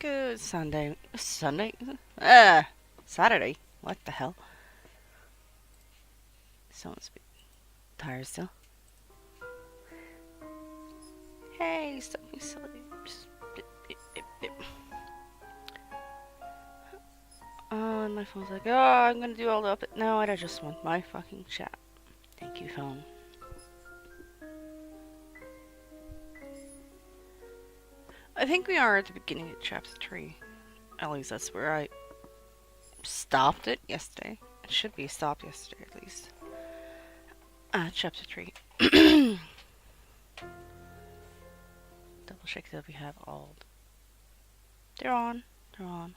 Good Sunday. Saturday. What the hell? Someone's tired still. Hey, stop being silly. Just Oh, and my phone's like, oh, I'm gonna do all the up. No, I just want my fucking chat. Thank you, phone. I think we are at the beginning of chapter 3. At least that's where I stopped it yesterday. It should be stopped yesterday, at least. Chapter 3. Double check that we have all. They're on. They're on.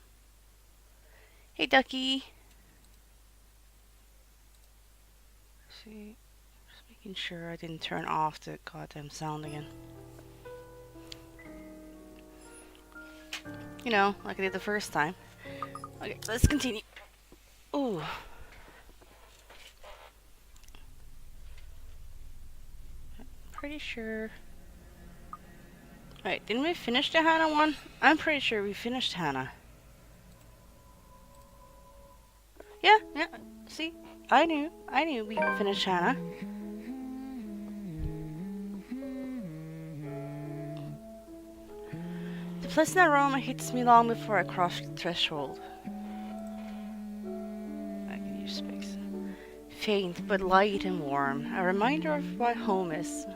Hey, Ducky. See, just making sure I didn't turn off the goddamn sound again. You know, like I did the first time. Okay, let's continue. Ooh. Pretty sure. Wait, didn't we finish the Hannah one? I'm pretty sure we finished Hannah. Yeah. See, I knew we finished Hannah. The pleasant aroma hits me long before I cross the threshold. I can use space. Faint but light and warm, a reminder of what home is.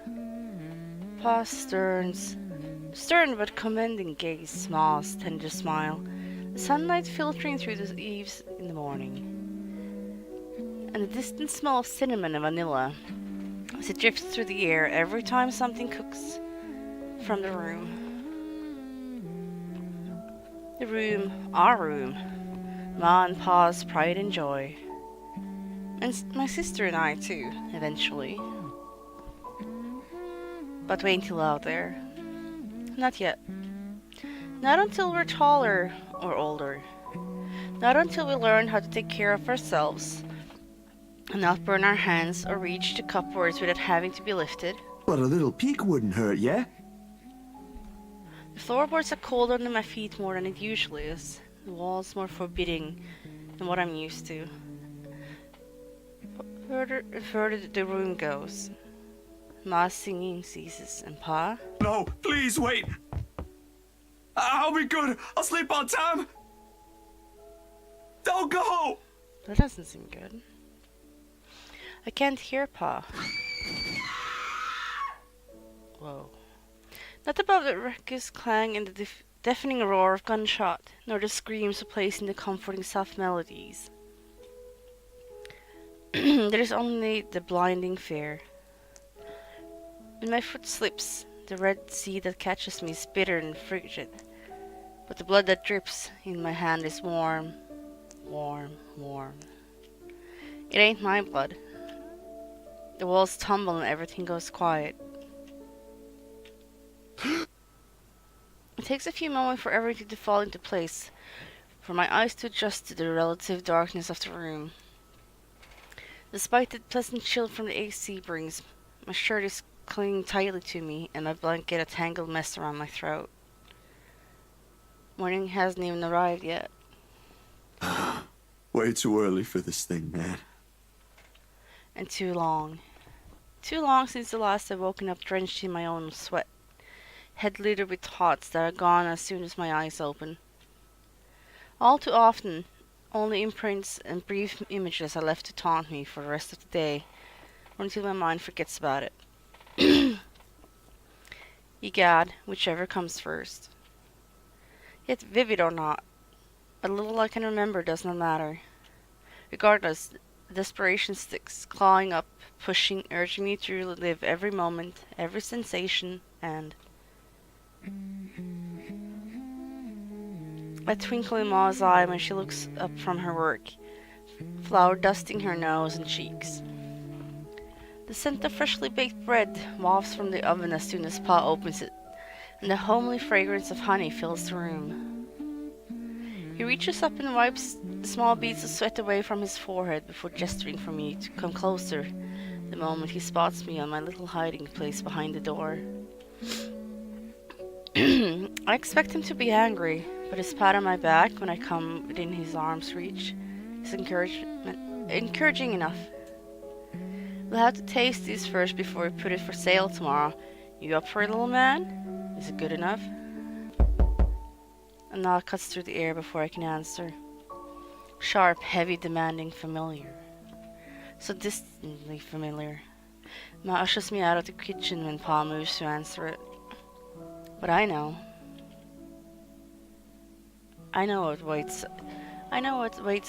Pa's stern but commending gaze, Ma's tender smile, the sunlight filtering through the eaves in the morning, and the distant smell of cinnamon and vanilla as it drifts through the air every time something cooks from the room. The room, our room, Ma and Pa's pride and joy, and my sister and I too, eventually. But we ain't too loud there. Not yet. Not until we're taller or older. Not until we learn how to take care of ourselves and not burn our hands or reach the cupboards without having to be lifted. But a little peek wouldn't hurt, yeah? The floorboards are cold under my feet more than it usually is. The walls more forbidding than what I'm used to. Further the room goes. Ma's singing ceases, and Pa? No, please wait. I'll be good. I'll sleep on time. Don't go. That doesn't seem good. I can't hear Pa. Whoa. Not above the raucous clang and the deafening roar of gunshot, nor the screams replacing the comforting soft melodies. There is only the blinding fear. When my foot slips, the red sea that catches me is bitter and frigid, but the blood that drips in my hand is warm, warm, warm. It ain't my blood. The walls tumble and everything goes quiet. It takes a few moments for everything to fall into place, for my eyes to adjust to the relative darkness of the room. Despite the pleasant chill from the AC brings, my shirt is clinging tightly to me and my blanket a tangled mess around my throat. Morning hasn't even arrived yet. Way too early for this thing, man. And too long. Too long since the last I've woken up drenched in my own sweat, head littered with thoughts that are gone as soon as my eyes open. All too often, only imprints and brief images are left to taunt me for the rest of the day, or until my mind forgets about it. Egad, whichever comes first. Yet vivid or not, a little I can remember does not matter. Regardless, desperation sticks, clawing up, pushing, urging me to relive every moment, every sensation, and a twinkle in Ma's eye when she looks up from her work, flour dusting her nose and cheeks. The scent of freshly baked bread wafts from the oven as soon as Pa opens it, and the homely fragrance of honey fills the room. He reaches up and wipes small beads of sweat away from his forehead before gesturing for me to come closer the moment he spots me on my little hiding place behind the door. I expect him to be angry, but his pat on my back when I come within his arm's reach is encouraging enough. We'll have to taste these first before we put it for sale tomorrow. You up for it, little man? Is it good enough? A nod cuts through the air before I can answer. Sharp, heavy, demanding, familiar. So distantly familiar. Ma ushers me out of the kitchen when Pa moves to answer it. But I know. I know what waits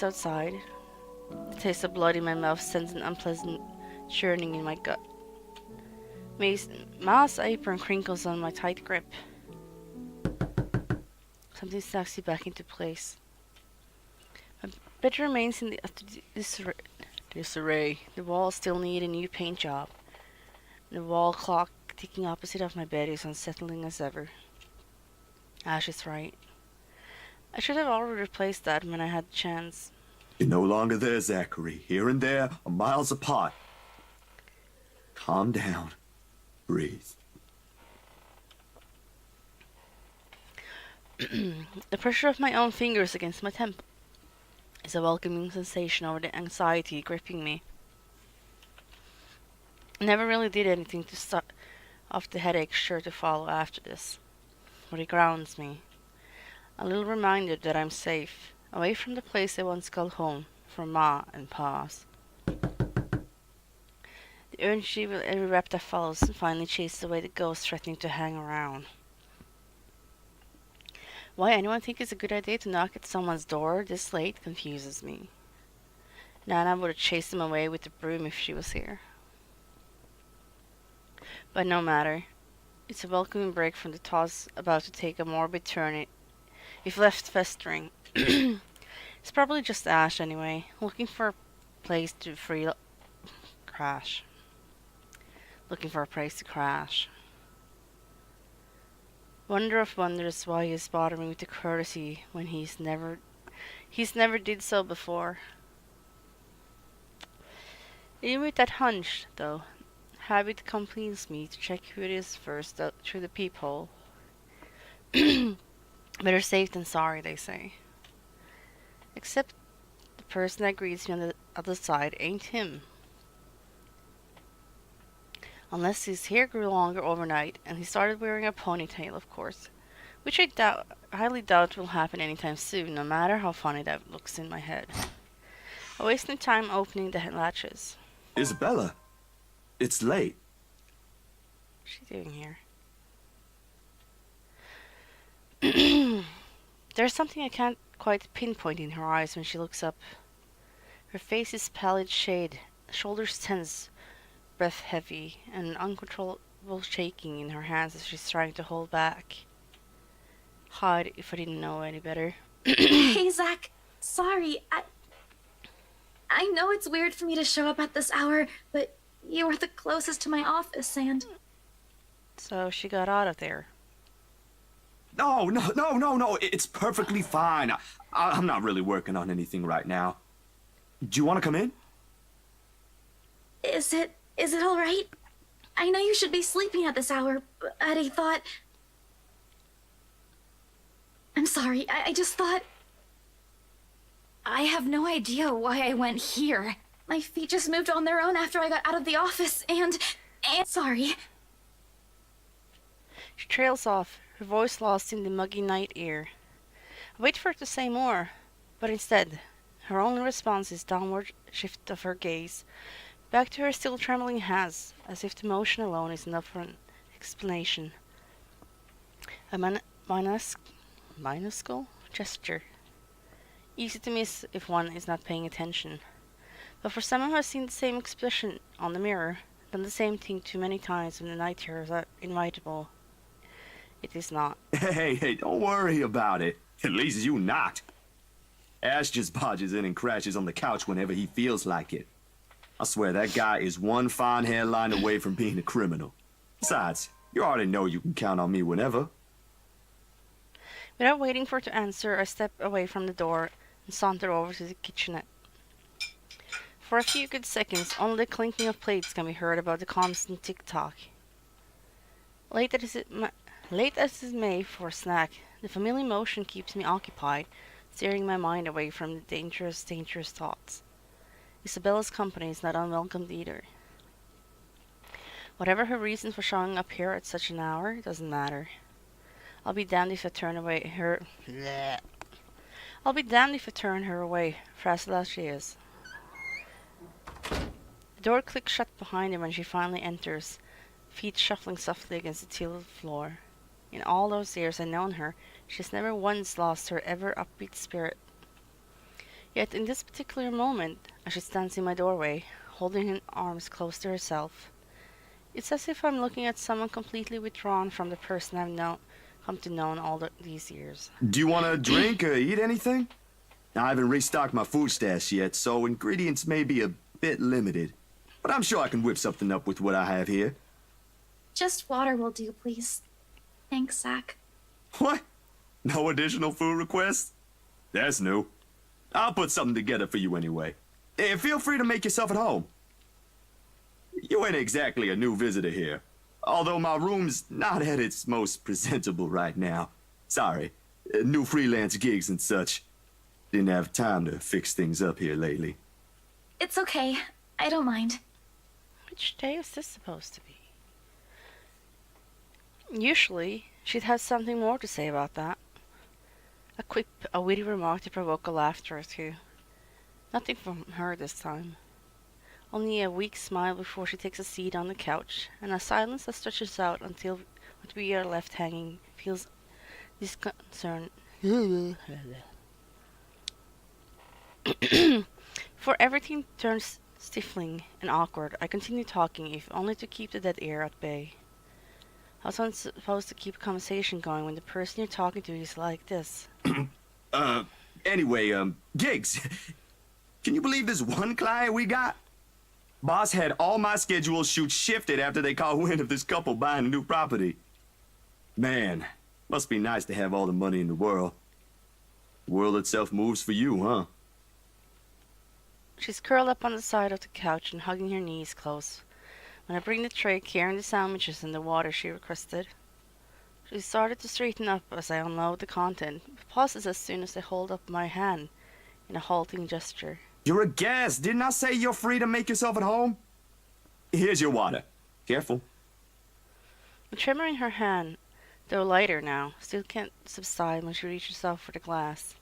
outside. The taste of blood in my mouth sends an unpleasant churning in my gut. Ma's apron crinkles on my tight grip. Something snaps you back into place. My bed remains in disarray. The walls still need a new paint job. The wall clock ticking opposite of my bed is unsettling as ever. Ash is right. I should have already replaced that when I had the chance. You're no longer there, Zachery. Here and there are miles apart. Calm down. Breathe. The pressure of my own fingers against my temple is a welcoming sensation over the anxiety gripping me. I never really did anything to stop off the headache sure to follow after this. But it grounds me. A little reminder that I'm safe, away from the place I once called home, from Ma and Pa's. The urgency with every rep that follows finally chases away the ghost threatening to hang around. Why anyone think it's a good idea to knock at someone's door this late confuses me. Nana would have chased him away with the broom if she was here. But no matter. It's a welcoming break from the toss about to take a morbid turn if left festering. It's probably just Ash anyway, looking for a place to crash. Looking for a place to crash. Wonder of wonders why he's bothering with the courtesy when he's never did so before. Even with that hunch, though, habit compels me to check who it is first out through the peephole. Better safe than sorry, they say. Except the person that greets me on the other side ain't him. Unless his hair grew longer overnight and he started wearing a ponytail, of course. Which I highly doubt will happen anytime soon, no matter how funny that looks in my head. I wasted time opening the latches. Isabella, it's late. What's she doing here? There's something I can't quite pinpoint in her eyes when she looks up. Her face is pallid shade, shoulders tense, breath heavy, and an uncontrollable shaking in her hands as she's trying to hold back. Hide if I didn't know any better. Hey, Zach. Sorry, I know it's weird for me to show up at this hour, but you were the closest to my office, and... So she got out of there. No. It's perfectly fine. I'm not really working on anything right now. Do you want to come in? Is it all right? I know you should be sleeping at this hour, but I thought... I'm sorry, I just thought... I have no idea why I went here. My feet just moved on their own after I got out of the office, and sorry. She trails off, her voice lost in the muggy night air. I wait for her to say more, but instead, her only response is downward shift of her gaze, back to her still trembling hands, as if the motion alone is enough for an explanation. A minuscule gesture. Easy to miss if one is not paying attention. But for someone who has seen the same expression on the mirror, done the same thing too many times when the night terrors are inevitable, it is not. Hey, don't worry about it. At least you not. Ash just barges in and crashes on the couch whenever he feels like it. I swear that guy is one fine hairline away from being a criminal. Besides, you already know you can count on me whenever. Without waiting for her to answer, I step away from the door and saunter over to the kitchenette. For a few good seconds, only the clinking of plates can be heard above the constant tick-tock. Late Late as it may for a snack, the familiar motion keeps me occupied, steering my mind away from the dangerous thoughts. Isabella's company is not unwelcomed either. Whatever her reason for showing up here at such an hour, doesn't matter. I'll be damned if I turn her away, frazzled as she is. The door clicks shut behind her when she finally enters, feet shuffling softly against the tiled floor. In all those years I've known her, she has never once lost her ever upbeat spirit. Yet in this particular moment, as she stands in my doorway, holding her arms close to herself, it's as if I'm looking at someone completely withdrawn from the person come to know all these years. Do you want a drink or eat anything? I haven't restocked my food stash yet, so ingredients may be a bit limited. But I'm sure I can whip something up with what I have here. Just water will do, please. Thanks, Zach. What? No additional food requests? That's new. I'll put something together for you anyway. Hey, feel free to make yourself at home. You ain't exactly a new visitor here. Although my room's not at its most presentable right now. Sorry. New freelance gigs and such. Didn't have time to fix things up here lately. It's okay. I don't mind. Which day is this supposed to be? Usually, she'd have something more to say about that. A quip, a witty remark to provoke a laughter or two. Nothing from her this time. Only a weak smile before she takes a seat on the couch, and a silence that stretches out until what we are left hanging feels disconcerting. For everything turns stifling and awkward, I continue talking, if only to keep the dead air at bay. How's one supposed to keep a conversation going when the person you're talking to is like this? Anyway, gigs. Can you believe this one client we got? Boss had all my scheduled shoots shifted after they caught wind of this couple buying a new property. Man, must be nice to have all the money in the world. The world itself moves for you, huh? She's curled up on the side of the couch and hugging her knees close. When I bring the tray carrying the sandwiches and the water she requested, she started to straighten up as I unload the content, but pauses as soon as I hold up my hand in a halting gesture. You're a guest. Didn't I say you're free to make yourself at home? Here's your water. Careful. The tremor in her hand, though lighter now, still can't subside when she reaches out for the glass.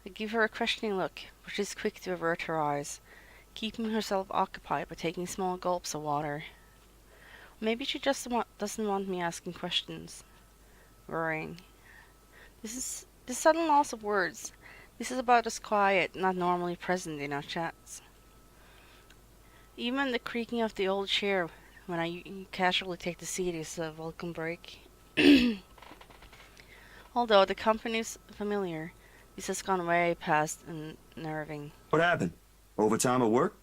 I give her a questioning look, but she's quick to avert her eyes, keeping herself occupied by taking small gulps of water. Maybe she just doesn't want me asking questions. Worrying. This sudden loss of words. This is about as quiet, not normally present in our chats. Even the creaking of the old chair when I casually take the seat is a welcome break. Although the company's familiar, this has gone way past unnerving. What happened? Overtime at work?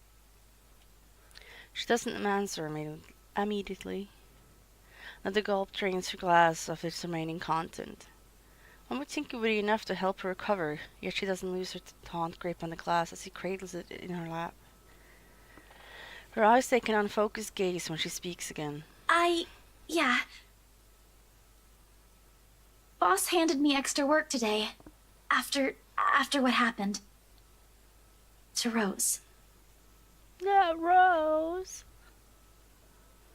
She doesn't answer immediately. Another gulp drains her glass of its remaining content. One would think it would be enough to help her recover, yet she doesn't lose her taut grip on the glass as he cradles it in her lap. Her eyes take an unfocused gaze when she speaks again. Yeah. Boss handed me extra work today. After what happened. To Rose. No, Rose.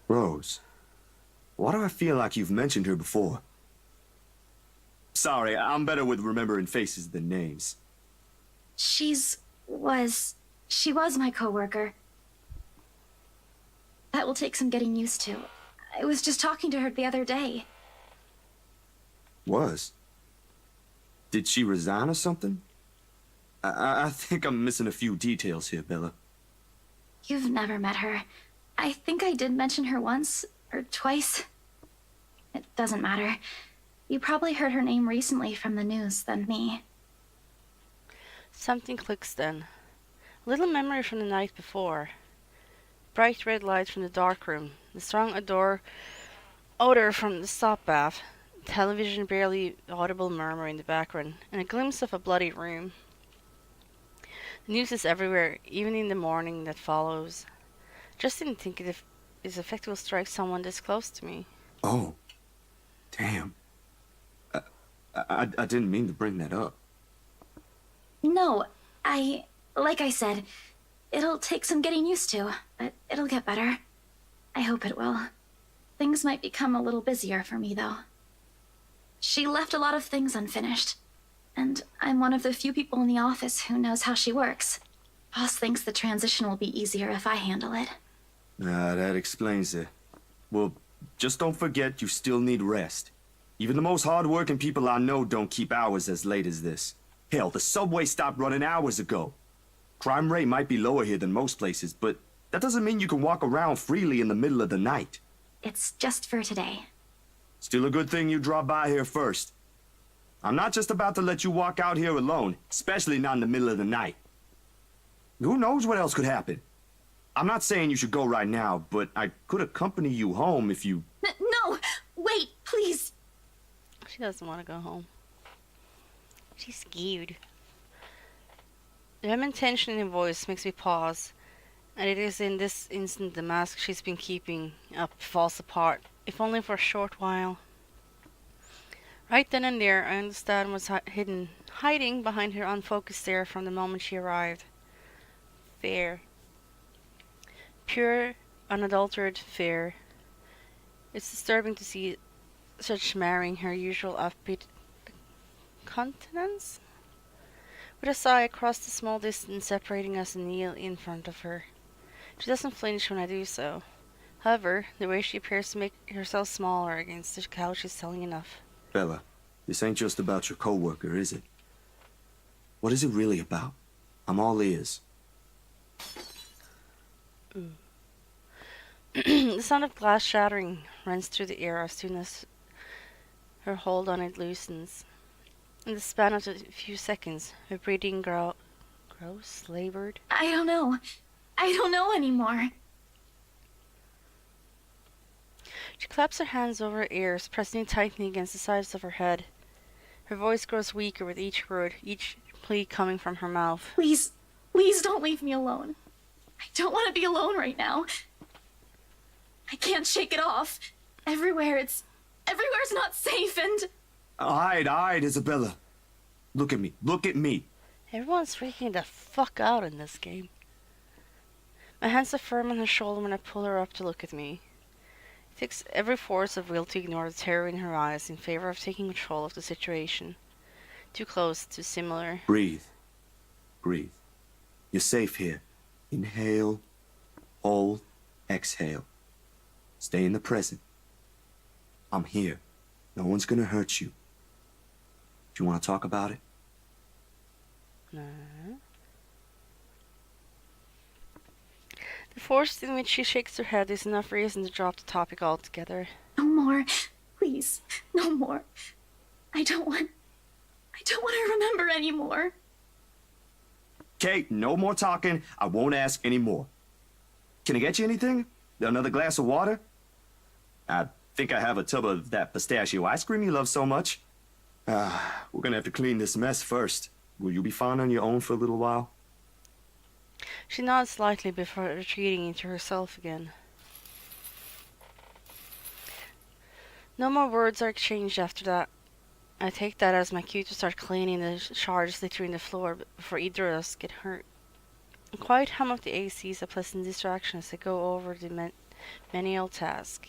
Rose. Why do I feel like you've mentioned her before? Sorry, I'm better with remembering faces than names. She was my coworker. That will take some getting used to. I was just talking to her the other day. Was? Did she resign or something? I think I'm missing a few details here, Bella. You've never met her. I think I did mention her once or twice. It doesn't matter. You probably heard her name recently from the news than me. Something clicks then. A little memory from the night before. Bright red lights from the dark room, the strong odor from the stop bath, television barely audible murmur in the background, and a glimpse of a bloody room. The news is everywhere, even in the morning that follows. Just didn't think its effect will strike someone this close to me. Oh, damn. I didn't mean to bring that up. No, like I said, it'll take some getting used to, but it'll get better. I hope it will. Things might become a little busier for me, though. She left a lot of things unfinished, and I'm one of the few people in the office who knows how she works. Boss thinks the transition will be easier if I handle it. That explains it. Well, just don't forget you still need rest. Even the most hard-working people I know don't keep hours as late as this. Hell, the subway stopped running hours ago. Crime rate might be lower here than most places, but that doesn't mean you can walk around freely in the middle of the night. It's just for today. Still a good thing you dropped by here first. I'm not just about to let you walk out here alone, especially not in the middle of the night. Who knows what else could happen? I'm not saying you should go right now, but I could accompany you home if you... No! Wait, please! She doesn't want to go home. She's scared. The vehement tension in her voice makes me pause, and it is in this instant the mask she's been keeping up falls apart, if only for a short while. Right then and there, I understand what's hiding behind her unfocused stare from the moment she arrived. Fear. Pure, unadulterated fear. It's disturbing to see such marring her usual upbeat countenance. With a sigh, I cross the small distance separating us and kneel in front of her. She doesn't flinch when I do so. However, the way she appears to make herself smaller against the couch is telling enough. Bella, this ain't just about your coworker, is it? What is it really about? I'm all ears. The sound of glass shattering runs through the air as soon as her hold on it loosens. In the span of a few seconds, her breathing grows labored. I don't know. I don't know anymore. She claps her hands over her ears, pressing tightly against the sides of her head. Her voice grows weaker with each word, each plea coming from her mouth. Please, please don't leave me alone. I don't want to be alone right now. I can't shake it off. Everywhere's not safe and... Hide, Isabella. Look at me, look at me. Everyone's freaking the fuck out in this game. My hands are firm on her shoulder when I pull her up to look at me. It takes every force of will to ignore the terror in her eyes in favor of taking control of the situation. Too close, too similar. Breathe. Breathe. You're safe here. Inhale, hold, exhale. Stay in the present. I'm here. No one's gonna hurt you. Do you want to talk about it? No. The force in which she shakes her head is enough reason to drop the topic altogether. No more. Please, no more. I don't want to remember anymore. Kate, no more talking. I won't ask any more. Can I get you anything? Another glass of water? I think I have a tub of that pistachio ice cream you love so much. We're gonna have to clean this mess first. Will you be fine on your own for a little while? She nods slightly before retreating into herself again. No more words are exchanged after that. I take that as my cue to start cleaning the shards littering the floor before either of us get hurt. The quiet hum of the AC is a pleasant distraction as I go over the menial task,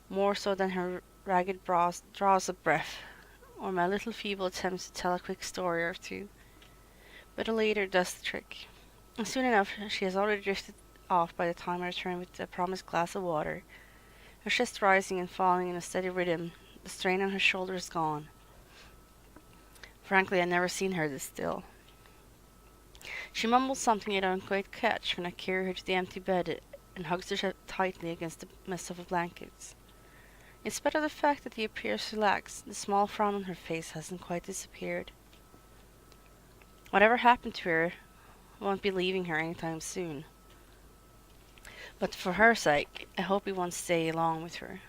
more so than her ragged draws of breath, or my little feeble attempts to tell a quick story or two. But a later does the trick. And soon enough, she has already drifted off by the time I return with the promised glass of water. Her chest rising and falling in a steady rhythm, the strain on her shoulders gone. Frankly, I've never seen her this still. She mumbles something I don't quite catch when I carry her to the empty bed and hugs her tightly against the mess of blankets. In spite of the fact that he appears relaxed, the small frown on her face hasn't quite disappeared. Whatever happened to her, I won't be leaving her anytime soon. But for her sake, I hope he won't stay along with her.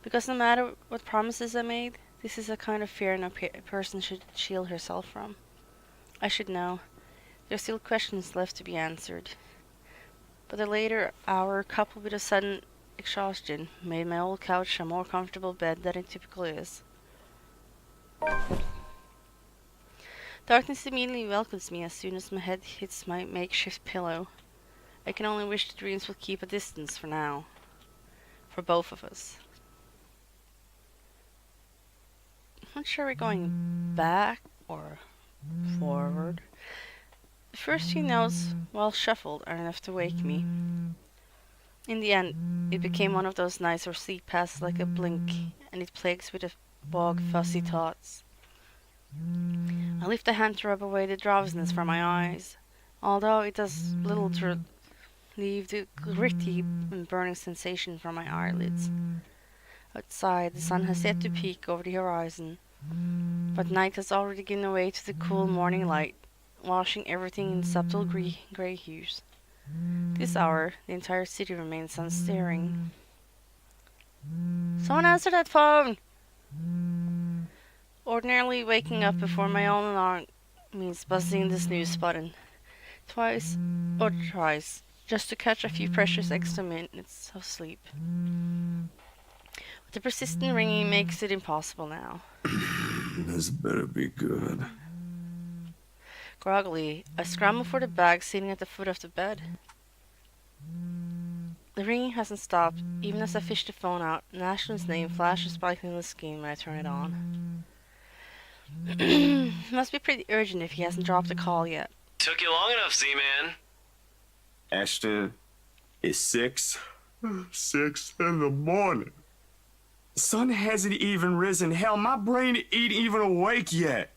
Because no matter what promises I made, this is a kind of fear no person should shield herself from. I should know. There are still questions left to be answered. But the later hour, coupled with a sudden exhaustion, made my old couch a more comfortable bed than it typically is. Darkness immediately welcomes me as soon as my head hits my makeshift pillow. I can only wish the dreams would keep a distance for now. For both of us. I'm not sure we're going back or forward. The first few notes, well shuffled, are enough to wake me. In the end, it became one of those nights where sleep passes like a blink, and it plagues with a bog fuzzy thoughts. I lift a hand to rub away the drowsiness from my eyes, although it does little to leave the gritty and burning sensation from my eyelids. Outside, the sun has yet to peek over the horizon, but night has already given way to the cool morning light, washing everything in subtle grey hues. This hour, the entire city remains unstaring. Someone answer that phone! Ordinarily, waking up before my own alarm means buzzing the snooze button. Twice or thrice, just to catch a few precious extra minutes of sleep. But the persistent ringing makes it impossible now. This better be good. Groggily, I scramble for the bag sitting at the foot of the bed. The ringing hasn't stopped, even as I fish the phone out, and Ashland's name flashes brightly on the screen when I turn it on. Must be pretty urgent if he hasn't dropped a call yet. Took you long enough, Z-Man. Ashton, it's 6 in the morning. The sun hasn't even risen. Hell, my brain ain't even awake yet.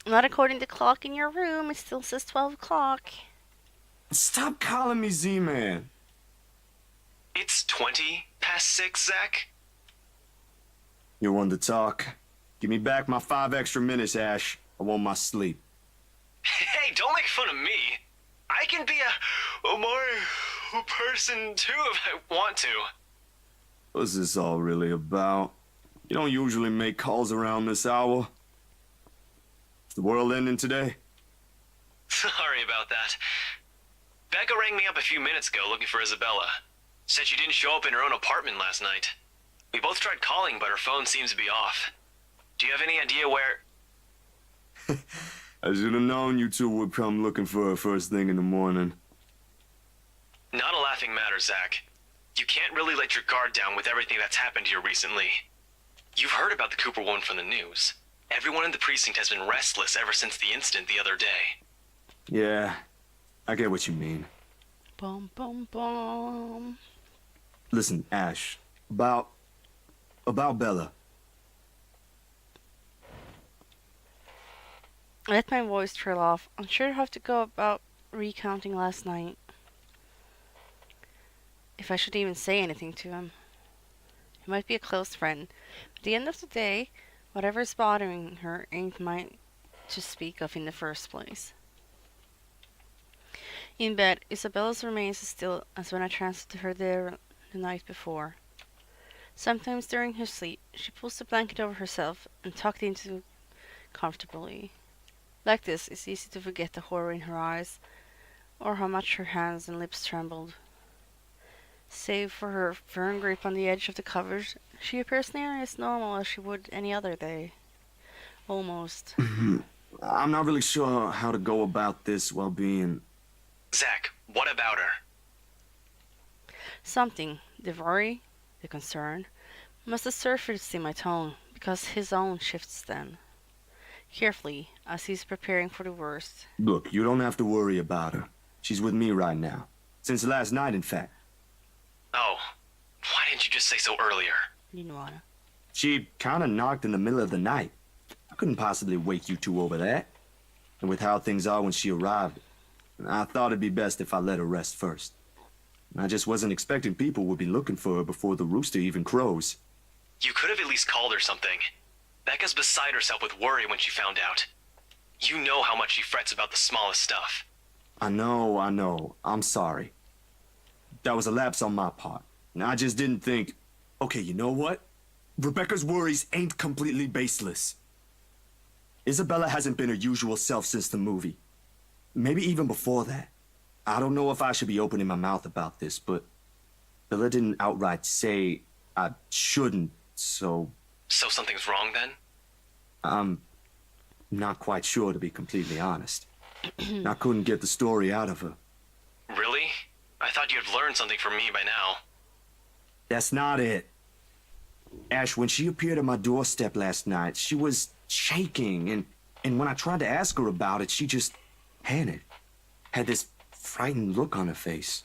Not according to the clock in your room. It still says 12 o'clock. Stop calling me Z-Man. It's 20 past 6, Zach. You want to talk? Give me back my 5 extra minutes, Ash. I want my sleep. Hey, don't make fun of me. I can be a more person too if I want to. What's this all really about? You don't usually make calls around this hour. Is the world ending today? Sorry about that. Becca rang me up a few minutes ago looking for Isabella. Said she didn't show up in her own apartment last night. We both tried calling, but her phone seems to be off. Do you have any idea where... I should have known you two would come looking for her first thing in the morning. Not a laughing matter, Zach. You can't really let your guard down with everything that's happened here recently. You've heard about the Cooper one from the news. Everyone in the precinct has been restless ever since the incident the other day. Yeah, I get what you mean. Bum bum bum. Listen, Ash, about Bella. I let my voice trail off, unsure how to go about recounting last night. If I should even say anything to him. He might be a close friend. At the end of the day, whatever's bothering her ain't mine to speak of in the first place. In bed, Isabella's remains as still as when I transferred her there the night before. Sometimes during her sleep, she pulls the blanket over herself and tucked into comfortably. Like this, it's easy to forget the horror in her eyes, or how much her hands and lips trembled. Save for her firm grip on the edge of the covers, she appears nearly as normal as she would any other day. Almost. I'm not really sure how to go about this while being... Zach, what about her? Something, the worry, the concern, must have surfaced in my tone, because his own shifts then. Carefully, as he's preparing for the worst. Look, you don't have to worry about her. She's with me right now. Since last night, in fact. Oh, why didn't you just say so earlier? Didn't wanna. She kinda knocked in the middle of the night. I couldn't possibly wake you two over that. And with how things are when she arrived, I thought it'd be best if I let her rest first. I just wasn't expecting people would be looking for her before the rooster even crows. You could have at least called her something. Becca's beside herself with worry when she found out. You know how much she frets about the smallest stuff. I know. I'm sorry. That was a lapse on my part. And I just didn't think... Okay, you know what? Rebecca's worries ain't completely baseless. Isabella hasn't been her usual self since the movie. Maybe even before that. I don't know if I should be opening my mouth about this, but Bella didn't outright say I shouldn't, so... So something's wrong then? Not quite sure, to be completely honest. I couldn't get the story out of her. Really? I thought you'd learned something from me by now. That's not it. Ash, when she appeared at my doorstep last night, she was shaking, and when I tried to ask her about it, she just panicked. Had this frightened look on her face.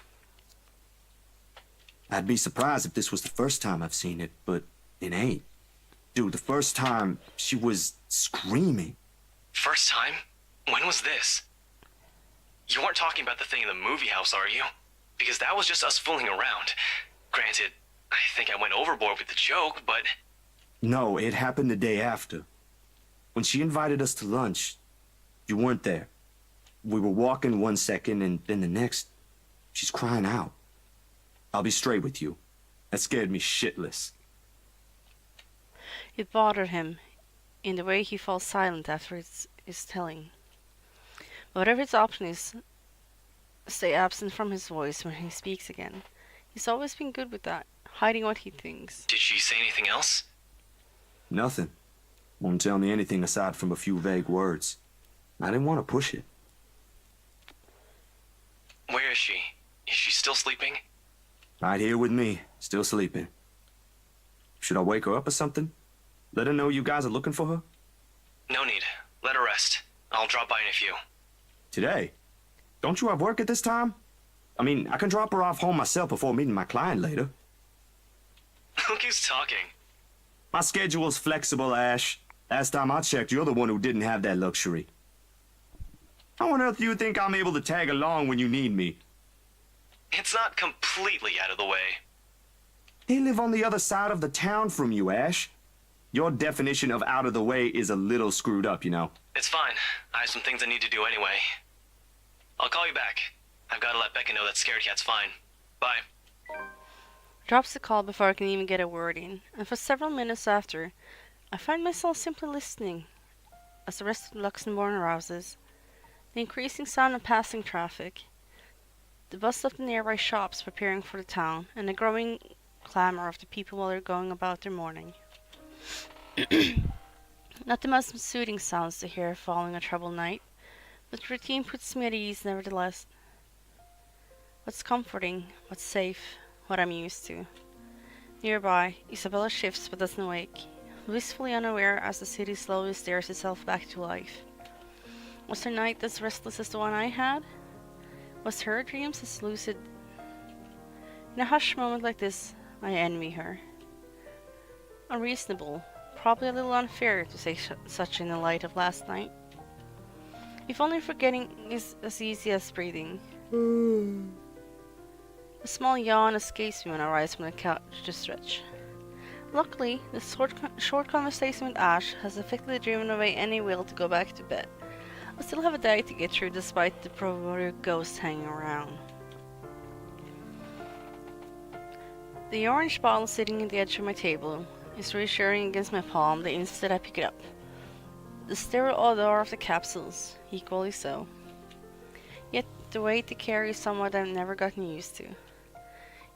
I'd be surprised if this was the first time I've seen it, but it ain't. Dude, the first time, she was screaming. First time? When was this? You weren't talking about the thing in the movie house, are you? Because that was just us fooling around. Granted, I think I went overboard with the joke, but... No, it happened the day after. When she invited us to lunch, you weren't there. We were walking one second, and then the next, she's crying out. I'll be straight with you. That scared me shitless. It bothered him in the way he falls silent after his telling. Whatever his option is, stay absent from his voice when he speaks again. He's always been good with that, hiding what he thinks. Did she say anything else? Nothing. Won't tell me anything aside from a few vague words. I didn't want to push it. Where is she? Is she still sleeping? Right here with me, still sleeping. Should I wake her up or something? Let her know you guys are looking for her? No need. Let her rest. I'll drop by in a few. Today? Don't you have work at this time? I mean, I can drop her off home myself before meeting my client later. Look who's talking. My schedule's flexible, Ash. Last time I checked, you're the one who didn't have that luxury. How on earth do you think I'm able to tag along when you need me? It's not completely out of the way. They live on the other side of the town from you, Ash. Your definition of out of the way is a little screwed up, you know. It's fine. I have some things I need to do anyway. I'll call you back. I've got to let Becca know that Scared Cat's fine. Bye. Drops the call before I can even get a word in, and for several minutes after, I find myself simply listening as the rest of Luxembourg arouses. The increasing sound of passing traffic, the buzz of the nearby shops preparing for the town, and the growing clamor of the people while they're going about their morning. Not the most soothing sounds to hear following a troubled night, but routine puts me at ease nevertheless. What's comforting, what's safe, what I'm used to. Nearby, Isabella shifts but doesn't wake, blissfully unaware as the city slowly stares itself back to life. Was her night as restless as the one I had? Was her dreams as lucid? In a hushed moment like this, I envy her. Unreasonable, probably a little unfair to say such in the light of last night. If only forgetting is as easy as breathing. A small yawn escapes me when I rise from the couch to stretch. Luckily, the short conversation with Ash has effectively driven away any will to go back to bed. I still have a day to get through despite the proverbial ghost hanging around. The orange bottle sitting at the edge of my table is reassuring against my palm the instant I pick it up. The sterile odor of the capsules, equally so. Yet the weight they carry is somewhat I've never gotten used to.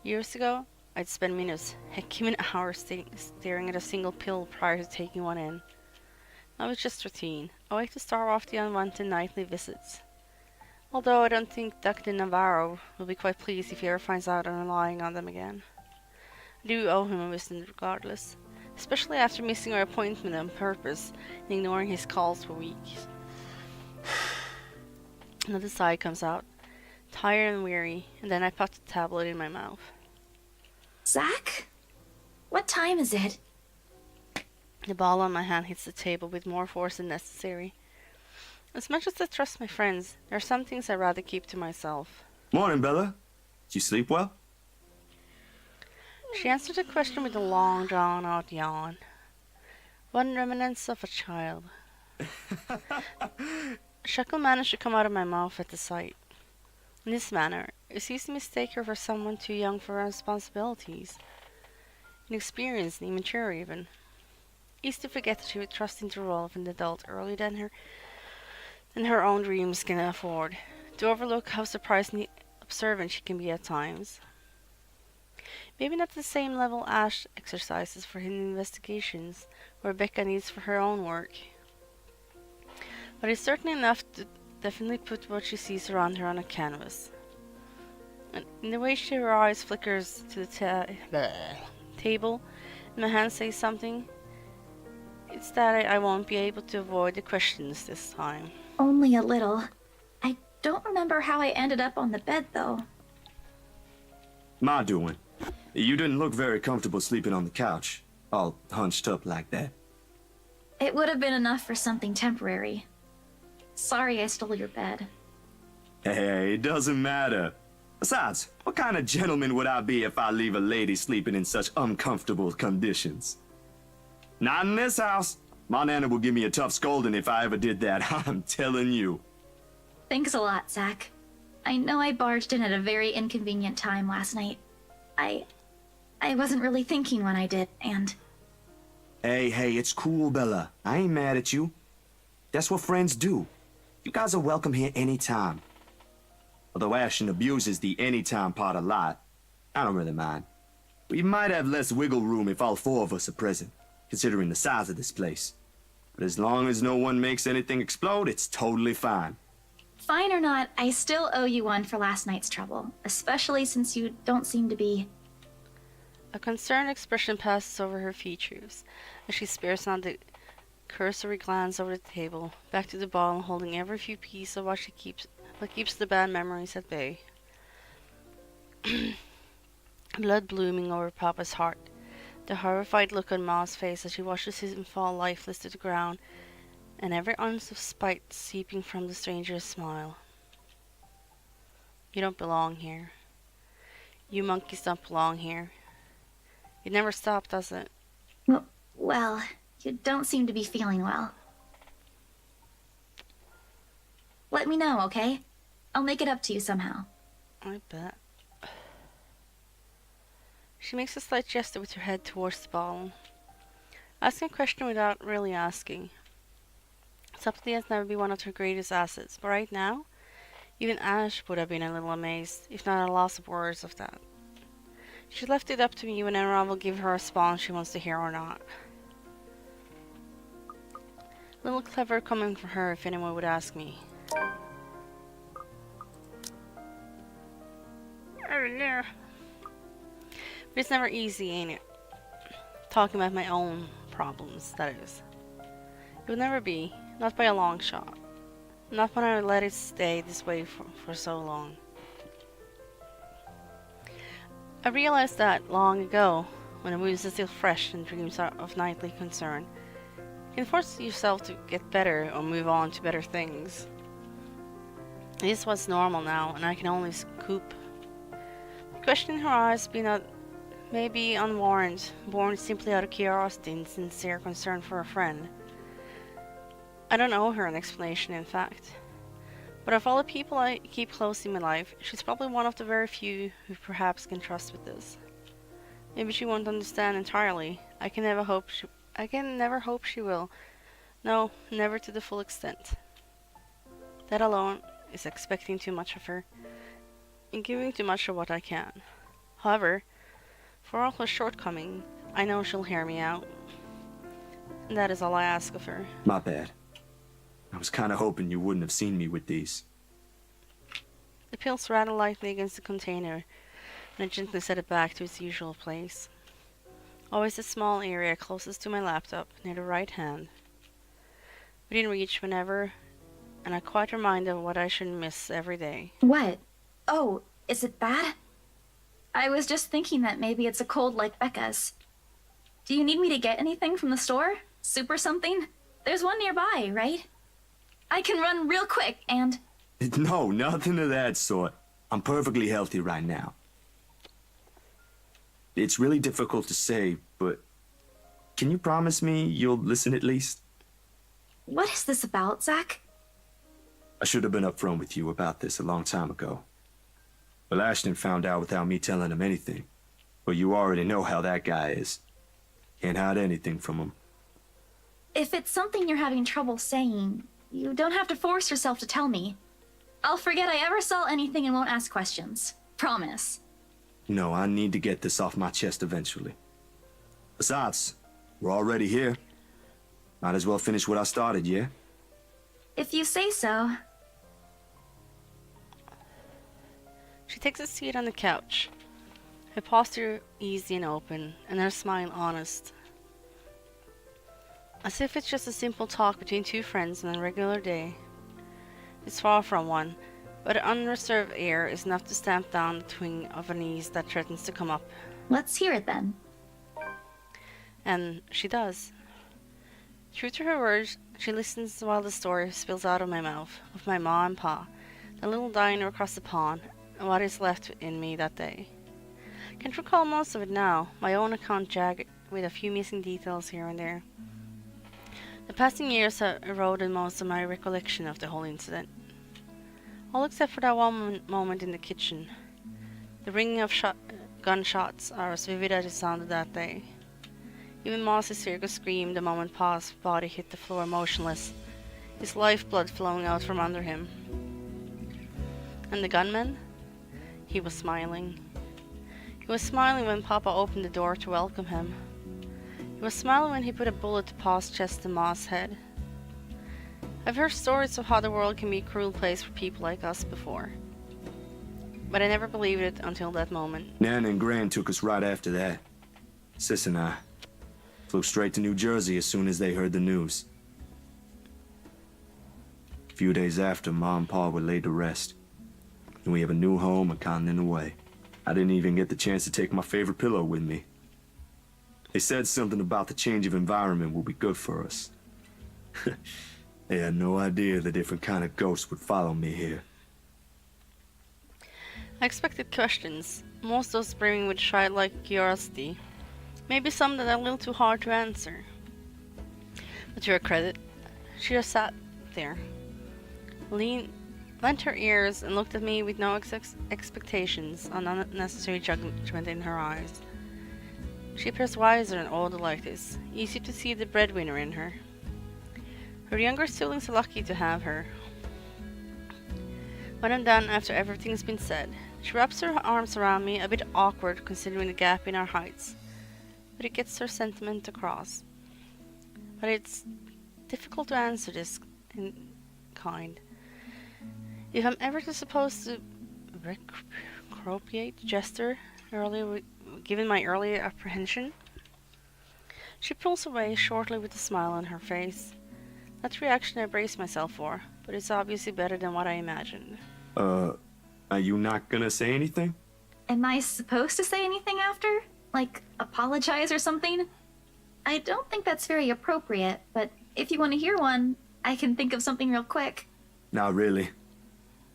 Years ago, I'd spend minutes, heck even hours staring at a single pill prior to taking one in. Now it's just routine, a way to starve off the unwanted nightly visits. Although I don't think Dr. Navarro will be quite pleased if he ever finds out I'm relying on them again. I do owe him a visit regardless, especially after missing our appointment on purpose and ignoring his calls for weeks. Another sigh comes out, tired and weary, and then I pop the tablet in my mouth. Zach? What time is it? The ball on my hand hits the table with more force than necessary. As much as I trust my friends, there are some things I'd rather keep to myself. Morning, Bella. Did you sleep well? She answered the question with a long, drawn-out yawn. One remnants of a child. A chuckle managed to come out of my mouth at the sight. In this manner, it's easy to mistake her for someone too young for her responsibilities. Inexperienced and immature even. Easy to forget that she would trust into the role of an adult earlier than her own dreams can afford. To overlook how surprisingly observant she can be at times. Maybe not the same level Ash exercises for hidden investigations, or Becca needs for her own work. but it's certainly enough to definitely put what she sees around her on a canvas. And in the way her eyes flickers to the table, and my hand says something, it's that I won't be able to avoid the questions this time. Only a little. I don't remember how I ended up on the bed, though. My doing. You didn't look very comfortable sleeping on the couch, all hunched up like that. It would have been enough for something temporary. Sorry I stole your bed. Hey, it doesn't matter. Besides, what kind of gentleman would I be if I leave a lady sleeping in such uncomfortable conditions? Not in this house. My nana will give me a tough scolding if I ever did that, I'm telling you. Thanks a lot, Zach. I know I barged in at a very inconvenient time last night. I wasn't really thinking when I did, and... Hey, it's cool, Bella. I ain't mad at you. That's what friends do. You guys are welcome here anytime. Although Ashton abuses the anytime part a lot, I don't really mind. We might have less wiggle room if all four of us are present, considering the size of this place. But as long as no one makes anything explode, it's totally fine. Fine or not, I still owe you one for last night's trouble, especially since you don't seem to be... A concerned expression passes over her features as she spares not the cursory glance over the table, back to the bottle, holding every few piece of what keeps the bad memories at bay. Blood blooming over Papa's heart, the horrified look on Ma's face as she watches him fall lifeless to the ground, and every ounce of spite seeping from the stranger's smile. You don't belong here. You monkeys don't belong here. It never stopped, does it? Well, you don't seem to be feeling well. Let me know, okay? I'll make it up to you somehow. I bet. She makes a slight gesture with her head towards the bottle, asking a question without really asking. Subtlety has never been one of her greatest assets, but right now, even Ash would have been a little amazed, if not at a loss of words of that. She left it up to me whenever I will give her a response she wants to hear or not. A little clever coming from her if anyone would ask me. Oh no. But it's never easy, ain't it? Talking about my own problems, that is. It would never be, not by a long shot. Not when I let it stay this way for so long. I realized that long ago, when the wounds are still fresh and dreams are of nightly concern. You can force yourself to get better or move on to better things. This was normal now, and I can only cope. The question in her eyes being not maybe unwarranted, born simply out of curiosity and sincere concern for a friend. I don't owe her an explanation, in fact. But of all the people I keep close in my life, she's probably one of the very few who perhaps can trust with this. Maybe she won't understand entirely. I can never hope she will. No, never to the full extent. That alone is expecting too much of her, and giving too much of what I can. However, for all her shortcomings, I know she'll hear me out. And that is all I ask of her. My bad. I was kinda hoping you wouldn't have seen me with these. The pills rattle lightly against the container, and I gently set it back to its usual place. Always the small area closest to my laptop, near the right hand. Within reach whenever, and I quite reminded of what I shouldn't miss every day. What? Oh, is it bad? I was just thinking that maybe it's a cold like Becca's. Do you need me to get anything from the store? Soup or something? There's one nearby, right? I can run real quick and... No, nothing of that sort. I'm perfectly healthy right now. It's really difficult to say, but can you promise me you'll listen at least? What is this about, Zach? I should have been upfront with you about this a long time ago. Well, Ashton found out without me telling him anything. But you already know how that guy is. Can't hide anything from him. If it's something you're having trouble saying, you don't have to force yourself to tell me. I'll forget I ever saw anything and won't ask questions. Promise. No, I need to get this off my chest eventually. Besides, we're already here. Might as well finish what I started, yeah? If you say so. She takes a seat on the couch, her posture easy and open, and her smile honest. As if it's just a simple talk between two friends on a regular day. It's far from one, but an unreserved air is enough to stamp down the twinge of unease that threatens to come up. Let's hear it then. And she does. True to her words, she listens while the story spills out of my mouth, of my ma and pa, the little diner across the pond, and what is left in me that day. Can't recall most of it now, my own account jagged with a few missing details here and there. The passing years have eroded most of my recollection of the whole incident. All except for that one moment in the kitchen. The ringing of gunshots are as vivid as it sounded that day. Even Ma's hysterical scream the moment Pa's body hit the floor motionless, his lifeblood flowing out from under him. And the gunman? He was smiling. He was smiling when Papa opened the door to welcome him. He was smiling when he put a bullet to Pa's chest and Ma's head. I've heard stories of how the world can be a cruel place for people like us before. But I never believed it until that moment. Nan and Gran took us right after that. Sis and I flew straight to New Jersey as soon as they heard the news. A few days after, Ma and Pa were laid to rest. And we have a new home a continent away. I didn't even get the chance to take my favorite pillow with me. They said something about the change of environment will be good for us. They had no idea the different kind of ghosts would follow me here. I expected questions, most of those brimming with childlike curiosity. Maybe some that are a little too hard to answer. But to her credit, she just sat there, lent her ears, and looked at me with no expectations and unnecessary judgment in her eyes. She appears wiser and older like this, easy to see the breadwinner in her. Her younger siblings are lucky to have her. When I'm done, after everything's been said, she wraps her arms around me, a bit awkward considering the gap in our heights. But it gets her sentiment across. But it's difficult to answer this in kind. If I'm ever supposed to recropiate gesture earlier, given my earlier apprehension, she pulls away shortly with a smile on her face. That's the reaction I braced myself for, but it's obviously better than what I imagined. Are you not gonna say anything? Am I supposed to say anything after? Like, apologize or something? I don't think that's very appropriate, but if you want to hear one, I can think of something real quick. Not really.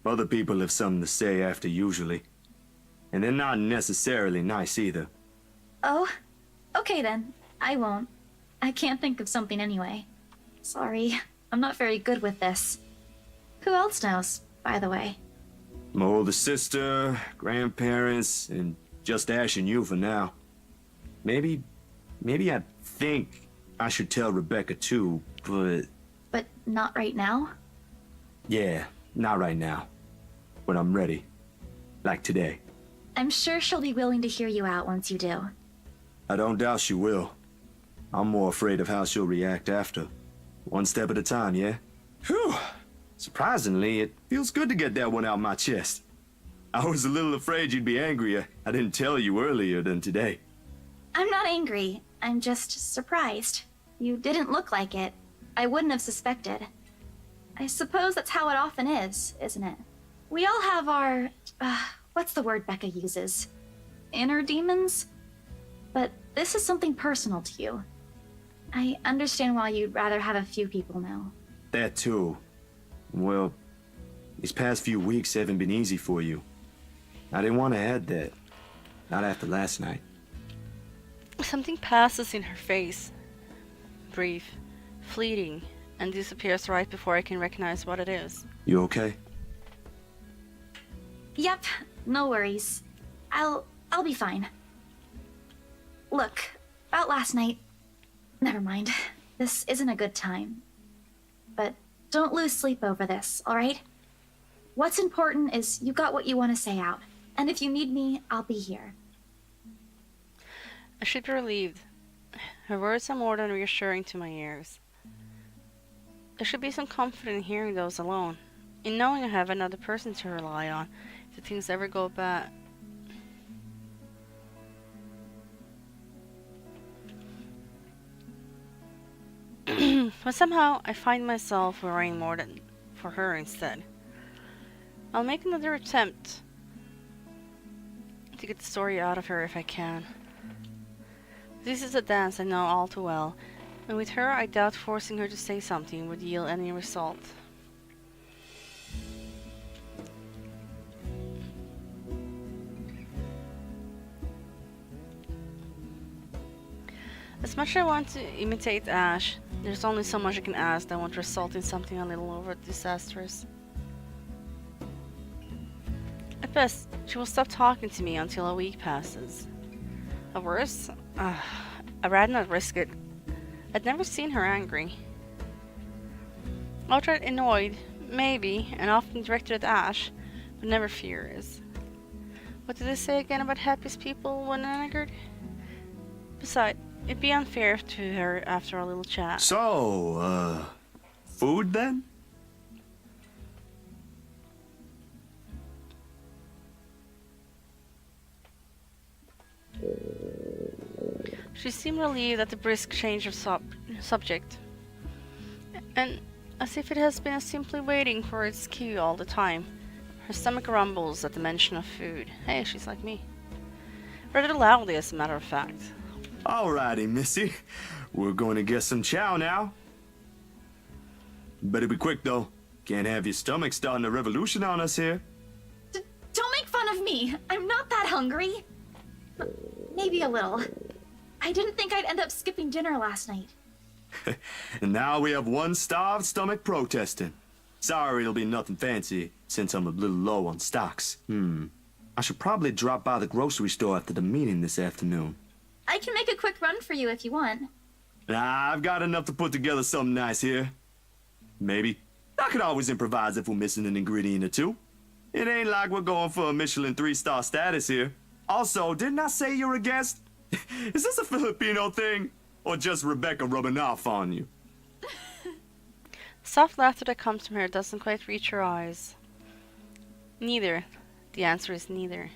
Other people have something to say after usually. And they're not necessarily nice either. Oh, okay then. I won't. I can't think of something anyway. Sorry, I'm not very good with this. Who else knows, by the way? My older sister, grandparents, and just Ash and you for now. Maybe I think I should tell Rebecca too, but... But not right now? Yeah, not right now. When I'm ready. Like today. I'm sure she'll be willing to hear you out once you do. I don't doubt she will. I'm more afraid of how she'll react after. One step at a time, yeah? Whew. Surprisingly, it feels good to get that one out my chest. I was a little afraid you'd be angrier. I didn't tell you earlier than today. I'm not angry. I'm just surprised. You didn't look like it. I wouldn't have suspected. I suppose that's how it often is, isn't it? We all have our... what's the word Becca uses? Inner demons? But this is something personal to you. I understand why you'd rather have a few people know. That too. Well, these past few weeks haven't been easy for you. I didn't want to add that. Not after last night. Something passes in her face. Brief, fleeting, and disappears right before I can recognize what it is. You okay? Yep, no worries. I'll be fine. Look, about last night... Never mind. This isn't a good time. But don't lose sleep over this, alright? What's important is you got what you want to say out. And if you need me, I'll be here. I should be relieved. Her words are more than reassuring to my ears. There should be some comfort in hearing those alone, in knowing I have another person to rely on if things ever go bad. But somehow I find myself worrying more than for her instead. I'll make another attempt to get the story out of her if I can. This is a dance I know all too well, and with her I doubt forcing her to say something would yield any result. As much as I want to imitate Ash, there's only so much I can ask that won't result in something a little over disastrous. At best, she will stop talking to me until a week passes. At worst, I'd rather not risk it. I'd never seen her angry. Outright annoyed, maybe, and often directed at Ash, but never furious. What did they say again about happiest people when angered? Besides, it'd be unfair to her after our little chat. So, food then? She seemed relieved at the brisk change of subject, and as if it has been simply waiting for its cue all the time. Her stomach rumbles at the mention of food. Hey, she's like me. Rather loudly, as a matter of fact. Alrighty, Missy. We're going to get some chow now. Better be quick, though. Can't have your stomach starting a revolution on us here. Don't make fun of me. I'm not that hungry. Maybe a little. I didn't think I'd end up skipping dinner last night. And now we have one starved stomach protesting. Sorry, it'll be nothing fancy, since I'm a little low on stocks. I should probably drop by the grocery store after the meeting this afternoon. I can make a quick run for you if you want. Nah, I've got enough to put together something nice here. Maybe. I could always improvise if we're missing an ingredient or two. It ain't like we're going for a Michelin 3-star status here. Also, didn't I say you're a guest? Is this a Filipino thing? Or just Rebecca rubbing off on you? The soft laughter that comes from her doesn't quite reach her eyes. Neither. The answer is neither.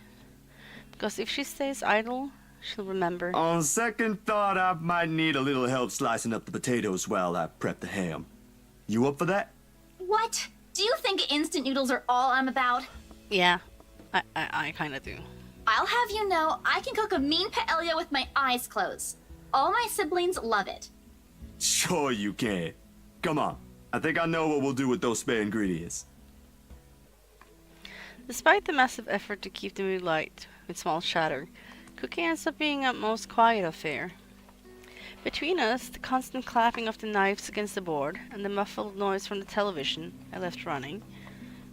Because if she stays idle, she'll remember. On second thought, I might need a little help slicing up the potatoes while I prep the ham. You up for that? What? Do you think instant noodles are all I'm about? Yeah, I kinda do. I'll have you know, I can cook a mean paella with my eyes closed. All my siblings love it. Sure you can. Come on. I think I know what we'll do with those spare ingredients. Despite the massive effort to keep the mood light with small chatter, cooking ends up being a most quiet affair. Between us, the constant clapping of the knives against the board and the muffled noise from the television I left running,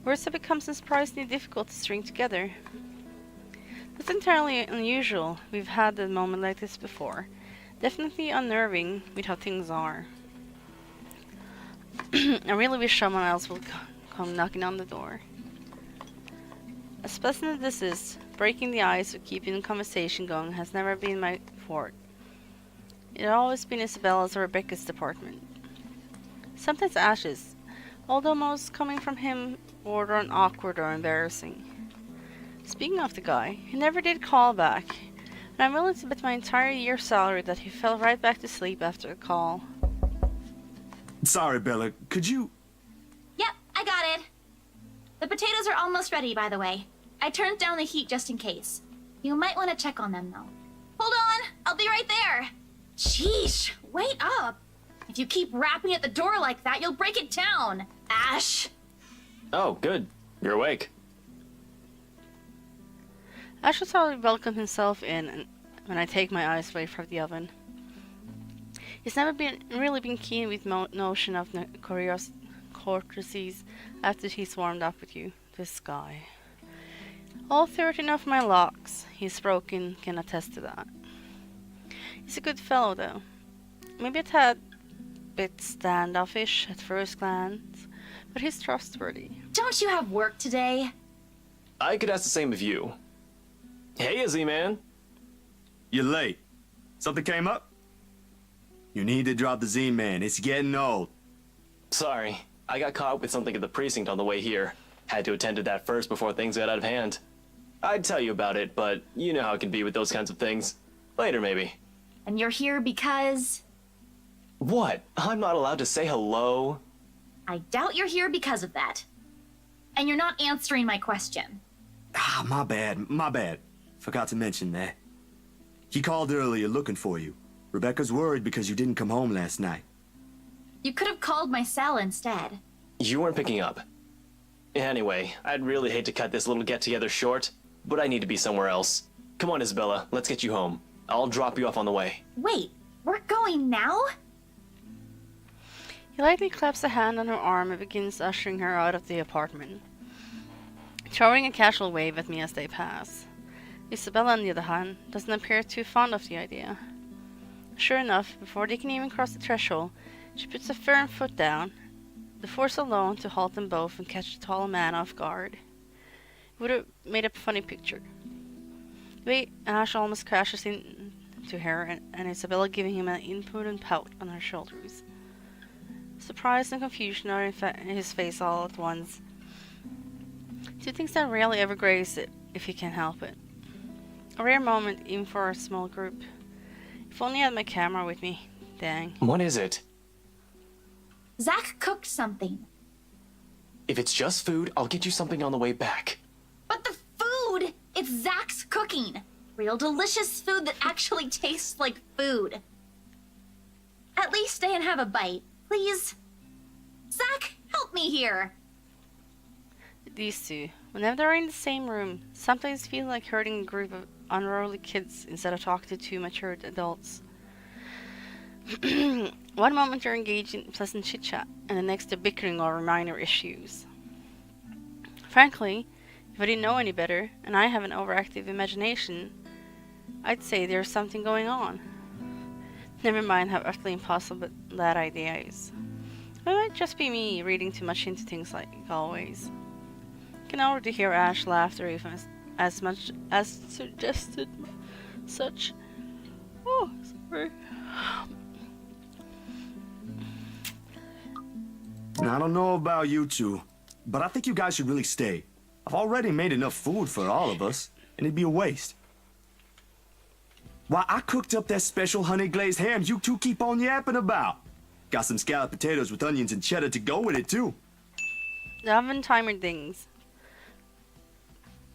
words have become surprisingly difficult to string together. That's entirely unusual. We've had a moment like this before. Definitely unnerving with how things are. I really wish someone else would come knocking on the door. As pleasant as this is, breaking the ice or keeping the conversation going has never been my forte. It had always been Isabella's or Rebecca's department. Sometimes Ash's, although most coming from him border on awkward or embarrassing. Speaking of the guy, he never did call back, and I'm willing to bet my entire year's salary that he fell right back to sleep after the call. Sorry, Bella. Could you... Yep, I got it. The potatoes are almost ready, by the way. I turned down the heat just in case. You might want to check on them, though. Hold on, I'll be right there. Sheesh, wait up. If you keep rapping at the door like that, you'll break it down. Ash. Oh, good. You're awake. Ash has already welcomed himself in when I take my eyes away from the oven. He's never really been keen with notion of courtesies after he's warmed up with you. This guy. All 13 of my locks he's broken can attest to that. He's a good fellow, though. Maybe a tad bit standoffish at first glance, but he's trustworthy. Don't you have work today? I could ask the same of you. Hey, Izzy, man. You're late. Something came up? You need to drop the Z-Man. It's getting old. Sorry, I got caught up with something at the precinct on the way here. Had to attend to that first before things got out of hand. I'd tell you about it, but you know how it can be with those kinds of things. Later, maybe. And you're here because... What? I'm not allowed to say hello? I doubt you're here because of that. And you're not answering my question. Ah, my bad. Forgot to mention that. He called earlier looking for you. Rebecca's worried because you didn't come home last night. You could have called my cell instead. You weren't picking up. Anyway, I'd really hate to cut this little get-together short, but I need to be somewhere else. Come on, Isabella, let's get you home. I'll drop you off on the way. Wait, we're going now? He lightly claps a hand on her arm and begins ushering her out of the apartment, throwing a casual wave at me as they pass. Isabella, on the other hand, doesn't appear too fond of the idea. Sure enough, before they can even cross the threshold, she puts a firm foot down, the force alone to halt them both and catch the tall man off guard. It would have made a funny picture. The way Ash almost crashes into her and Isabella giving him an impudent pout on her shoulders. Surprise and confusion are in his face all at once. Two things that rarely ever grace it, if he can help it. A rare moment, even for a small group. If only I had my camera with me. Dang. What is it? Zach cooked something. If it's just food, I'll get you something on the way back. But the food! It's Zach's cooking. Real delicious food that actually tastes like food. At least stay and have a bite, please. Zach, help me here. These two, whenever they're in the same room, sometimes feel like hurting a group of unruly kids instead of talking to two matured adults. One moment they're engaged in pleasant chit-chat, and the next they're bickering over minor issues. Frankly, if I didn't know any better, and I have an overactive imagination, I'd say there's something going on. Never mind how utterly impossible that idea is. It might just be me reading too much into things like always. I can already hear Ash laughter even as much as suggested such. Oh, sorry. I don't know about you two, but I think you guys should really stay. I've already made enough food for all of us, and it'd be a waste. Why, I cooked up that special honey glazed ham you two keep on yapping about. Got some scalloped potatoes with onions and cheddar to go with it, too. The oven timer dings.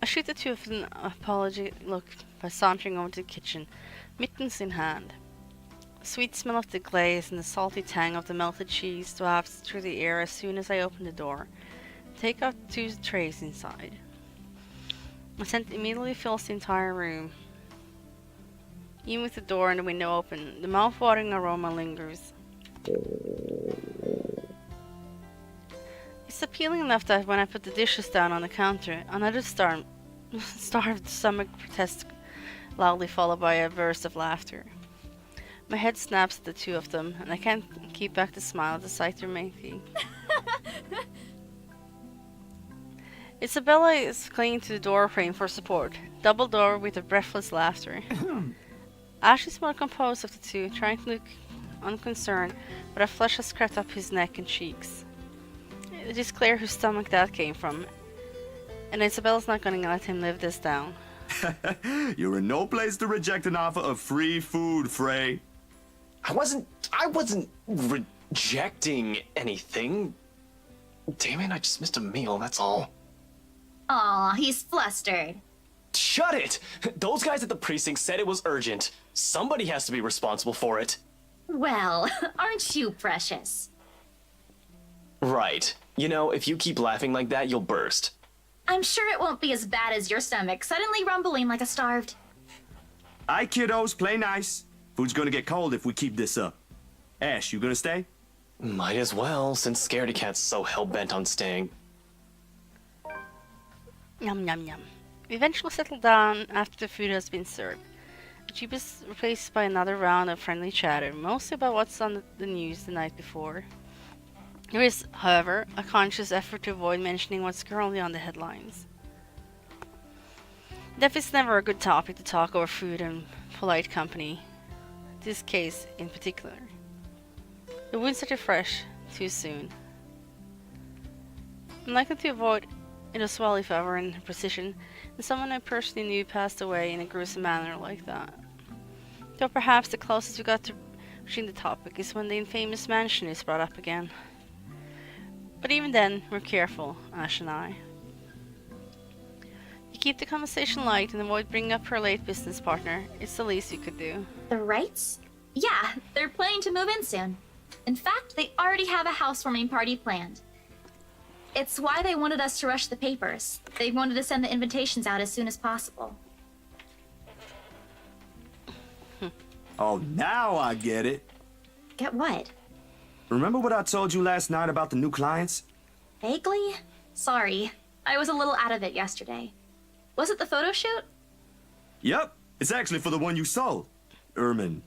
I shoot the two of an apology look by sauntering over to the kitchen, mittens in hand. The sweet smell of the glaze and the salty tang of the melted cheese wafts through the air as soon as I open the door. Take out two trays inside. The scent immediately fills the entire room. Even with the door and the window open, the mouth-watering aroma lingers. It's appealing enough that when I put the dishes down on the counter, another starved stomach protests loudly, followed by a burst of laughter. My head snaps at the two of them, and I can't keep back the smile at the sight they're making. Isabella is clinging to the door frame for support, double door with a breathless laughter. Ash is more composed of the two, trying to look unconcerned, but a flush has crept up his neck and cheeks. It is clear whose stomach that came from, and Isabella's not going to let him live this down. You're in no place to reject an offer of free food, Frey. I wasn't rejecting anything. Damn it, I just missed a meal, that's all. Aw, he's flustered. Shut it! Those guys at the precinct said it was urgent. Somebody has to be responsible for it. Well, aren't you precious? Right. You know, if you keep laughing like that, you'll burst. I'm sure it won't be as bad as your stomach suddenly rumbling like a starved. Aye, kiddos, play nice. Food's gonna get cold if we keep this up. Ash, you gonna stay? Might as well, since Scaredy Cat's so hell-bent on staying. Yum yum yum. We eventually settle down after the food has been served. The jeep is replaced by another round of friendly chatter, mostly about what's on the news the night before. There is, however, a conscious effort to avoid mentioning what's currently on the headlines. Death is never a good topic to talk over food and polite company. This case in particular. The wounds are too fresh, too soon. I'm likely to avoid it as well if I were in her position, and someone I personally knew passed away in a gruesome manner like that. Though perhaps the closest we got to reaching the topic is when the infamous mansion is brought up again. But even then, we're careful, Ash and I. You keep the conversation light and avoid bringing up her late business partner. It's the least you could do. The Wrights? Yeah, they're planning to move in soon. In fact, they already have a housewarming party planned. It's why they wanted us to rush the papers. They wanted to send the invitations out as soon as possible. Oh, now I get it. Get what? Remember what I told you last night about the new clients? Vaguely? Sorry, I was a little out of it yesterday. Was it the photo shoot? Yep, it's actually for the one you sold. Ermin.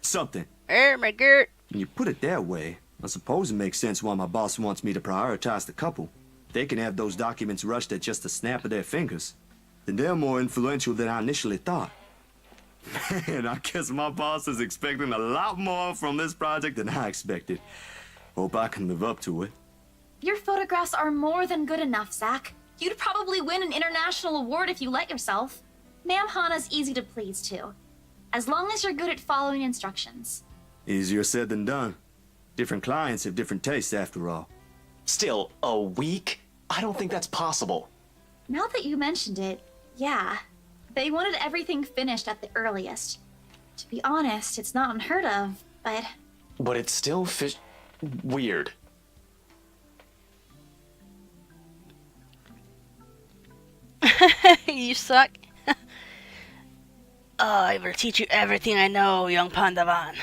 Something. My Gert. When you put it that way, I suppose it makes sense why my boss wants me to prioritize the couple. They can have those documents rushed at just a snap of their fingers. Then they're more influential than I initially thought. Man, I guess my boss is expecting a lot more from this project than I expected. Hope I can live up to it. Your photographs are more than good enough, Zach. You'd probably win an international award if you let yourself. Ma'am Hana's easy to please, too. As long as you're good at following instructions. Easier said than done. Different clients have different tastes, after all. Still, a week? I don't think that's possible. Now that you mentioned it, yeah. They wanted everything finished at the earliest. To be honest, it's not unheard of, but... But it's still weird. You suck. I will teach you everything I know, young Pandavan.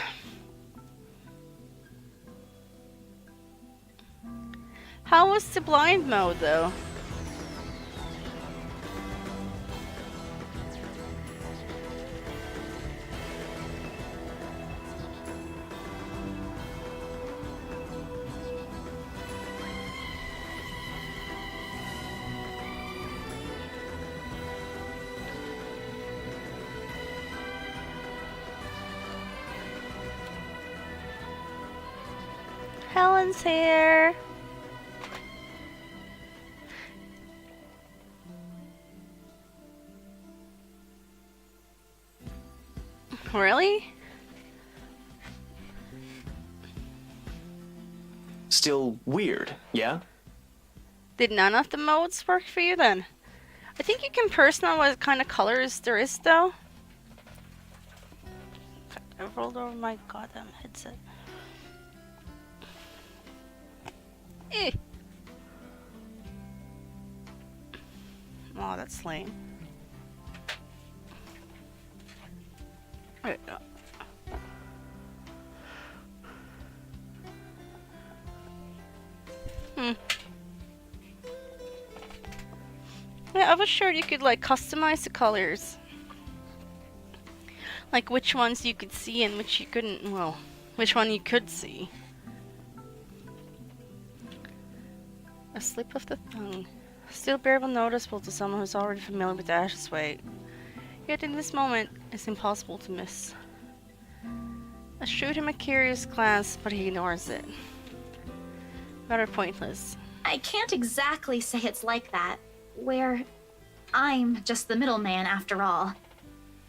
How was the blind mode, though? Helen's here. Really? Still weird, yeah? Did none of the modes work for you then? I think you can personalize what kind of colors there is, though. I rolled over my goddamn headset. Eh. Oh, that's lame. Wait, no. Yeah, I was sure you could like customize the colors. Like which ones you could see and which you couldn't, well, which one you could see. A slip of the tongue. Still barely noticeable to someone who's already familiar with Ash's way. Yet in this moment, it's impossible to miss. I shoot him a curious glance, but he ignores it. Rather pointless. I can't exactly say it's like that, where I'm just the middleman after all.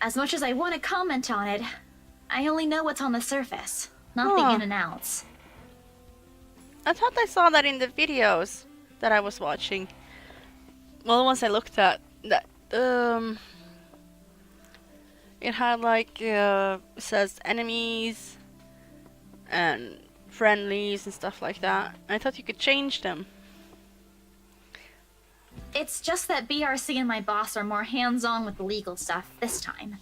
As much as I want to comment on it, I only know what's on the surface, not the in and outs. I thought I saw that in the videos that I was watching. Well, the ones I looked at, that it had like says enemies and friendlies and stuff like that. I thought you could change them. It's just that BRC and my boss are more hands-on with the legal stuff this time,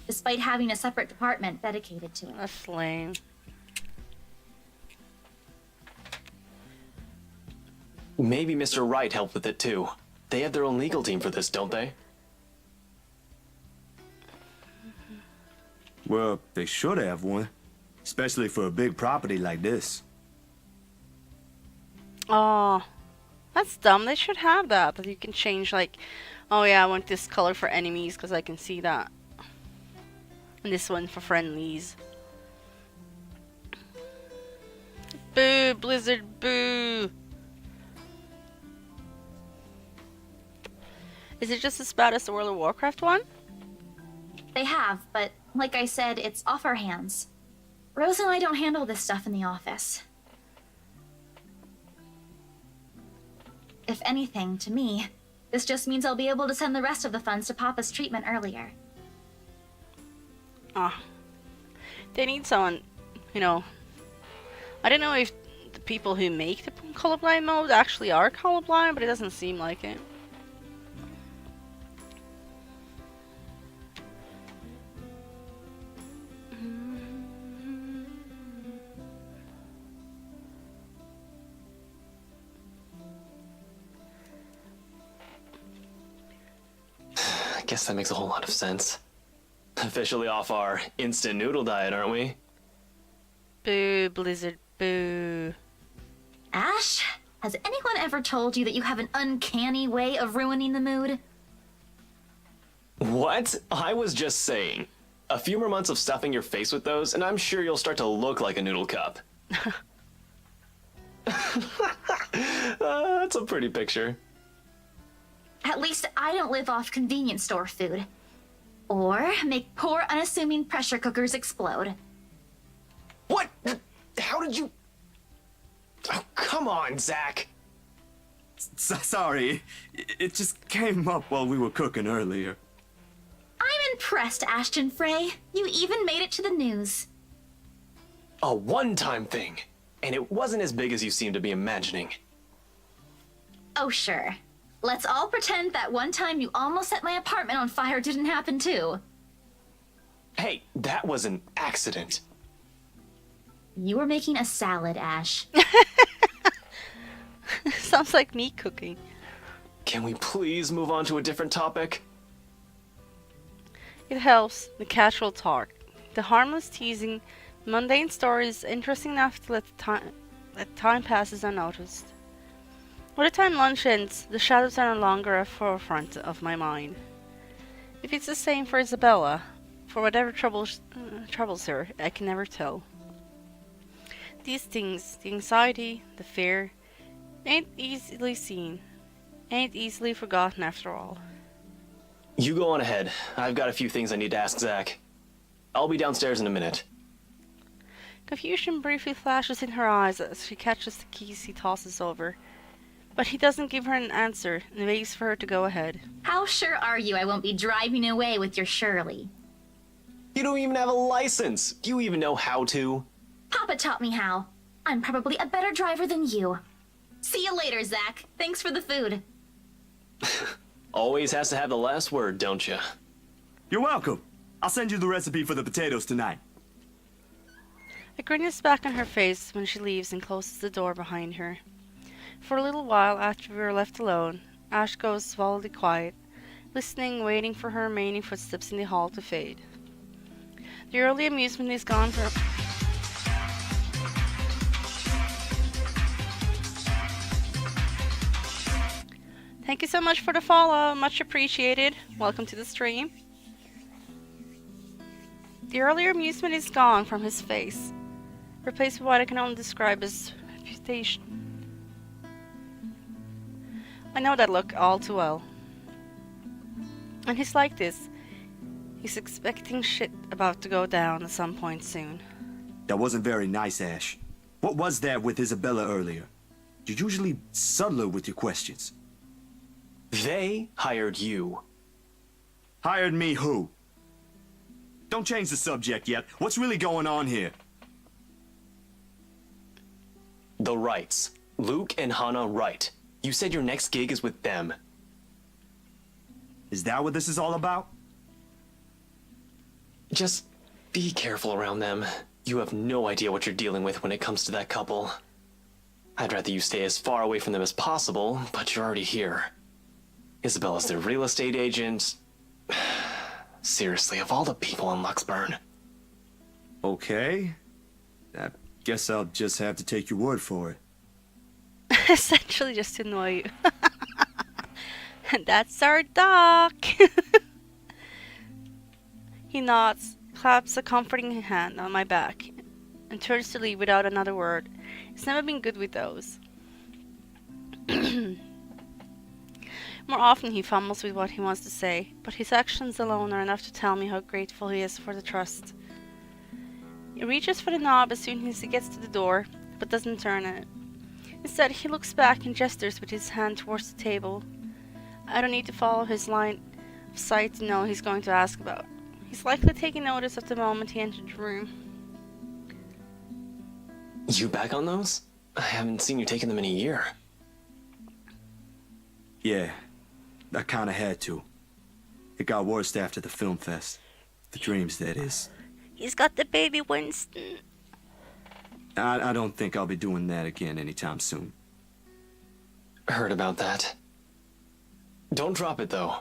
despite having a separate department dedicated to it. That's lame. Maybe Mr. Wright helped with it too. They have their own legal team for this, don't they? Well, they should have one. Especially for a big property like this. Oh, that's dumb. They should have that you can change, like, oh yeah, I want this color for enemies because I can see that. And this one for friendlies. Boo, Blizzard, boo. Is it just as bad as the World of Warcraft one? They have, but like I said, it's off our hands. Rose and I don't handle this stuff in the office. If anything, to me, this just means I'll be able to send the rest of the funds to Papa's treatment earlier. Ah. They need someone, you know. I don't know if the people who make the colorblind mode actually are colorblind, but it doesn't seem like it. I guess that makes a whole lot of sense. Officially off our instant noodle diet, aren't we? Boo, Blizzard, boo. Ash, has anyone ever told you that you have an uncanny way of ruining the mood? What? I was just saying. A few more months of stuffing your face with those, and I'm sure you'll start to look like a noodle cup. That's a pretty picture. At least I don't live off convenience store food. Or make poor, unassuming pressure cookers explode. What? How did you... Oh, come on, Zach. Sorry, it just came up while we were cooking earlier. I'm impressed, Ashton Frey. You even made it to the news. A one-time thing. And it wasn't as big as you seem to be imagining. Oh, sure. Let's all pretend that one time you almost set my apartment on fire didn't happen too. Hey, that was an accident. You were making a salad, Ash. Sounds like me cooking. Can we please move on to a different topic? It helps, the casual talk. The harmless teasing, mundane stories, interesting enough to let time passes unnoticed. By the time lunch ends, the shadows are no longer a forefront of my mind. If it's the same for Isabella, for whatever troubles her, I can never tell. These things, the anxiety, the fear, ain't easily seen, ain't easily forgotten after all. You go on ahead. I've got a few things I need to ask Zach. I'll be downstairs in a minute. Confusion briefly flashes in her eyes as she catches the keys he tosses over. But he doesn't give her an answer and waits for her to go ahead. How sure are you I won't be driving away with your Shirley? You don't even have a license. Do you even know how to? Papa taught me how. I'm probably a better driver than you. See you later, Zach. Thanks for the food. Always has to have the last word, don't you? You're welcome. I'll send you the recipe for the potatoes tonight. A grin is back on her face when she leaves and closes the door behind her. For a little while after we are left alone, Ash goes solidly quiet, listening, waiting for her remaining footsteps in the hall to fade. The early amusement is gone from... Thank you so much for the follow, much appreciated. Welcome to the stream. The earlier amusement is gone from his face, replaced with what I can only describe as reputation. I know that look all too well. And he's like this. He's expecting shit about to go down at some point soon. That wasn't very nice, Ash. What was there with Isabella earlier? You're usually subtler with your questions. They hired you. Hired me who? Don't change the subject yet. What's really going on here? The Wrights. Luke and Hannah Wright. You said your next gig is with them. Is that what this is all about? Just be careful around them. You have no idea what you're dealing with when it comes to that couple. I'd rather you stay as far away from them as possible, but you're already here. Isabella's their real estate agent. Seriously, of all the people in Luxburn. Okay. I guess I'll just have to take your word for it. Essentially just to annoy you. And that's our doc. He nods, claps a comforting hand on my back, and turns to leave without another word. He's never been good with those. More often he fumbles with what he wants to say, but his actions alone are enough to tell me how grateful he is for the trust. He reaches for the knob as soon as he gets to the door, but doesn't turn it. Instead, he looks back and gestures with his hand towards the table. I don't need to follow his line of sight to know he's going to ask about. He's likely taking notice of the moment he entered the room. You back on those? I haven't seen you taking them in a year. Yeah, I kinda had to. It got worse after the film fest. The dreams, that is. He's got the baby Winston. I don't think I'll be doing that again anytime soon. Heard about that. Don't drop it, though.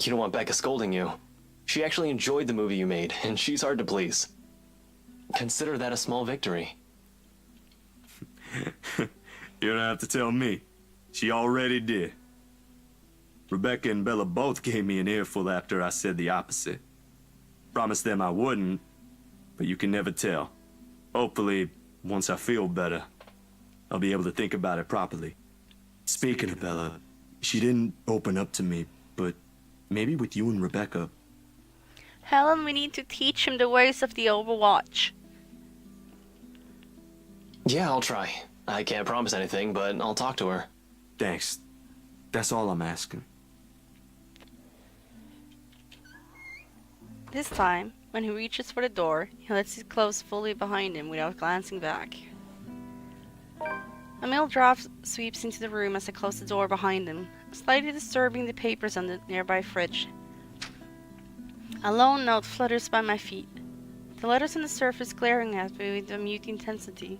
You don't want Becca scolding you. She actually enjoyed the movie you made, and she's hard to please. Consider that a small victory. You don't have to tell me. She already did. Rebecca and Bella both gave me an earful after I said the opposite. Promised them I wouldn't, but you can never tell. Hopefully, once I feel better, I'll be able to think about it properly. Speaking of Bella, she didn't open up to me, but maybe with you and Rebecca. Helen, we need to teach him the ways of the Overwatch. Yeah, I'll try. I can't promise anything, but I'll talk to her. Thanks. That's all I'm asking. This time, when he reaches for the door, he lets it close fully behind him without glancing back. A mild draft sweeps into the room as I close the door behind him, slightly disturbing the papers on the nearby fridge. A lone note flutters by my feet, the letters on the surface glaring at me with a mute intensity.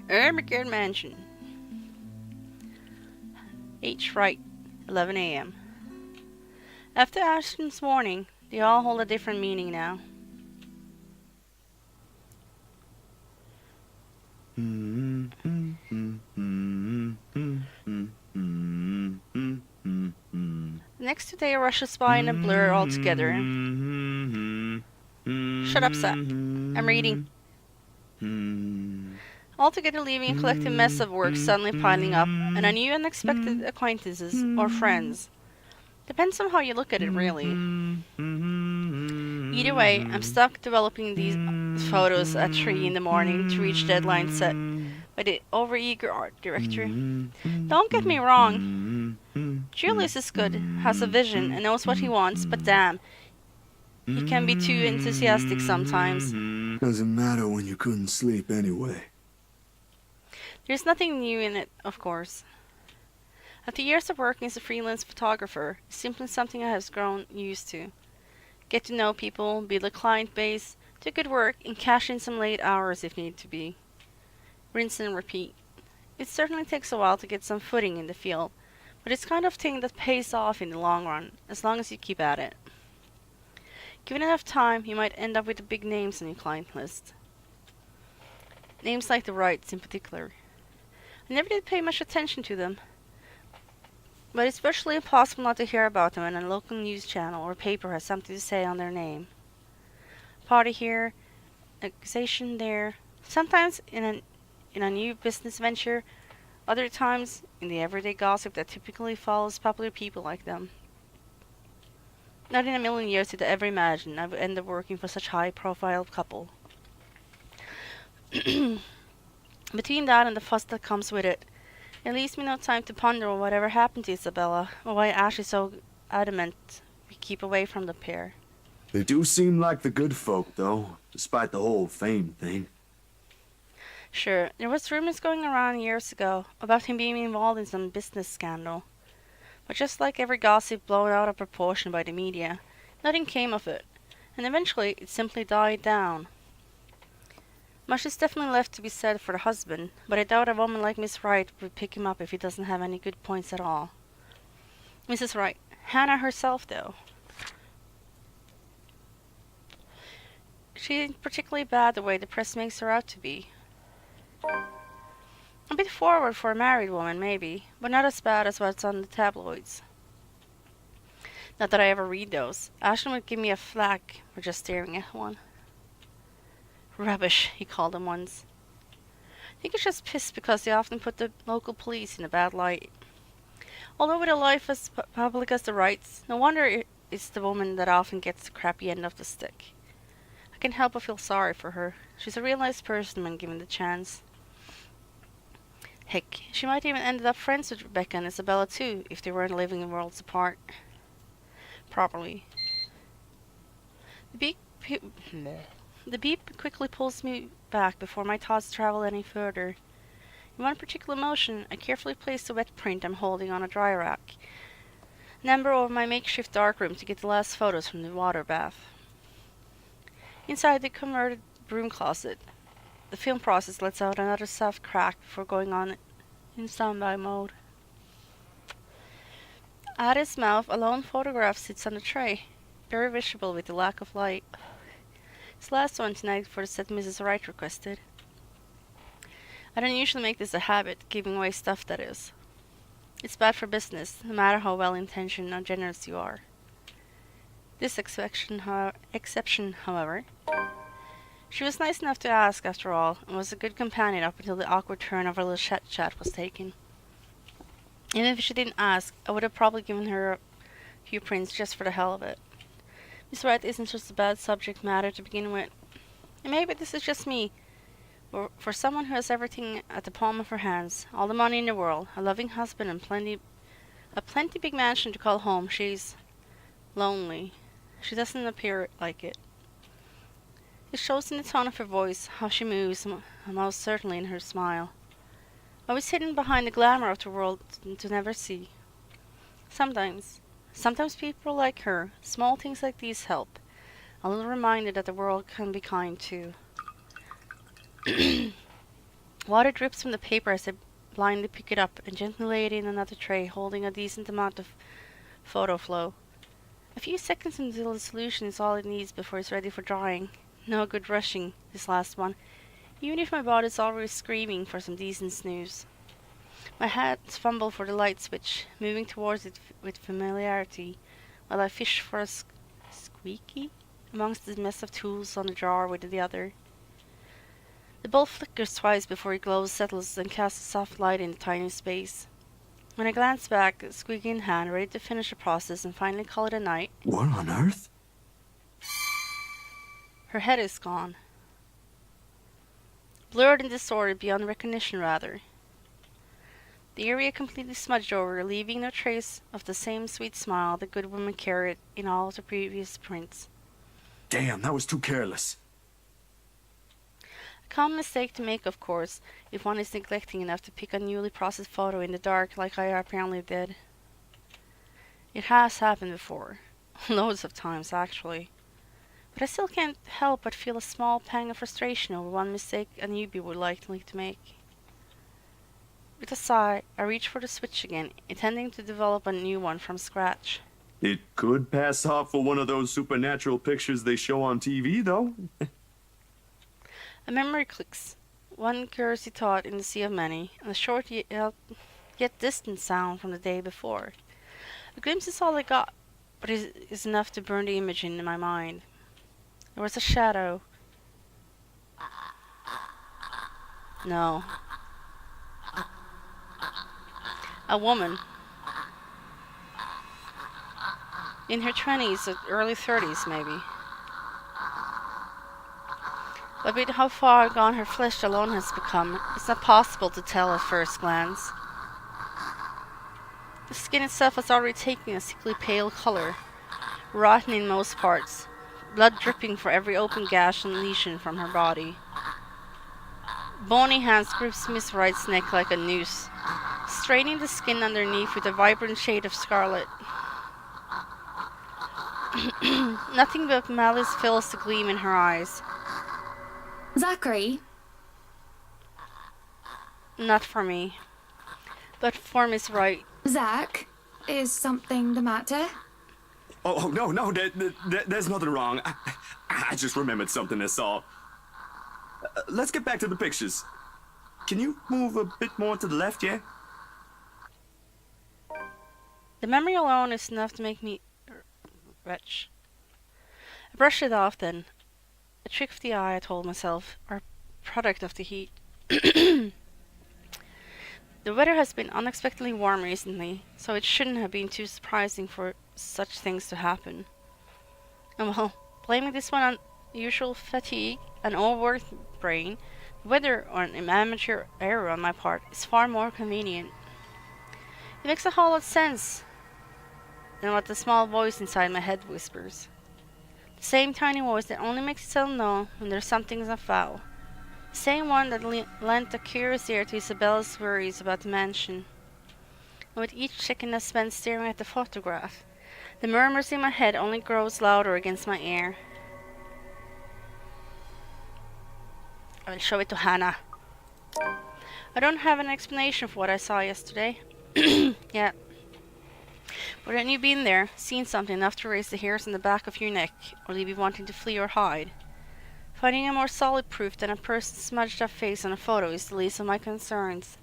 Ermican Mansion. H. Wright, 11 a.m. After Ashton's warning, they all hold a different meaning now. The next 2 days rushes by in a blur altogether. Shut up, Zach. I'm reading. Altogether leaving a collective mess of work suddenly piling up, and a new unexpected acquaintances or friends. Depends on how you look at it, really. Either way, I'm stuck developing these photos at 3 in the morning to reach deadline set by the overeager art director. Don't get me wrong. Julius is good, has a vision, and knows what he wants, but damn, he can be too enthusiastic sometimes. Doesn't matter when you couldn't sleep anyway. There's nothing new in it, of course. After years of working as a freelance photographer, it's simply something I have grown used to. Get to know people, build a client base, do good work, and cash in some late hours if need to be. Rinse and repeat. It certainly takes a while to get some footing in the field, but it's kind of thing that pays off in the long run, as long as you keep at it. Given enough time, you might end up with the big names on your client list. Names like the Wrights in particular. I never did pay much attention to them, but it's virtually impossible not to hear about them when a local news channel or paper has something to say on their name. Party here, accusation there, sometimes in a new business venture, other times in the everyday gossip that typically follows popular people like them. Not in a million years did I ever imagine I would end up working for such a high-profile couple. Between that and the fuss that comes with it, it leaves me no time to ponder on whatever happened to Isabella, or why Ash is so adamant we keep away from the pair. They do seem like the good folk, though, despite the whole fame thing. Sure, there was rumors going around years ago about him being involved in some business scandal. But just like every gossip blown out of proportion by the media, nothing came of it, and eventually it simply died down. Much is definitely left to be said for the husband, but I doubt a woman like Miss Wright would pick him up if he doesn't have any good points at all. Mrs. Wright, Hannah herself, though. She ain't particularly bad the way the press makes her out to be. A bit forward for a married woman, maybe, but not as bad as what's on the tabloids. Not that I ever read those. Ashton would give me a flack for just staring at one. Rubbish, he called them once. I think it's just pissed because they often put the local police in a bad light. Although with a life as public as the rights, no wonder it's the woman that often gets the crappy end of the stick. I can't help but feel sorry for her. She's a real nice person when given the chance. Heck, she might even ended up friends with Rebecca and Isabella too, if they weren't living in worlds apart. Properly. The beep quickly pulls me back before my thoughts travel any further. In one particular motion, I carefully place the wet print I'm holding on a dry rack, and amber over my makeshift darkroom to get the last photos from the water bath. Inside the converted broom closet, the film process lets out another soft crack before going on in standby mode. At its mouth, a lone photograph sits on the tray, very visible with the lack of light. It's the last one tonight for the set Mrs. Wright requested. I don't usually make this a habit, giving away stuff that is. It's bad for business, no matter how well-intentioned or generous you are. This exception, however, she was nice enough to ask after all, and was a good companion up until the awkward turn of our little chat was taken. Even if she didn't ask, I would have probably given her a few prints just for the hell of it. Miss Wright isn't just a bad subject matter to begin with. And maybe this is just me. For someone who has everything at the palm of her hands, all the money in the world, a loving husband and a plenty big mansion to call home, she's lonely. She doesn't appear like it. It shows in the tone of her voice, how she moves, and most certainly in her smile. Always hidden behind the glamour of the world to never see. Sometimes people like her, small things like these help. A little reminder that the world can be kind too. Water drips from the paper as I blindly pick it up and gently lay it in another tray, holding a decent amount of photo flow. A few seconds until the solution is all it needs before it's ready for drying. No good rushing this last one, even if my body's already screaming for some decent snooze. My hands fumble for the light switch, moving towards it with familiarity, while I fish for a squeaky amongst the mess of tools on the drawer with the other. The bulb flickers twice before it glows, settles, and casts a soft light in the tiny space. When I glance back, squeaky in hand, ready to finish the process and finally call it a night. What on earth? Her head is gone. Blurred and distorted beyond recognition, rather. The area completely smudged over, leaving no trace of the same sweet smile the good woman carried in all of the previous prints. Damn, that was too careless. A common mistake to make, of course, if one is neglecting enough to pick a newly processed photo in the dark like I apparently did. It has happened before. Loads of times, actually. But I still can't help but feel a small pang of frustration over one mistake a newbie would likely to make. With a sigh, I reach for the switch again, intending to develop a new one from scratch. It could pass off for one of those supernatural pictures they show on TV, though. A memory clicks, one curiosity thought in the sea of many, and a short yet distant sound from the day before. A glimpse is all I got, but it is enough to burn the image in my mind. There was a shadow. No. A woman. In her 20s or early 30s, maybe. But with how far gone her flesh alone has become, it's not possible to tell at first glance. The skin itself has already taken a sickly pale color, rotten in most parts, blood dripping for every open gash and lesion from her body. Bony hands grips Miss Wright's neck like a noose, straining the skin underneath with a vibrant shade of scarlet. Nothing but malice fills the gleam in her eyes. Zachery? Not for me, but for Miss Wright. Zach, is something the matter? Oh no, there's nothing wrong. I just remembered something, that's all. Let's get back to the pictures. Can you move a bit more to the left, yeah? The memory alone is enough to make me retch. I brushed it off then. A trick of the eye, I told myself, or product of the heat. The weather has been unexpectedly warm recently, so it shouldn't have been too surprising for such things to happen. And well, blaming this one on usual fatigue, an overworked brain, the weather, or an amateur error on my part is far more convenient. It makes a whole lot of sense than what the small voice inside my head whispers. The same tiny voice that only makes itself known when there's something afoul. The same one that lent a curious ear to Isabella's worries about the mansion. And with each second I spent staring at the photograph, the murmurs in my head only grows louder against my ear. I will show it to Hannah. I don't have an explanation for what I saw yesterday. Yet. But hadn't you been there, seen something enough to raise the hairs on the back of your neck, or leave you wanting to flee or hide? Finding a more solid proof than a person's smudged up face on a photo is the least of my concerns.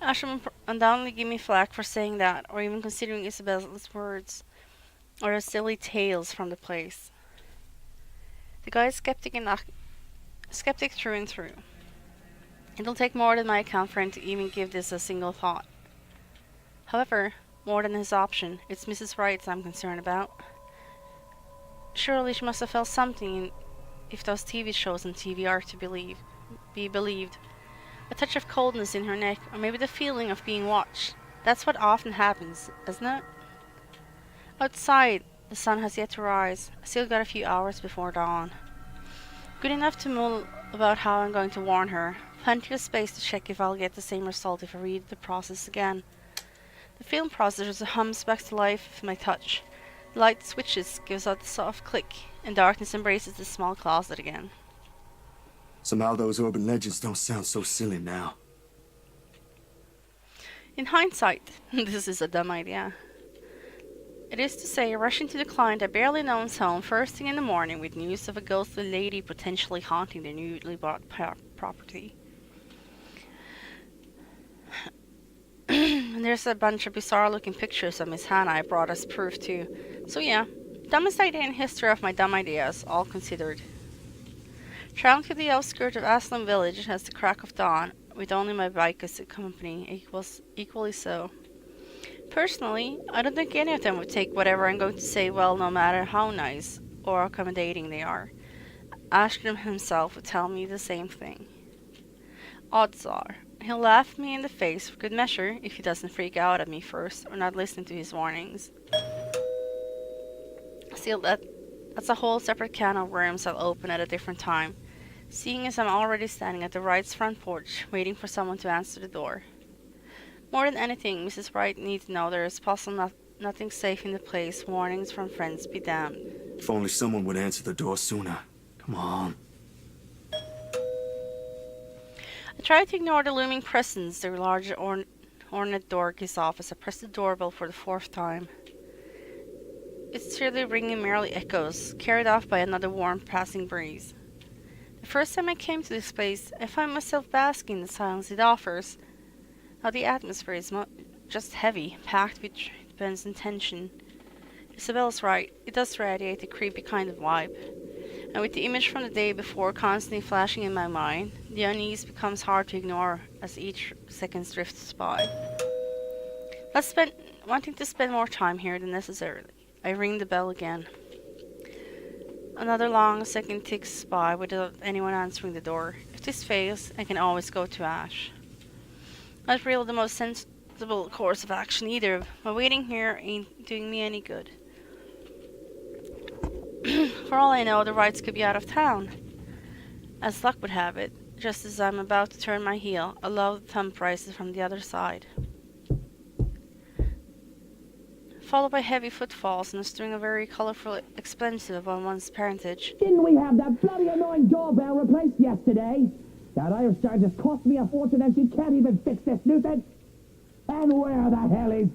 Ash will undoubtedly give me flack for saying that, or even considering Isabella's words, or her silly tales from the place. The guy is skeptic through and through. It'll take more than my account for him to even give this a single thought. However, more than his option, it's Mrs. Wright's I'm concerned about. Surely she must have felt something if those TV shows on TV are to be believed. A touch of coldness in her neck, or maybe the feeling of being watched. That's what often happens, isn't it? Outside, the sun has yet to rise. I still got a few hours before dawn. Good enough to mull about how I'm going to warn her. Plenty of space to check if I'll get the same result if I read the process again. The film processor hums back to life with my touch. The light switches, gives out a soft click, and darkness embraces the small closet again. Somehow those urban legends don't sound so silly now. In hindsight, this is a dumb idea. It is to say, rushing to the client I barely know's home first thing in the morning with news of a ghostly lady potentially haunting their newly bought property. And there's a bunch of bizarre-looking pictures of Miss Hannah I brought as proof too. So yeah, dumbest idea in history of my dumb ideas, all considered. Traveling to the outskirts of Aslan village as the crack of dawn, with only my bike as a company, equally so. Personally, I don't think any of them would take whatever I'm going to say well, no matter how nice or accommodating they are. Ashton himself would tell me the same thing. Odds are, he'll laugh me in the face for good measure if he doesn't freak out at me first or not listen to his warnings. Still, that's a whole separate can of worms I'll open at a different time, seeing as I'm already standing at the Wright's front porch, waiting for someone to answer the door. More than anything, Mrs. Wright needs to know there is possibly nothing safe in the place. Warnings from friends be damned. If only someone would answer the door sooner. Come on. I tried to ignore the looming presence the large ornate door gives off as I pressed the doorbell for the fourth time. Its cheerily ringing merely echoes, carried off by another warm passing breeze. The first time I came to this place, I found myself basking in the silence it offers. Now the atmosphere is just heavy, packed with suspense and tension. Isabella's right, it does radiate a creepy kind of vibe. And with the image from the day before constantly flashing in my mind, the unease becomes hard to ignore as each second drifts by. Wanting to spend more time here than necessarily, I ring the bell again. Another long second ticks by without anyone answering the door. If this fails, I can always go to Ash. Not really the most sensible course of action either, but waiting here ain't doing me any good. For all I know, the Wrights could be out of town. As luck would have it, just as I'm about to turn my heel, a loud thump rises from the other side, followed by heavy footfalls and a string of very colorful expletives on one's parentage. Didn't we have that bloody annoying doorbell replaced yesterday? That Irish charge has cost me a fortune and she can't even fix this nuisance. And where the hell is...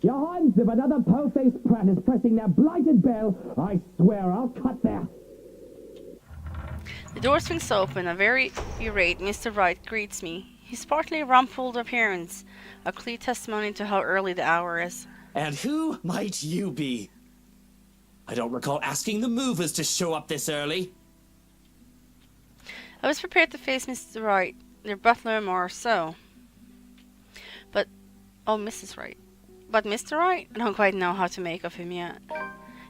Your Highness, if another po-faced prat is pressing that blighted bell, I swear I'll cut there. The door swings open. A very irate Mr. Wright greets me. His partly rumpled appearance, a clear testimony to how early the hour is. And who might you be? I don't recall asking the movers to show up this early. I was prepared to face Mr. Wright, Their butler more so. But, oh, Mrs. Wright. But Mr. Wright, I don't quite know how to make of him yet.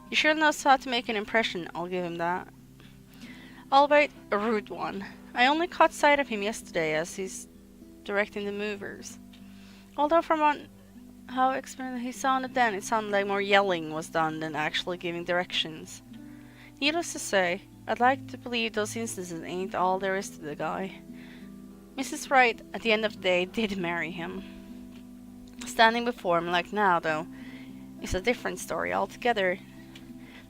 He sure knows how to make an impression, I'll give him that. Albeit a rude one. I only caught sight of him yesterday as he's directing the movers. Although from how experienced he sounded then, it sounded like more yelling was done than actually giving directions. Needless to say, I'd like to believe those instances ain't all there is to the guy. Mrs. Wright, at the end of the day, did marry him. Standing before him like now, though, is a different story altogether.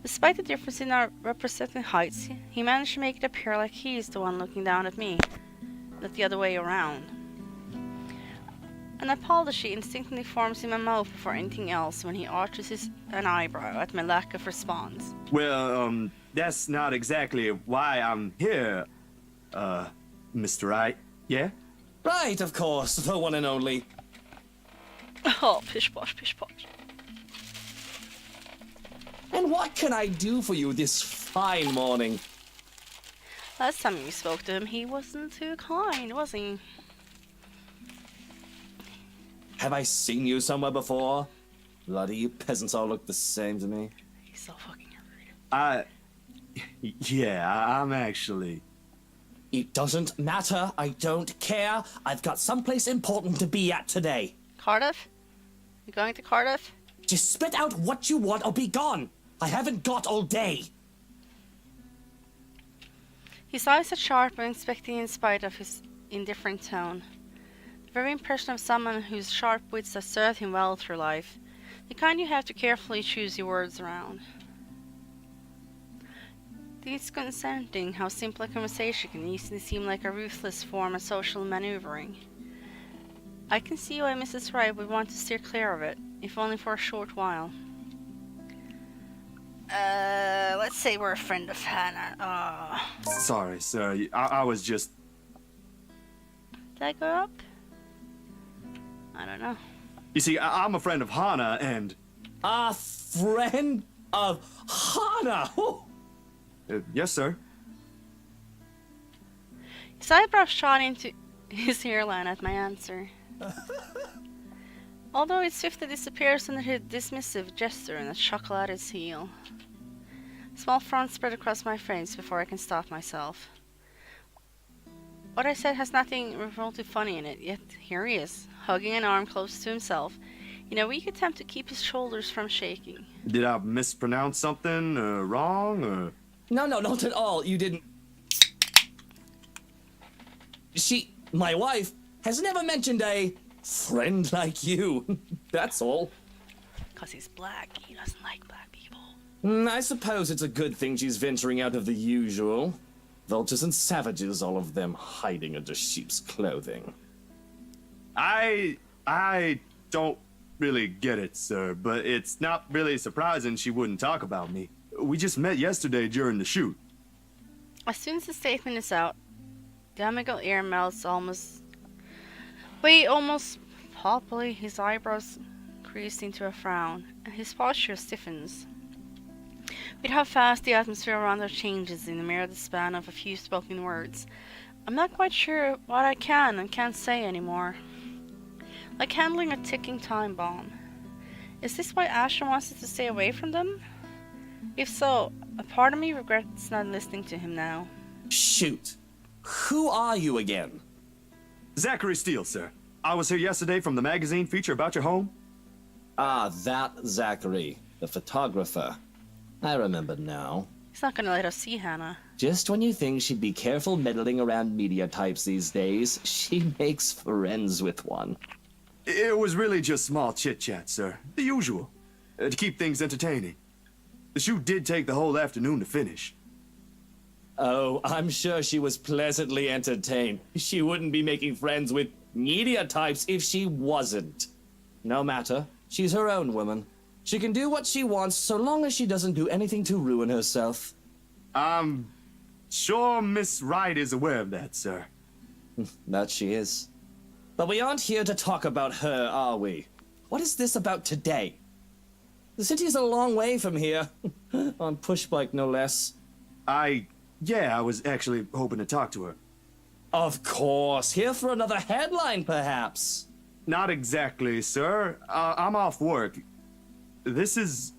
Despite the difference in our representing heights, he managed to make it appear like he's the one looking down at me, not the other way around. An apology instinctively forms in my mouth before anything else when he arches an eyebrow at my lack of response. Well, that's not exactly why I'm here, Mr. Wright, yeah? Right, of course, the one and only. Oh, pish posh, pish posh. And what can I do for you this fine morning? Last time we spoke to him, he wasn't too kind, was he? Have I seen you somewhere before? Bloody, you peasants all look the same to me. He's so fucking rude. Yeah, I'm actually... It doesn't matter. I don't care. I've got someplace important to be at today. Cardiff? You going to Cardiff? Just spit out what you want or be gone. I haven't got all day. His eyes are sharp and inspecting in spite of his indifferent tone. The very impression of someone whose sharp wits have served him well through life. The kind you have to carefully choose your words around. Disconcerting how simple a conversation can easily seem like a ruthless form of social maneuvering. I can see why Mrs. Wright would want to steer clear of it, if only for a short while. Let's say we're a friend of Hannah. Sorry, sir. I was just... Did I go up? I don't know. You see, I'm a friend of Hannah, and... A friend of Hannah? Yes, sir. His eyebrows shot into his hairline at my answer. Although it swiftly disappears under his dismissive gesture and a chuckle at his heel. A small frown spread across my face before I can stop myself. What I said has nothing remotely funny in it, yet here he is, hugging an arm close to himself, in a weak attempt to keep his shoulders from shaking. Did I mispronounce something wrong, or...? No, not at all. You didn't... My wife, has never mentioned a friend like you. That's all. 'Cause he's black, he doesn't like black people. I suppose it's a good thing she's venturing out of the usual. Vultures and savages, all of them hiding under sheep's clothing. I don't really get it, sir, but it's not really surprising she wouldn't talk about me. We just met yesterday during the shoot. As soon as the statement is out, the amigal ear melts almost palpably, his eyebrows crease into a frown, and his posture stiffens. With how fast the atmosphere around us changes in the mere span of a few spoken words, I'm not quite sure what I can and can't say anymore. Like handling a ticking time bomb. Is this why Ashton wants us to stay away from them? If so, a part of me regrets not listening to him now. Shoot. Who are you again? Zachery Steele, sir. I was here yesterday from the magazine feature about your home. Ah, that Zachery, the photographer. I remember now. He's not gonna let us see Hannah. Just when you think she'd be careful meddling around media types these days, she makes friends with one. It was really just small chit-chat, sir. The usual. To keep things entertaining. The shoot did take the whole afternoon to finish. Oh, I'm sure she was pleasantly entertained. She wouldn't be making friends with media types if she wasn't. No matter. She's her own woman. She can do what she wants so long as she doesn't do anything to ruin herself. I'm sure Miss Wright is aware of that, sir. That she is. But we aren't here to talk about her, are we? What is this about today? The city's a long way from here. On pushbike, no less. Yeah, I was actually hoping to talk to her. Of course. Here for another headline, perhaps. Not exactly, sir. I'm off work. This is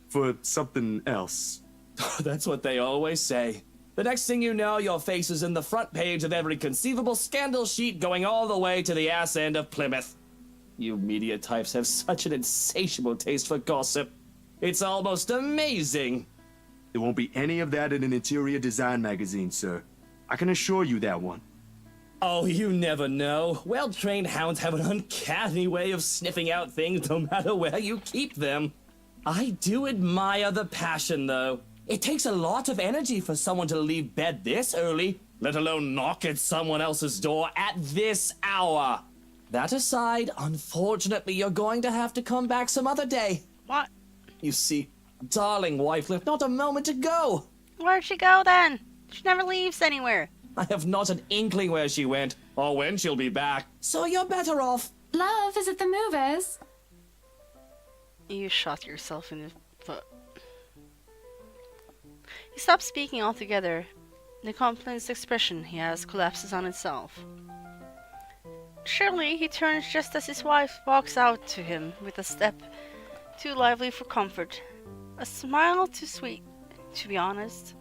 for something else. That's what they always say. The next thing you know, your face is in the front page of every conceivable scandal sheet going all the way to the ass end of Plymouth. You media types have such an insatiable taste for gossip. It's almost amazing. There won't be any of that in an interior design magazine, sir. I can assure you that one. Oh, you never know. Well-trained hounds have an uncanny way of sniffing out things no matter where you keep them. I do admire the passion, though. It takes a lot of energy for someone to leave bed this early, let alone knock at someone else's door at this hour. That aside, unfortunately, you're going to have to come back some other day. What? You see, darling wife left not a moment ago. Where'd she go then? She never leaves anywhere. I have not an inkling where she went, or when she'll be back, so you're better off. Love, is it the movers? You shot yourself in the foot. He stops speaking altogether. The complex expression he has collapses on itself. Surely he turns just as his wife walks out to him with a step too lively for comfort, a smile too sweet, to be honest.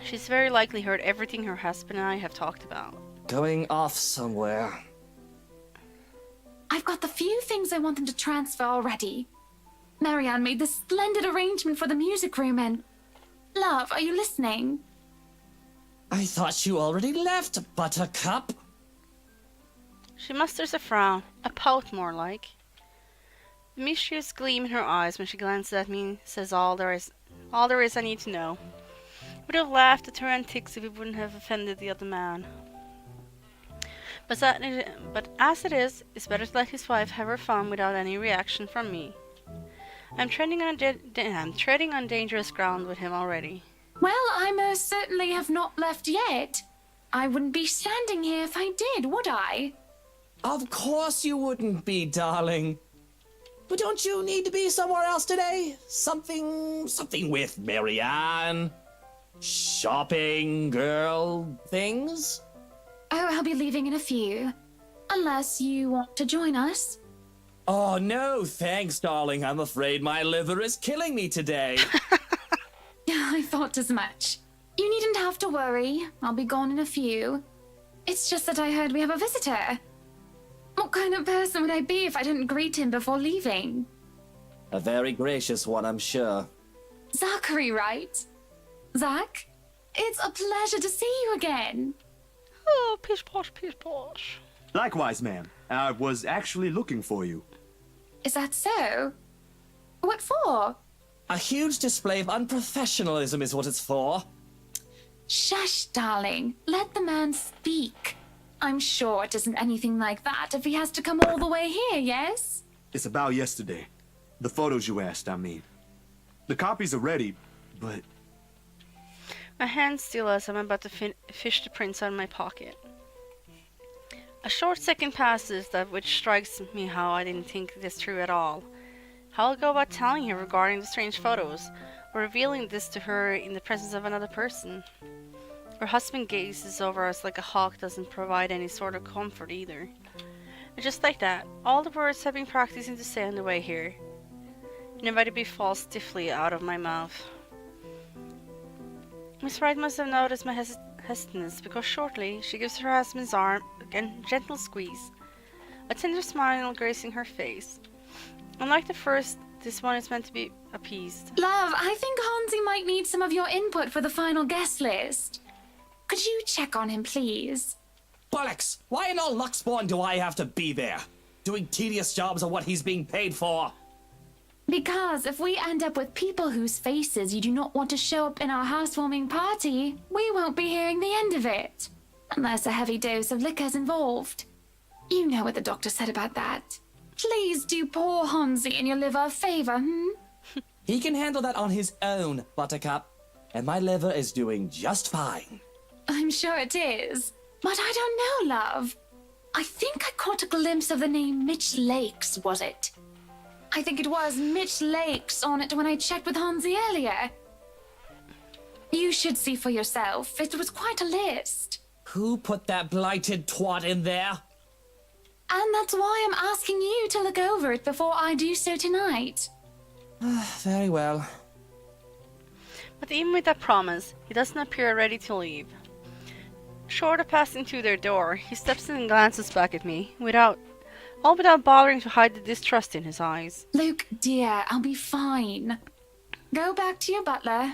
She's very likely heard everything her husband and I have talked about. Going off somewhere. I've got the few things I want them to transfer already. Marianne made this splendid arrangement for the music room and... Love, are you listening? I thought you already left, Buttercup. She musters a frown, a pout more like. The mischievous gleam in her eyes when she glances at me says all there is I need to know. Would have laughed at her antics if it wouldn't have offended the other man. But as it is, it's better to let his wife have her fun without any reaction from me. I'm treading on dangerous ground with him already. Well, I most certainly have not left yet. I wouldn't be standing here if I did, would I? Of course you wouldn't be, darling. But don't you need to be somewhere else today? Something with Marianne? Shopping, girl, things? Oh, I'll be leaving in a few. Unless you want to join us. Oh, no, thanks, darling. I'm afraid my liver is killing me today. I thought as much. You needn't have to worry. I'll be gone in a few. It's just that I heard we have a visitor. What kind of person would I be if I didn't greet him before leaving? A very gracious one, I'm sure. Zachery, right? Zach? It's a pleasure to see you again. Oh, pish posh, pish posh. Likewise, ma'am. I was actually looking for you. Is that so? What for? A huge display of unprofessionalism is what it's for. Shush, darling. Let the man speak. I'm sure it isn't anything like that if he has to come all the way here, yes? It's about yesterday. The photos you asked, I mean. The copies are ready, but... My hand still as I'm about to fish the prints out of my pocket. A short second passes, that which strikes me how I didn't think this through at all. How I'll go about telling her regarding the strange photos, or revealing this to her in the presence of another person. Her husband gazes over us like a hawk doesn't provide any sort of comfort either. And just like that, all the words I've been practicing to say on the way here inevitably fall stiffly out of my mouth. Miss Wright must have noticed my hesitance, because shortly she gives her husband's arm a gentle squeeze, a tender smile gracing her face. Unlike the first, this one is meant to be appeased. Love, I think Hansi might need some of your input for the final guest list. Could you check on him, please? Bollocks! Why in all Luxborn do I have to be there? Doing tedious jobs of what he's being paid for? Because if we end up with people whose faces you do not want to show up in our housewarming party, we won't be hearing the end of it. Unless a heavy dose of liquor's involved. You know what the doctor said about that. Please do poor Hansi and your liver a favor, He can handle that on his own, Buttercup. And my liver is doing just fine. I'm sure it is. But I don't know, love. I think I caught a glimpse of the name Mitch Lakes, was it? I think it was Mitch Lakes on it when I checked with Hansi earlier. You should see for yourself. It was quite a list. Who put that blighted twat in there? And that's why I'm asking you to look over it before I do so tonight. Very well. But even with that promise, he doesn't appear ready to leave. Short of passing through their door, he steps in and glances back at me, without bothering to hide the distrust in his eyes. Luke, dear, I'll be fine. Go back to your butler.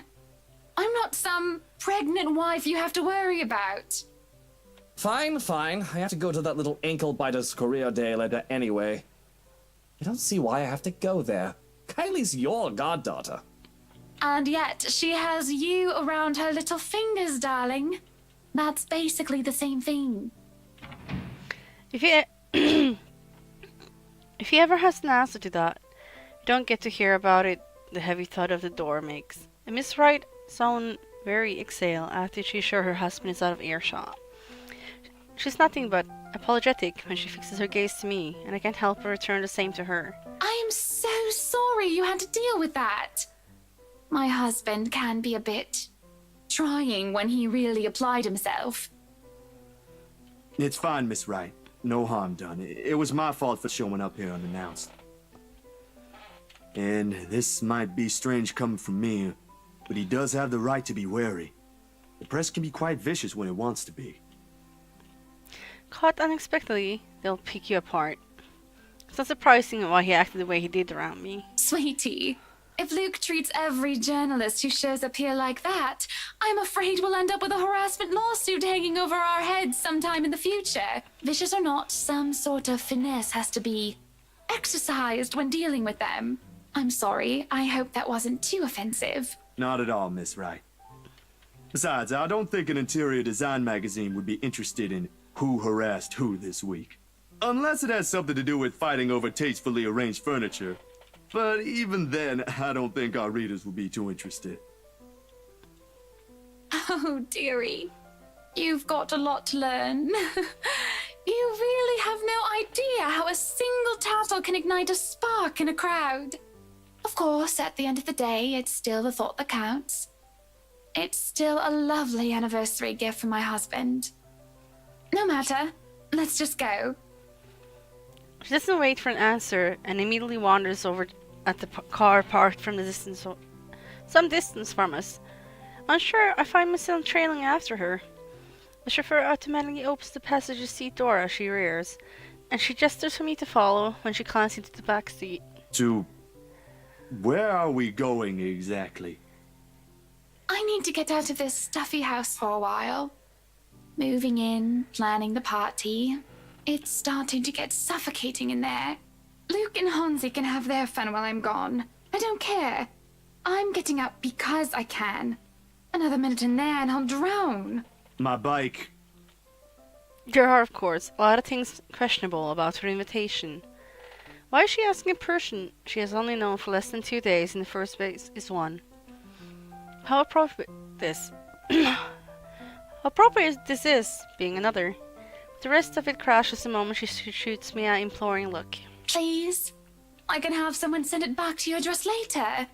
I'm not some pregnant wife you have to worry about. Fine. I have to go to that little ankle-biter's career day later anyway. I don't see why I have to go there. Kylie's your goddaughter. And yet, she has you around her little fingers, darling. That's basically the same thing. If he ever has an answer to that, you don't get to hear about it, the heavy thud of the door makes. And Miss Wright sounds very exhale after she's sure her husband is out of earshot. She's nothing but apologetic when she fixes her gaze to me, and I can't help but return the same to her. I am so sorry you had to deal with that. My husband can be a bit trying when he really applied himself. It's fine, Miss Wright. No harm done. It was my fault for showing up here unannounced. And this might be strange coming from me, but he does have the right to be wary. The press can be quite vicious when it wants to be. Caught unexpectedly, they'll pick you apart. It's not surprising why he acted the way he did around me. Sweetie, if Luke treats every journalist who shows up here like that, I'm afraid we'll end up with a harassment lawsuit hanging over our heads sometime in the future. Vicious or not, some sort of finesse has to be exercised when dealing with them. I'm sorry, I hope that wasn't too offensive. Not at all, Miss Wright. Besides, I don't think an interior design magazine would be interested in who harassed who this week. Unless it has something to do with fighting over tastefully arranged furniture. But even then, I don't think our readers will be too interested. Oh, dearie. You've got a lot to learn. You really have no idea how a single tassel can ignite a spark in a crowd. Of course, at the end of the day, it's still the thought that counts. It's still a lovely anniversary gift from my husband. No matter. Let's just go. She doesn't wait for an answer and immediately wanders over at the car parked from the distance, some distance from us. Unsure, I find myself trailing after her. The chauffeur automatically opens the passenger seat door as she rears, and she gestures for me to follow when she climbs into the back seat. To... where are we going exactly? I need to get out of this stuffy house for a while. Moving in, planning the party. It's starting to get suffocating in there. Luke and Hansi can have their fun while I'm gone. I don't care. I'm getting out because I can. Another minute in there and I'll drown. My bike. There are, of course, a lot of things questionable about her invitation. Why is she asking a person she has only known for less than 2 days in the first place is one. How appropriate this... How appropriate this is, being another. The rest of it crashes the moment she shoots me an imploring look. Please? I can have someone send it back to your address later.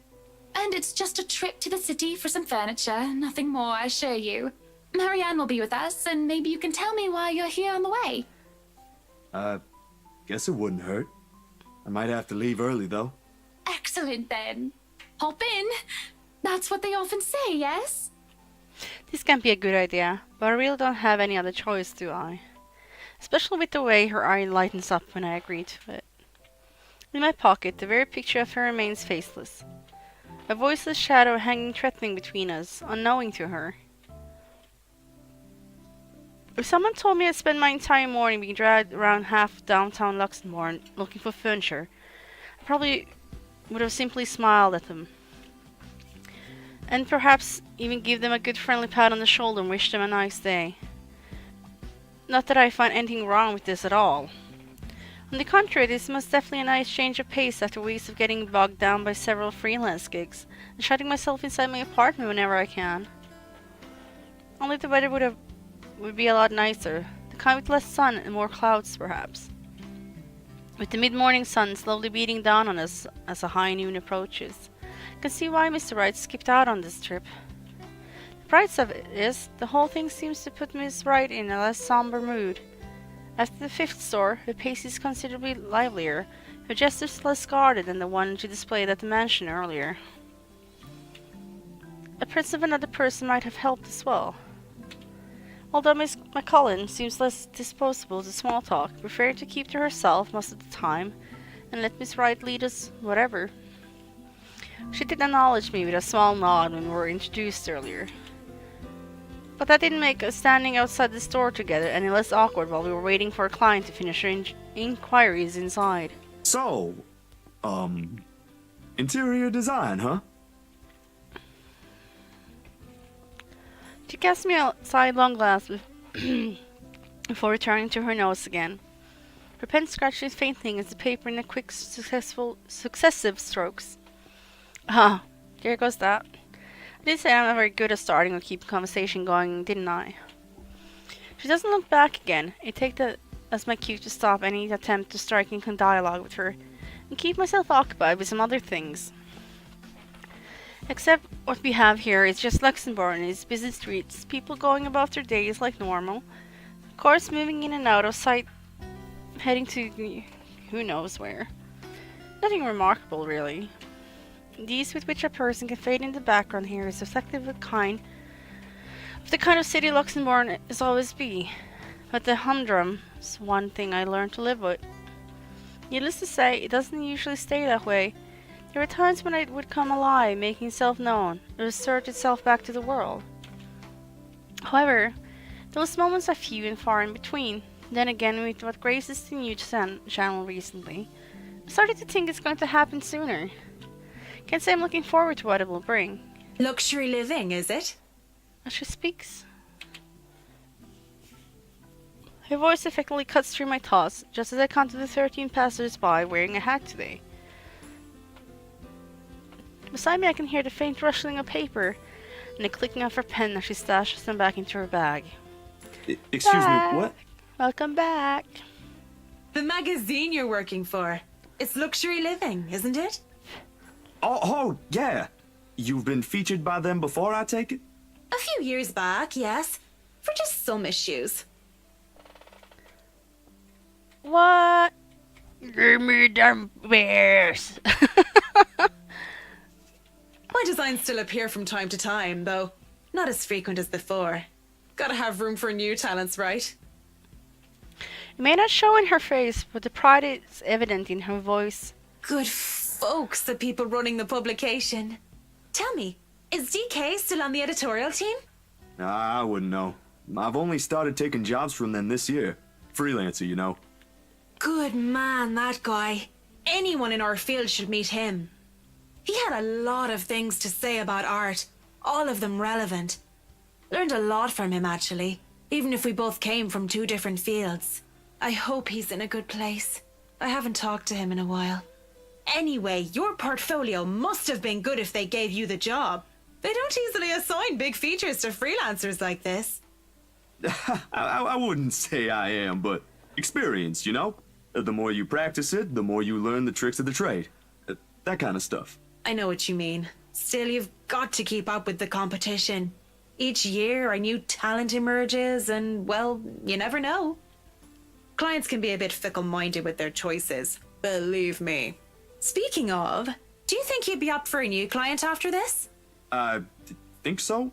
And it's just a trip to the city for some furniture, nothing more, I assure you. Marianne will be with us, and maybe you can tell me why you're here on the way. Guess it wouldn't hurt. I might have to leave early, though. Excellent, then. Hop in. That's what they often say, yes? This can be a good idea, but I really don't have any other choice, do I? Especially with the way her eye lightens up when I agree to it. In my pocket, the very picture of her remains faceless. A voiceless shadow hanging threatening between us, unknowing to her. If someone told me I'd spend my entire morning being dragged around half downtown Luxembourg looking for furniture, I probably would have simply smiled at them. And perhaps even give them a good friendly pat on the shoulder and wish them a nice day. Not that I find anything wrong with this at all. On the contrary, this is most definitely a nice change of pace after weeks of getting bogged down by several freelance gigs and shutting myself inside my apartment whenever I can. Only the weather would be a lot nicer, the kind with less sun and more clouds perhaps. With the mid-morning sun slowly beating down on us as a high noon approaches, I can see why Mr. Wright skipped out on this trip. bright side is, the whole thing seems to put Miss Wright in a less somber mood. After the fifth store, her pace is considerably livelier, her gestures less guarded than the one she displayed at the mansion earlier. A presence of another person might have helped as well. Although Miss McCullen seems less disposable to small talk, preferring to keep to herself most of the time, and let Miss Wright lead us whatever. She did acknowledge me with a small nod when we were introduced earlier. But that didn't make us standing outside the store together any less awkward while we were waiting for a client to finish her inquiries inside. So, interior design, huh? She cast me a sidelong glance before returning to her notes again. Her pen scratched faintly against the paper in a quick, successive strokes. Ah, there goes that. I did say I'm not very good at starting or keeping conversation going, didn't I? She doesn't look back again. I take that as my cue to stop any attempt to strike in dialogue with her and keep myself occupied with some other things. Except what we have here is just Luxembourg and its busy streets, people going about their days like normal, cars moving in and out of sight, heading to who knows where. Nothing remarkable, really. The ease with which a person can fade in the background here is reflective of the kind of city Luxembourg is always be, but the humdrum is one thing I learned to live with. Needless to say, it doesn't usually stay that way. There were times when it would come alive, making itself known, or assert itself back to the world. However, those moments are few and far in between. Then again, with what graces the news channel recently, I started to think it's going to happen sooner. Can't say I'm looking forward to what it will bring. Luxury living, is it? As she speaks, her voice effectively cuts through my thoughts, just as I counted the 13 passers-by wearing a hat today. Beside me I can hear the faint rustling of paper and the clicking of her pen as she stashes them back into her bag. Excuse me, what? Welcome back. The magazine you're working for. It's Luxury Living, isn't it? Oh, yeah. You've been featured by them before, I take it? A few years back, yes. For just some issues. What? Give me them bears. My designs still appear from time to time, though not as frequent as before. Gotta have room for new talents, right? It may not show in her face, but the pride is evident in her voice. Good folks, the people running the publication. Tell me, is DK still on the editorial team? I wouldn't know. I've only started taking jobs from them this year. Freelancer, you know. Good man, that guy. Anyone in our field should meet him. He had a lot of things to say about art, all of them relevant. Learned a lot from him, actually, even if we both came from two different fields. I hope he's in a good place. I haven't talked to him in a while. Anyway, your portfolio must have been good if they gave you the job. They don't easily assign big features to freelancers like this. I wouldn't say I am, but experienced, you know? The more you practice it, the more you learn the tricks of the trade. That kind of stuff. I know what you mean. Still, you've got to keep up with the competition. Each year, a new talent emerges, and, well, you never know. Clients can be a bit fickle-minded with their choices. Believe me. Speaking of, do you think you'd be up for a new client after this? Think so?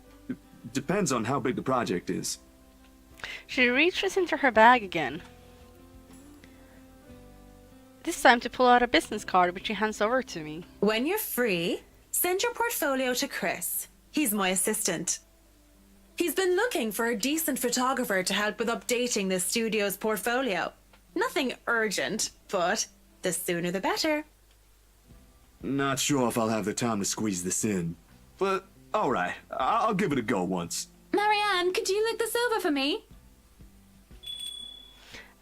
Depends on how big the project is. She reaches into her bag again. This time to pull out a business card which she hands over to me. When you're free, send your portfolio to Chris. He's my assistant. He's been looking for a decent photographer to help with updating the studio's portfolio. Nothing urgent, but the sooner the better. Not sure if I'll have the time to squeeze this in. But, alright, I'll give it a go once. Marianne, could you look this over for me?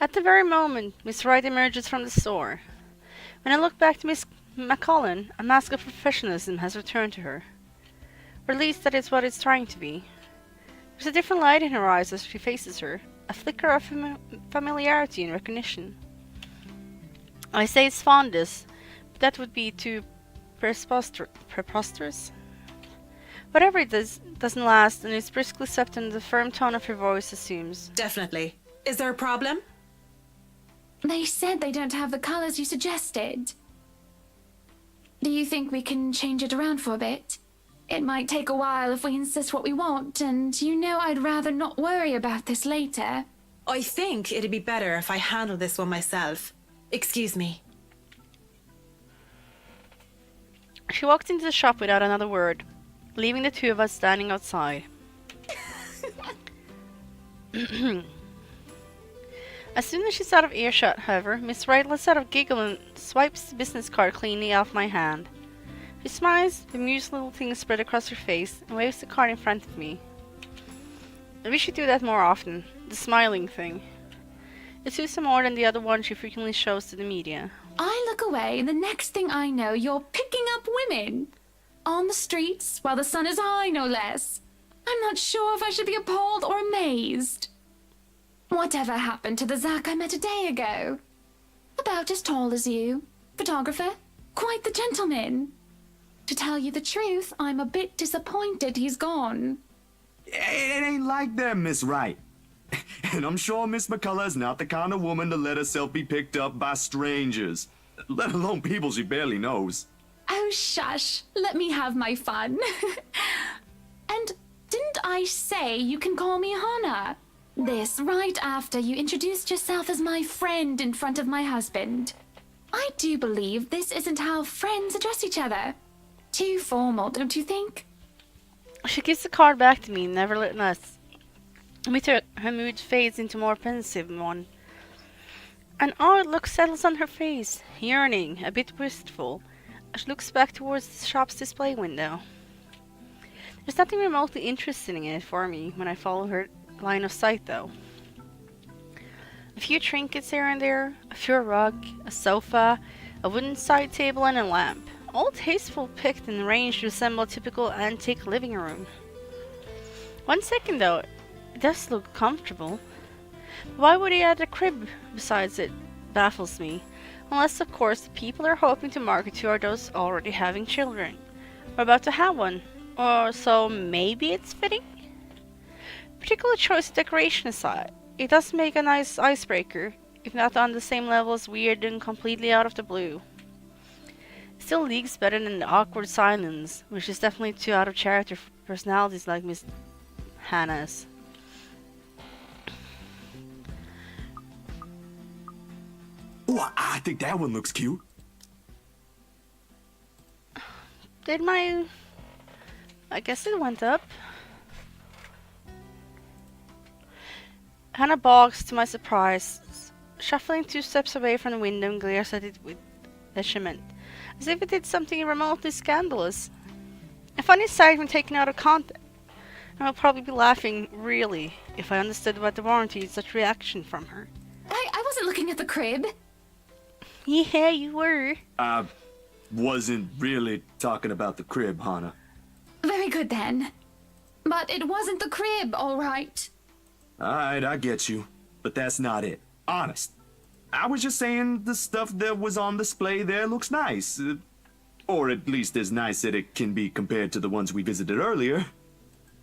At the very moment, Miss Wright emerges from the store. When I look back to Miss McCullen, a mask of professionalism has returned to her. Or at least that is what it's trying to be. There's a different light in her eyes as she faces her, a flicker of familiarity and recognition. I say it's fondness, but that would be too preposterous. Whatever it is, doesn't last, and is briskly swept in the firm tone of her voice assumes. Definitely. Is there a problem? They said they don't have the colors you suggested. Do you think we can change it around for a bit? It might take a while if we insist what we want, and you know I'd rather not worry about this later. I think it'd be better if I handle this one myself. Excuse me. She walked into the shop without another word, leaving the two of us standing outside. As soon as she's out of earshot, however, Miss Wright lets out a giggle and swipes the business card cleanly off my hand. She smiles, the amused little thing spread across her face, and waves the card in front of me. I wish she'd do that more often, the smiling thing. It suits her more than the other one she frequently shows to the media. I look away, and the next thing I know, you're picking up women. On the streets, while the sun is high, no less. I'm not sure if I should be appalled or amazed. Whatever happened to the Zach I met a day ago? About as tall as you. Photographer. Quite the gentleman. To tell you the truth, I'm a bit disappointed he's gone. It ain't like that, Miss Wright. And I'm sure Miss McCullough's not the kind of woman to let herself be picked up by strangers, let alone people she barely knows. Oh, shush. Let me have my fun. And didn't I say you can call me Hannah? This right after you introduced yourself as my friend in front of my husband. I do believe this isn't how friends address each other. Too formal, don't you think? She gives the card back to me, never letting us. With her mood fades into a more pensive one. An odd look settles on her face, yearning, a bit wistful, as she looks back towards the shop's display window. There's nothing remotely interesting in it for me when I follow her line of sight, though. A few trinkets here and there, a fur rug, a sofa, a wooden side table, and a lamp, all tastefully picked and arranged to resemble a typical antique living room. 1 second, though, it does look comfortable. Why would he add a crib besides it? Baffles me. Unless, of course, the people are hoping to market to are those already having children, or about to have one, or so maybe it's fitting? Particular choice of decoration aside, it does make a nice icebreaker, if not on the same level as weird and completely out of the blue. Still leagues better than the awkward silence, which is definitely too out of character for personalities like Miss Hannah's. Oh, I think that one looks cute. I guess it went up. Hannah balks to my surprise, shuffling 2 steps away from the window and glares at it with detriment, as if it did something remotely scandalous. A funny sight when taken out of context. I would probably be laughing, really, if I understood what the warranted such reaction from her. I wasn't looking at the crib. Yeah, you were. I wasn't really talking about the crib, Hannah. Very good then. But it wasn't the crib, all right. Alright, I get you. But that's not it. Honest. I was just saying the stuff that was on display there looks nice. Or at least as nice that it can be compared to the ones we visited earlier.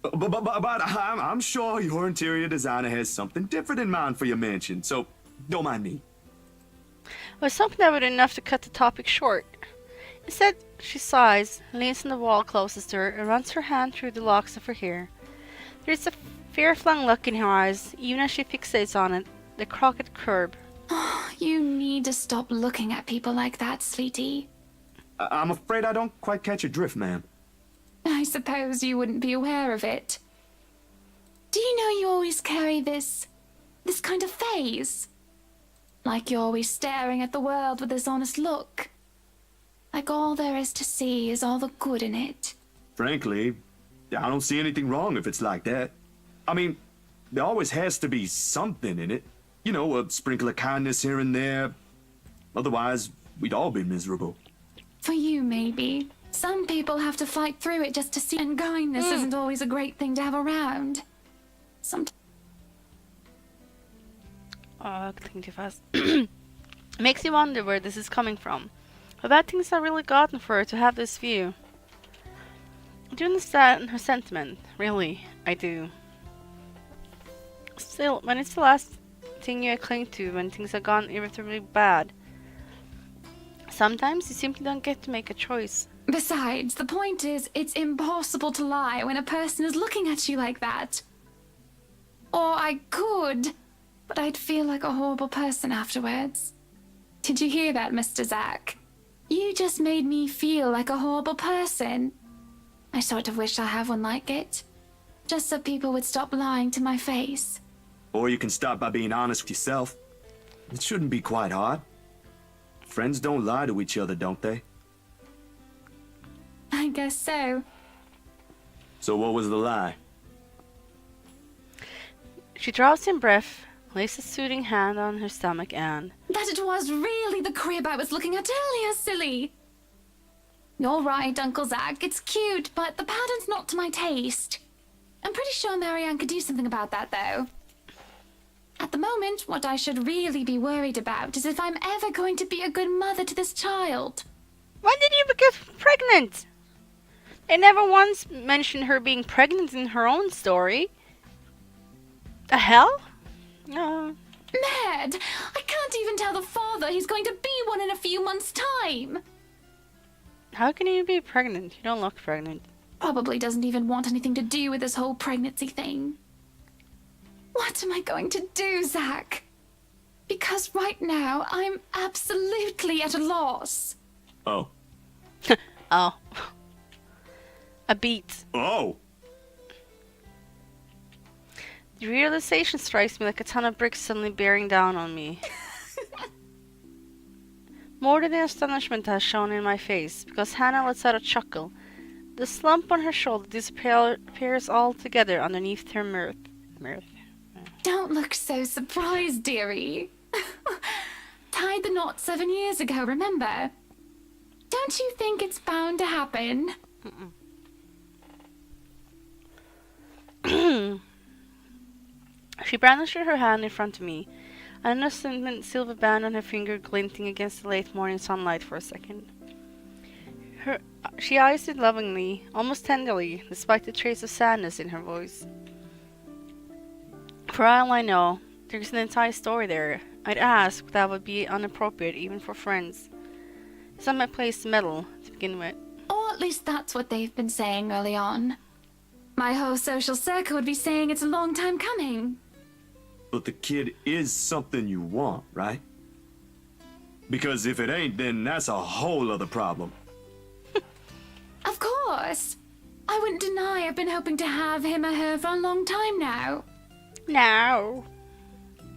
But I'm sure your interior designer has something different in mind for your mansion, so don't mind me. I was hoping that would be enough to cut the topic short. Instead, she sighs, leans on the wall closest to her, and runs her hand through the locks of her hair. There is a fear-flung look in her eyes, even as she fixates on it, the crooked curb. You need to stop looking at people like that, sweetie. I'm afraid I don't quite catch your drift, ma'am. I suppose you wouldn't be aware of it. Do you know you always carry this kind of phase? Like you're always staring at the world with this honest look. Like all there is to see is all the good in it. Frankly, I don't see anything wrong if it's like that. I mean, there always has to be something in it. You know, a sprinkle of kindness here and there. Otherwise, we'd all be miserable. For you, maybe. Some people have to fight through it just to see, and kindness isn't always a great thing to have around. Clicking too fast. Makes you wonder where this is coming from. How bad things have really gotten for her to have this view. do understand her sentiment. Really, I do. Still, when it's the last thing you cling to when things have gone irretrievably bad, sometimes you simply don't get to make a choice. Besides, the point is, it's impossible to lie when a person is looking at you like that. Or I could, but I'd feel like a horrible person afterwards. Did you hear that, Mr. Zach? You just made me feel like a horrible person. I sort of wish I had one like it. Just so people would stop lying to my face. Or you can start by being honest with yourself. It shouldn't be quite hard. Friends don't lie to each other, don't they? I guess so. So what was the lie? She draws in breath, lays a soothing hand on her stomach, and That it was really the crib I was looking at earlier, silly. You're right, Uncle Zach. It's cute, but the pattern's not to my taste. I'm pretty sure Marianne could do something about that, though. At the moment, what I should really be worried about is if I'm ever going to be a good mother to this child. when did you get pregnant? They never once mentioned her being pregnant in her own story. The hell? No. Ned, I can't even tell the father he's going to be one in a few months' time. How can you be pregnant? You don't look pregnant. Probably doesn't even want anything to do with this whole pregnancy thing. What am I going to do, Zach? Because right now, I'm absolutely at a loss. Oh. Oh. A beat. Oh! The realization strikes me like a ton of bricks suddenly bearing down on me. More than the astonishment has shown in my face, because Hannah lets out a chuckle. The slump on her shoulder disappears altogether underneath her mirth. Don't look so surprised, dearie. Tied the knot 7 years ago, remember? Don't you think it's bound to happen? She brandished her hand in front of me, an innocent silver band on her finger glinting against the late morning sunlight for a second. She eyes it lovingly, almost tenderly, despite the trace of sadness in her voice. For all I know, there's an entire story there. I'd ask, but that would be inappropriate even for friends. It's not my place to meddle, to begin with. Or at least that's what they've been saying early on. My whole social circle would be saying it's a long time coming. But the kid is something you want, right? Because if it ain't, then that's a whole other problem. Of course. I wouldn't deny I've been hoping to have him or her for a long time now. No.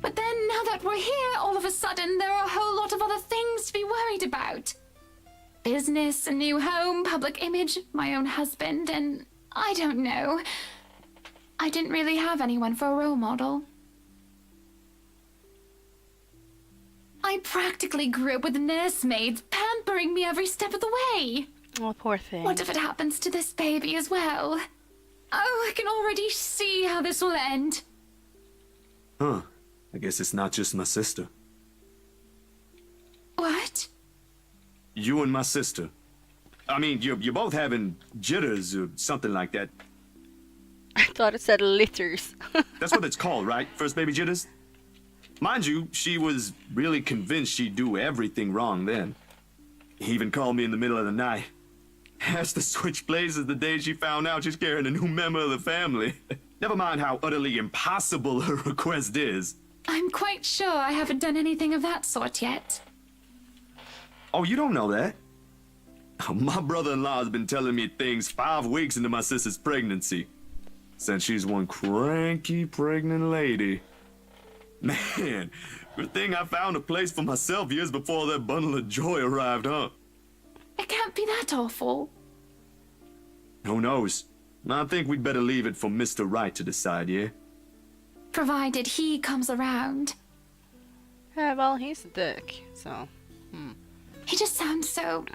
But then, now that we're here, all of a sudden, there are a whole lot of other things to be worried about. Business, a new home, public image, my own husband, and I don't know. I didn't really have anyone for a role model. I practically grew up with nursemaids pampering me every step of the way. Oh, poor thing. What if it happens to this baby as well? Oh, I can already see how this will end. Huh. I guess it's not just my sister. What? You and my sister. I mean, you're both having jitters or something like that. I thought it said litters. That's what it's called, right? First baby jitters? Mind you, she was really convinced she'd do everything wrong then. He even called me in the middle of the night. Asked to switch places the day she found out she's carrying a new member of the family. Never mind how utterly impossible her request is. I'm quite sure I haven't done anything of that sort yet. Oh, you don't know that? My brother-in-law's been telling me things 5 weeks into my sister's pregnancy. Said she's one cranky pregnant lady. Man, good thing I found a place for myself years before that bundle of joy arrived, huh? It can't be that awful. Who knows? I think we'd better leave it for Mr. Right to decide, yeah? Provided he comes around. Yeah, well, he's a dick, so... He just sounds so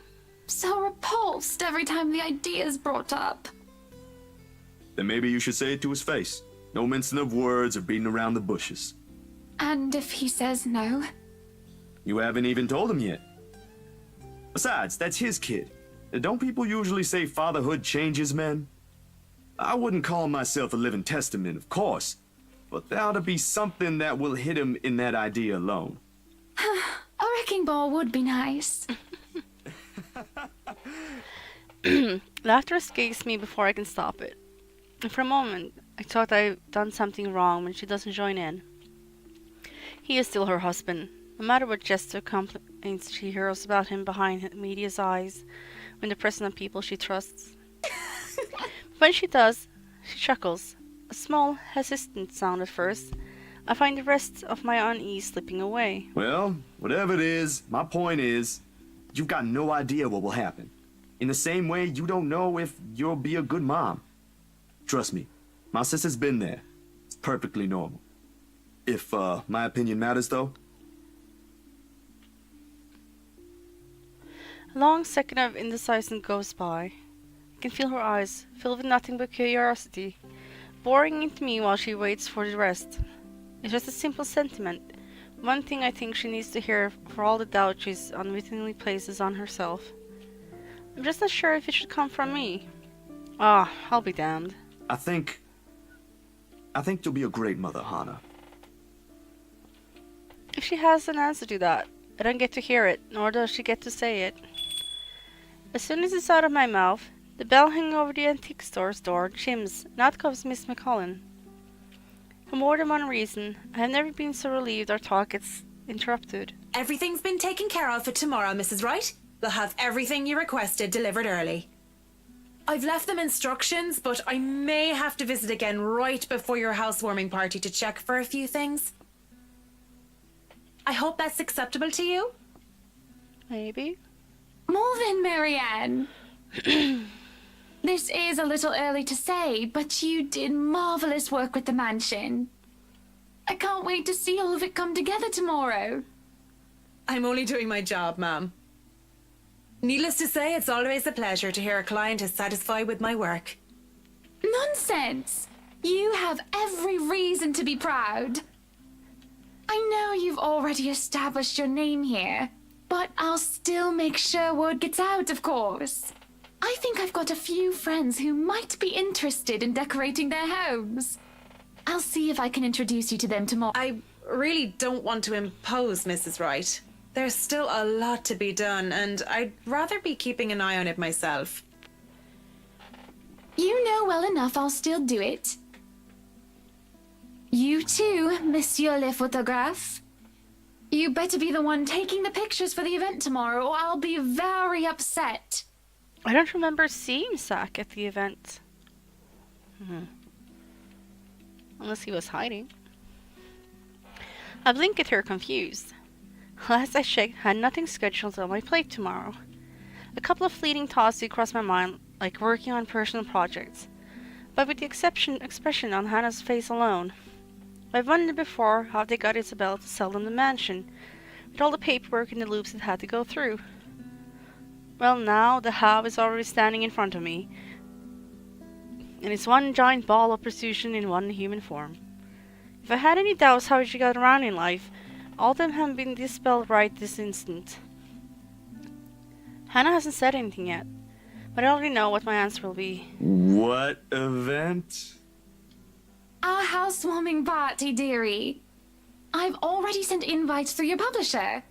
repulsed every time the idea is brought up. Then maybe you should say it to his face. No mincing of words or beating around the bushes. And if he says no? You haven't even told him yet. Besides, that's his kid. Don't people usually say fatherhood changes men? I wouldn't call myself a living testament, of course, but there ought to be something that will hit him in that idea alone. A wrecking ball would be nice. Laughter escapes me before I can stop it. And for a moment, I thought I'd done something wrong when she doesn't join in. He is still her husband, no matter what jests or complaints she hears about him behind media's eyes when they're present on people she trusts. When she does, she chuckles, a small, hesitant sound at first. I find the rest of my unease slipping away. Well, whatever it is, my point is, you've got no idea what will happen. In the same way, you don't know if you'll be a good mom. Trust me, my sister's been there. It's perfectly normal. If, my opinion matters, though. A long second of indecision goes by. I can feel her eyes, filled with nothing but curiosity, boring into me while she waits for the rest. It's just a simple sentiment, one thing I think she needs to hear for all the doubt she's unwittingly places on herself. I'm just not sure if it should come from me. Ah, I'll be damned. I think you'll be a great mother, Hannah. If she has an answer to that, I don't get to hear it, nor does she get to say it. As soon as it's out of my mouth, the bell hanging over the antique store's door chims, and out comes Miss McCullen. For more than one reason, I have never been so relieved our talk gets interrupted. Everything's been taken care of for tomorrow, Mrs. Wright. We'll have everything you requested delivered early. I've left them instructions, but I may have to visit again right before your housewarming party to check for a few things. I hope that's acceptable to you. Maybe. Move in, Marianne. This is a little early to say, but you did marvelous work with the mansion. I can't wait to see all of it come together tomorrow. I'm only doing my job, ma'am. Needless to say, it's always a pleasure to hear a client is satisfied with my work. Nonsense! You have every reason to be proud. I know you've already established your name here, but I'll still make sure word gets out, of course. I think I've got a few friends who might be interested in decorating their homes. I'll see if I can introduce you to them tomorrow. I really don't want to impose, Mrs. Wright. There's still a lot to be done, and I'd rather be keeping an eye on it myself. You know well enough I'll still do it. You too, Monsieur le Photographe. You better be the one taking the pictures for the event tomorrow, or I'll be very upset. I don't remember seeing Zach at the event. Unless he was hiding. I blink at her, confused. Last I checked, I had nothing scheduled on my plate tomorrow. A couple of fleeting thoughts do cross my mind, like working on personal projects. But with the expression on Hannah's face alone, I've wondered before how they got Isabella to sell them the mansion, with all the paperwork and the loops it had to go through. Well, now the how is already standing in front of me, and it's one giant ball of precision in one human form. If I had any doubts how she got around in life, all of them have been dispelled right this instant. Hannah hasn't said anything yet, but I already know what my answer will be. What event? Our housewarming party, dearie. I've already sent invites through your publisher.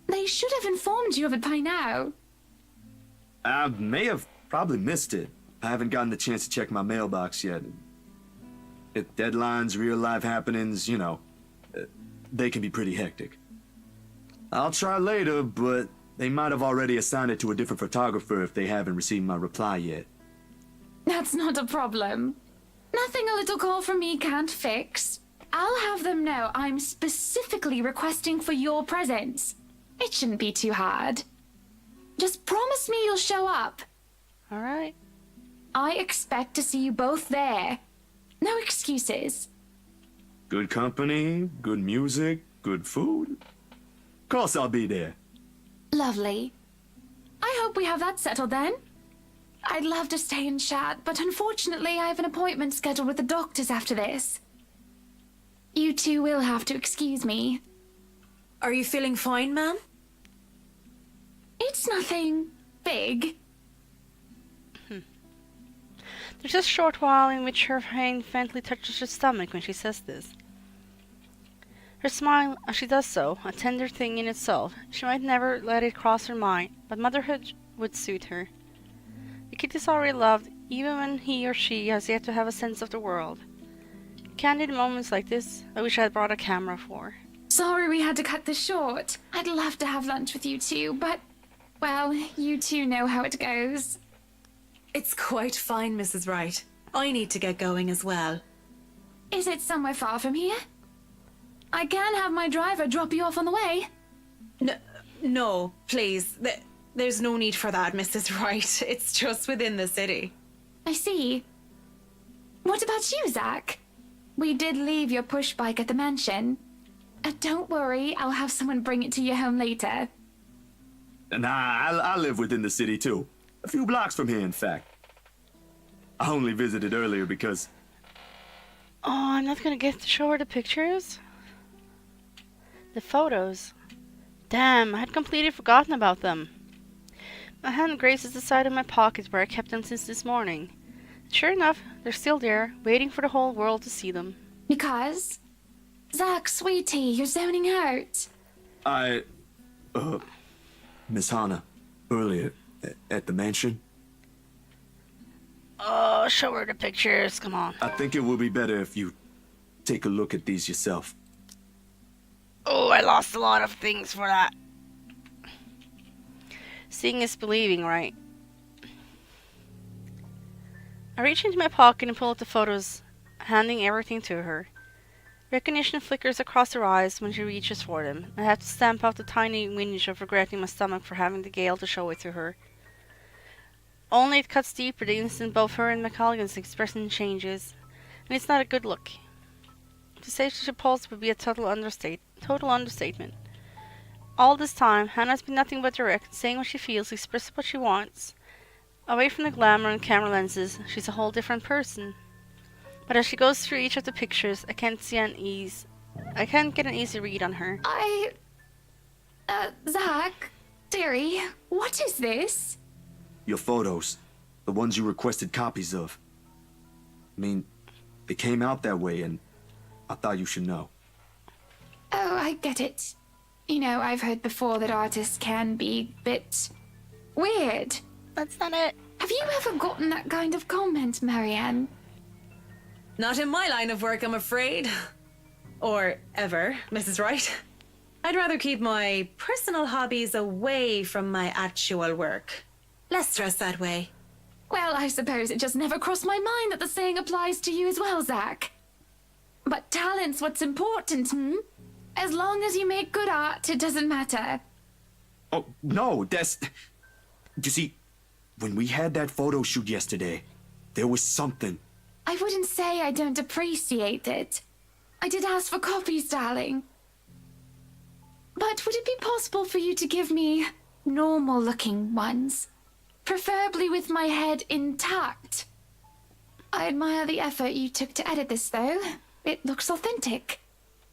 They should have informed you of it by now. I may have probably missed it. I haven't gotten the chance to check my mailbox yet. Deadlines, real-life happenings, you know, they can be pretty hectic. I'll try later, but they might have already assigned it to a different photographer if they haven't received my reply yet. That's not a problem. Nothing a little call from me can't fix. I'll have them know I'm specifically requesting for your presence. It shouldn't be too hard. Just promise me you'll show up. Alright. I expect to see you both there. No excuses. Good company, good music, good food. Of course I'll be there. Lovely. I hope we have that settled then. I'd love to stay and chat, but unfortunately I have an appointment scheduled with the doctors after this. You two will have to excuse me. Are you feeling fine, ma'am? It's nothing big. There's a short while in which her hand faintly touches her stomach when she says this. Her smile, as she does so, a tender thing in itself. She might never let it cross her mind, but motherhood would suit her. The kid is already loved, even when he or she has yet to have a sense of the world. Candid moments like this, I wish I had brought a camera for. Sorry we had to cut this short. I'd love to have lunch with you two, but, well, you two know how it goes. It's quite fine, Mrs. Wright. I need to get going as well. Is it somewhere far from here? I can have my driver drop you off on the way. No, please. There's no need for that, Mrs. Wright. It's just within the city. I see. What about you, Zach? We did leave your push bike at the mansion. Don't worry, I'll have someone bring it to your home later. Nah, I live within the city too. A few blocks from here, in fact. I only visited earlier because... Oh, I'm not gonna get to show her the pictures? The photos. Damn, I had completely forgotten about them. My hand grazes the side of my pocket where I kept them since this morning. Sure enough, they're still there, waiting for the whole world to see them. Because? Zach, sweetie, you're zoning out. Miss Hannah, earlier, at the mansion. Oh, show her the pictures, come on. I think it would be better if you take a look at these yourself. Oh, I lost a lot of things for that. Seeing is believing, right? I reach into my pocket and pull out the photos, handing everything to her. Recognition flickers across her eyes when she reaches for them. I have to stamp out the tiny whinge of regretting my stomach for having the gale to show it to her. Only it cuts deeper the instant both her and McColgan's expression changes, and it's not a good look. To say she's repulsed would be a total understatement. All this time, Hannah's been nothing but direct, saying what she feels, expressing what she wants. Away from the glamour and camera lenses, she's a whole different person. But as she goes through each of the pictures, I can't get an easy read on her. Zach, dearie, what is this? Your photos. The ones you requested copies of. I mean, they came out that way, and I thought you should know. Oh, I get it. You know, I've heard before that artists can be a bit weird. That's not it. Have you ever gotten that kind of comment, Marianne? Not in my line of work, I'm afraid. Or ever, Mrs. Wright. I'd rather keep my personal hobbies away from my actual work. Less stress that way. Well, I suppose it just never crossed my mind that the saying applies to you as well, Zach. But talent's what's important, As long as you make good art, it doesn't matter. Oh, no, that's... You see, when we had that photo shoot yesterday, there was something. I wouldn't say I don't appreciate it. I did ask for copies, darling. But would it be possible for you to give me normal-looking ones? Preferably with my head intact. I admire the effort you took to edit this, though. It looks authentic.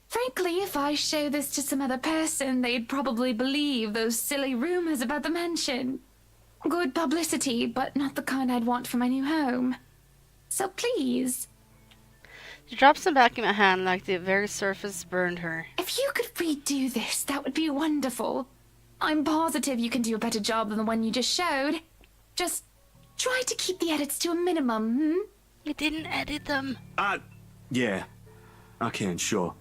Frankly, if I show this to some other person, they'd probably believe those silly rumors about the mansion. Good publicity, but not the kind I'd want for my new home. So please. She drops them back in my hand like the very surface burned her. If you could redo this, that would be wonderful. I'm positive you can do a better job than the one you just showed. Just try to keep the edits to a minimum, You didn't edit them. Yeah. I can, sure.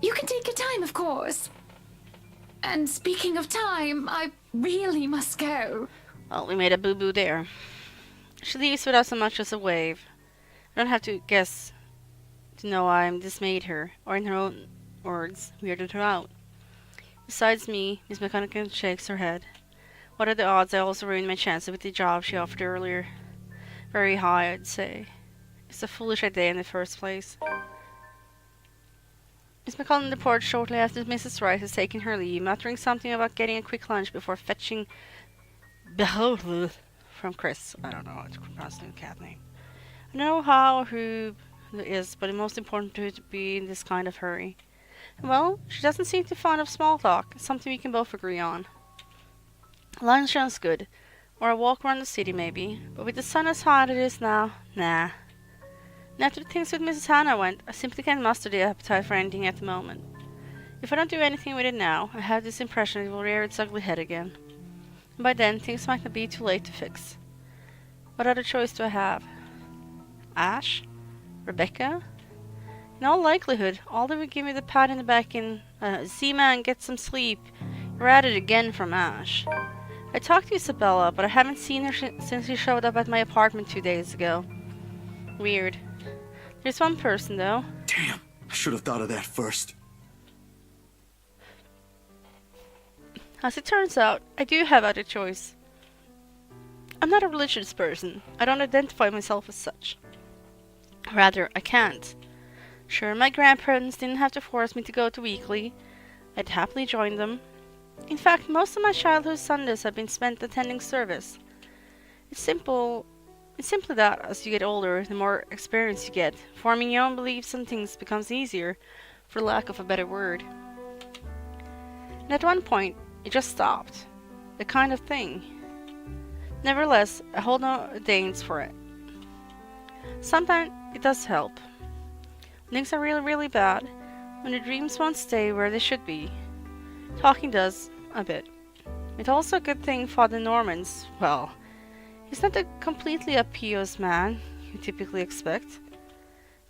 You can take your time, of course. And speaking of time, I really must go. Well, we made a boo-boo there. She leaves without so much as a wave. I don't have to guess to know I'm dismayed her, or in her own words, weirded her out. Besides me, Miss McConaughey shakes her head. What are the odds I also ruined my chances with the job she offered earlier? Very high, I'd say. It's a foolish idea in the first place. Miss McCollum departs shortly after Mrs. Wright has taken her leave, muttering something about getting a quick lunch before fetching from Chris. I don't know how to pronounce the cat name. I don't know how or who it is, but it's most important to her to be in this kind of hurry. Well, she doesn't seem too fond of small talk, something we can both agree on. Lunch sounds good. Or a walk around the city, maybe. But with the sun as hot as it is now, nah. And after things with Mrs. Hannah went, I simply can't muster the appetite for anything at the moment. If I don't do anything with it now, I have this impression it will rear its ugly head again. And by then, things might not be too late to fix. What other choice do I have? Ash? Rebecca? In all likelihood, Alder would give me the pat in the back and, see man, get some sleep. You're at it again from Ash. I talked to Isabella, but I haven't seen her since she showed up at my apartment 2 days ago. Weird. There's one person, though. Damn, I should have thought of that first. As it turns out, I do have other choice. I'm not a religious person. I don't identify myself as such. Rather, I can't. Sure, my grandparents didn't have to force me to go to weekly. I'd happily join them. In fact, most of my childhood Sundays have been spent attending service. It's simply that as you get older, the more experience you get, forming your own beliefs on things becomes easier, for lack of a better word. And at one point, it just stopped. The kind of thing. Nevertheless, I hold no danes for it. Sometimes it does help. When things are really, really bad, when the dreams won't stay where they should be. Talking does, a bit. It's also a good thing Father Norman's, well, he's not the completely a pious man you typically expect.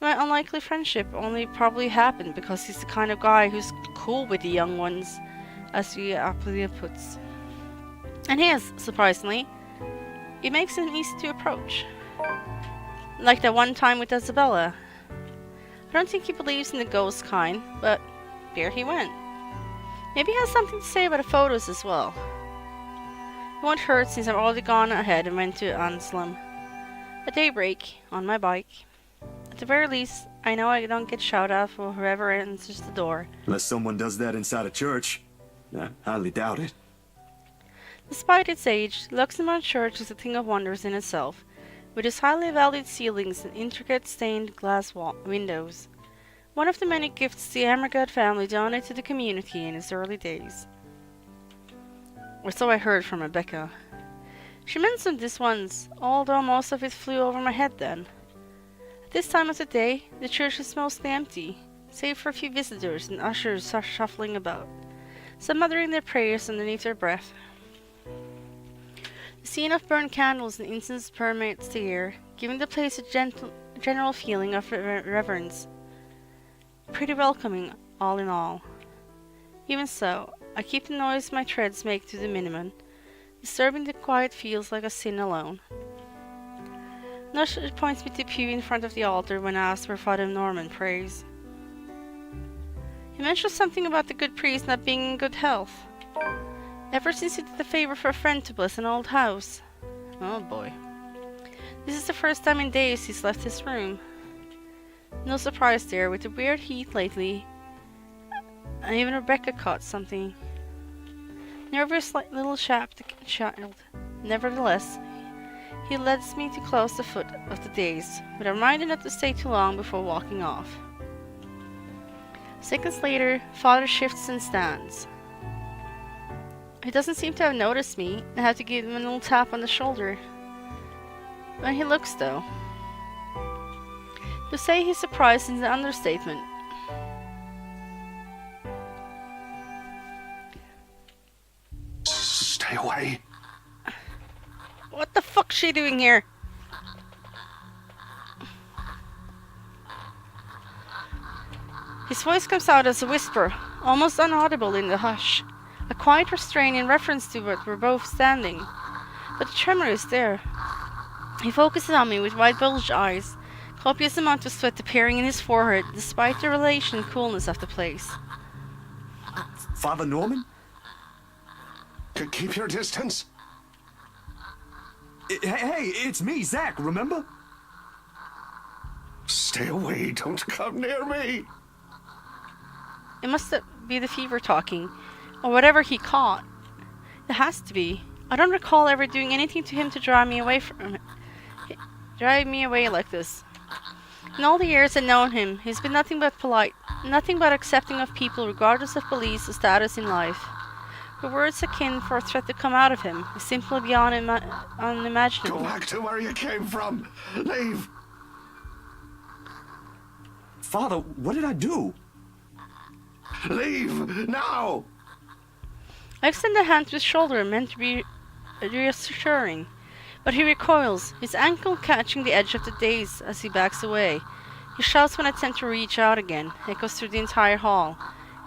My unlikely friendship only probably happened because he's the kind of guy who's cool with the young ones, as he aptly puts. And he is, surprisingly, it makes him easy to approach. Like that one time with Isabella. I don't think he believes in the ghost kind, but there he went. Maybe he has something to say about the photos as well. It won't hurt since I've already gone ahead and went to Anselm. At daybreak, on my bike. At the very least, I know I don't get shouted at for whoever answers the door. Unless someone does that inside a church. I highly doubt it. Despite its age, Luxembourg Church is a thing of wonders in itself, with its highly valued ceilings and intricate stained glass windows. One of the many gifts the Emigrant family donated to the community in its early days. Or so I heard from Rebecca. She mentioned this once, although most of it flew over my head then. At this time of the day, the church is mostly empty, save for a few visitors and ushers shuffling about, some muttering their prayers underneath their breath. The scene of burned candles and incense permeates the air, giving the place a general feeling of reverence. Pretty welcoming, all in all. Even so, I keep the noise my treads make to the minimum. Disturbing the quiet feels like a sin alone. Thus it points me to the pew in front of the altar when asked where Father Norman prays. He mentions something about the good priest not being in good health. Ever since he did the favor for a friend to bless an old house. Oh boy. This is the first time in days he's left his room. No surprise there, with the weird heat lately. And even Rebecca caught something. Nervous like little child. Nevertheless, he leads me to close the foot of the days, with a reminder not to stay too long before walking off. Seconds later, Father shifts and stands. He doesn't seem to have noticed me. I have to give him a little tap on the shoulder. When he looks, though. To say he's surprised is an understatement. Stay away. What the fuck's she doing here? His voice comes out as a whisper, almost inaudible in the hush. A quiet restraint in reference to what we're both standing. But the tremor is there. He focuses on me with wide bulged eyes, copious amount of sweat appearing in his forehead despite the relation coolness of the place. Father Norman? Keep your distance. Hey, it's me, Zach, remember? Stay away. Don't come near me. It must be the fever talking, or whatever he caught. It has to be. I don't recall ever doing anything to him to drive me away like this. In all the years I've known him, he's been nothing but polite, nothing but accepting of people regardless of beliefs or status in life. Her words akin for a threat to come out of him is simply beyond Go unimaginable. back to where you came from. Leave. Father, what did I do? Leave now. I extend a hand to his shoulder, meant to be reassuring, but he recoils, his ankle catching the edge of the dais as he backs away. His shouts when I attempt to reach out again echoes through the entire hall,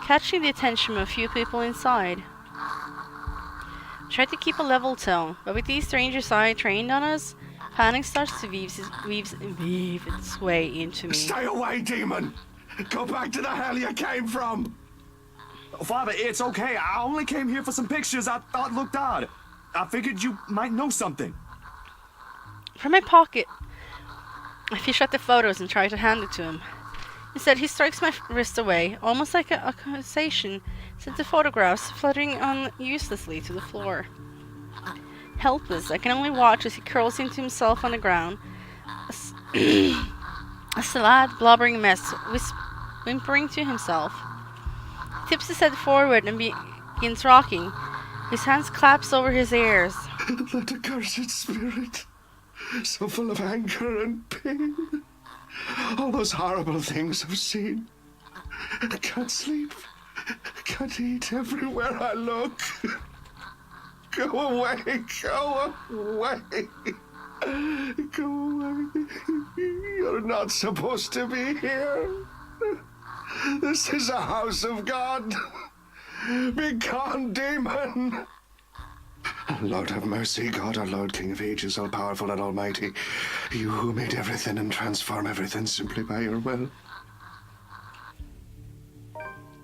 catching the attention of a few people inside. I try to keep a level tone, but with these strangers I trained on us, panic starts to weave its way into me. Stay away, demon. Go back to the hell you came from. Father, it's okay. I only came here for some pictures I thought looked odd. I figured you might know something. From my pocket, I fish out the photos and try to hand it to him. Instead, he strikes my wrist away, almost like an accusation, sent the photographs fluttering on uselessly to the floor. Helpless, I can only watch as he curls into himself on the ground, a sad, blubbering mess, whimpering to himself. He tips his head forward and begins rocking. His hands clasp over his ears. That accursed spirit, so full of anger and pain. All those horrible things I've seen. I can't sleep. Can't eat everywhere I look. Go away. Go away. Go away. You're not supposed to be here. This is a house of God. Be gone, demon. Lord have mercy, God, our Lord, King of ages, all-powerful and almighty. You who made everything and transform everything simply by your will.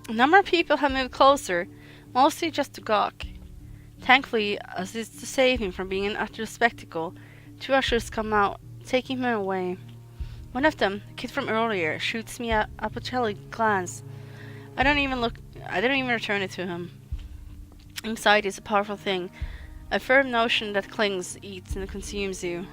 A number of people have moved closer, mostly just to gawk. Thankfully, as is to save him from being an utter spectacle, 2 ushers come out, taking him away. One of them, the kid from earlier, shoots me a apoplectic glance. I don't even return it to him. Anxiety is a powerful thing, a firm notion that clings, eats, and consumes you.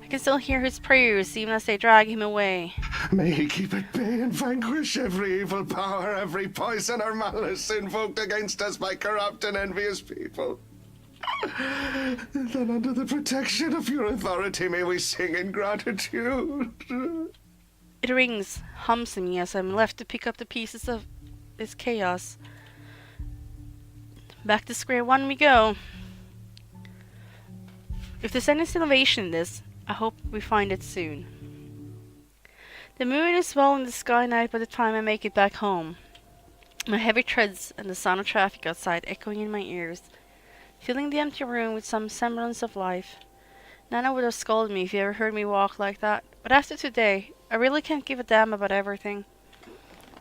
I can still hear his prayers even as they drag him away. May he keep at bay and vanquish every evil power, every poison or malice invoked against us by corrupt and envious people. Then under the protection of your authority may we sing in gratitude. It rings, hums in me as I'm left to pick up the pieces of this chaos. Back to square one we go. If there's any salvation in this, I hope we find it soon. The moon is well in the sky night by the time I make it back home. My heavy treads and the sound of traffic outside echoing in my ears, filling the empty room with some semblance of life. Nana would have scolded me if you ever heard me walk like that, but after today, I really can't give a damn about everything.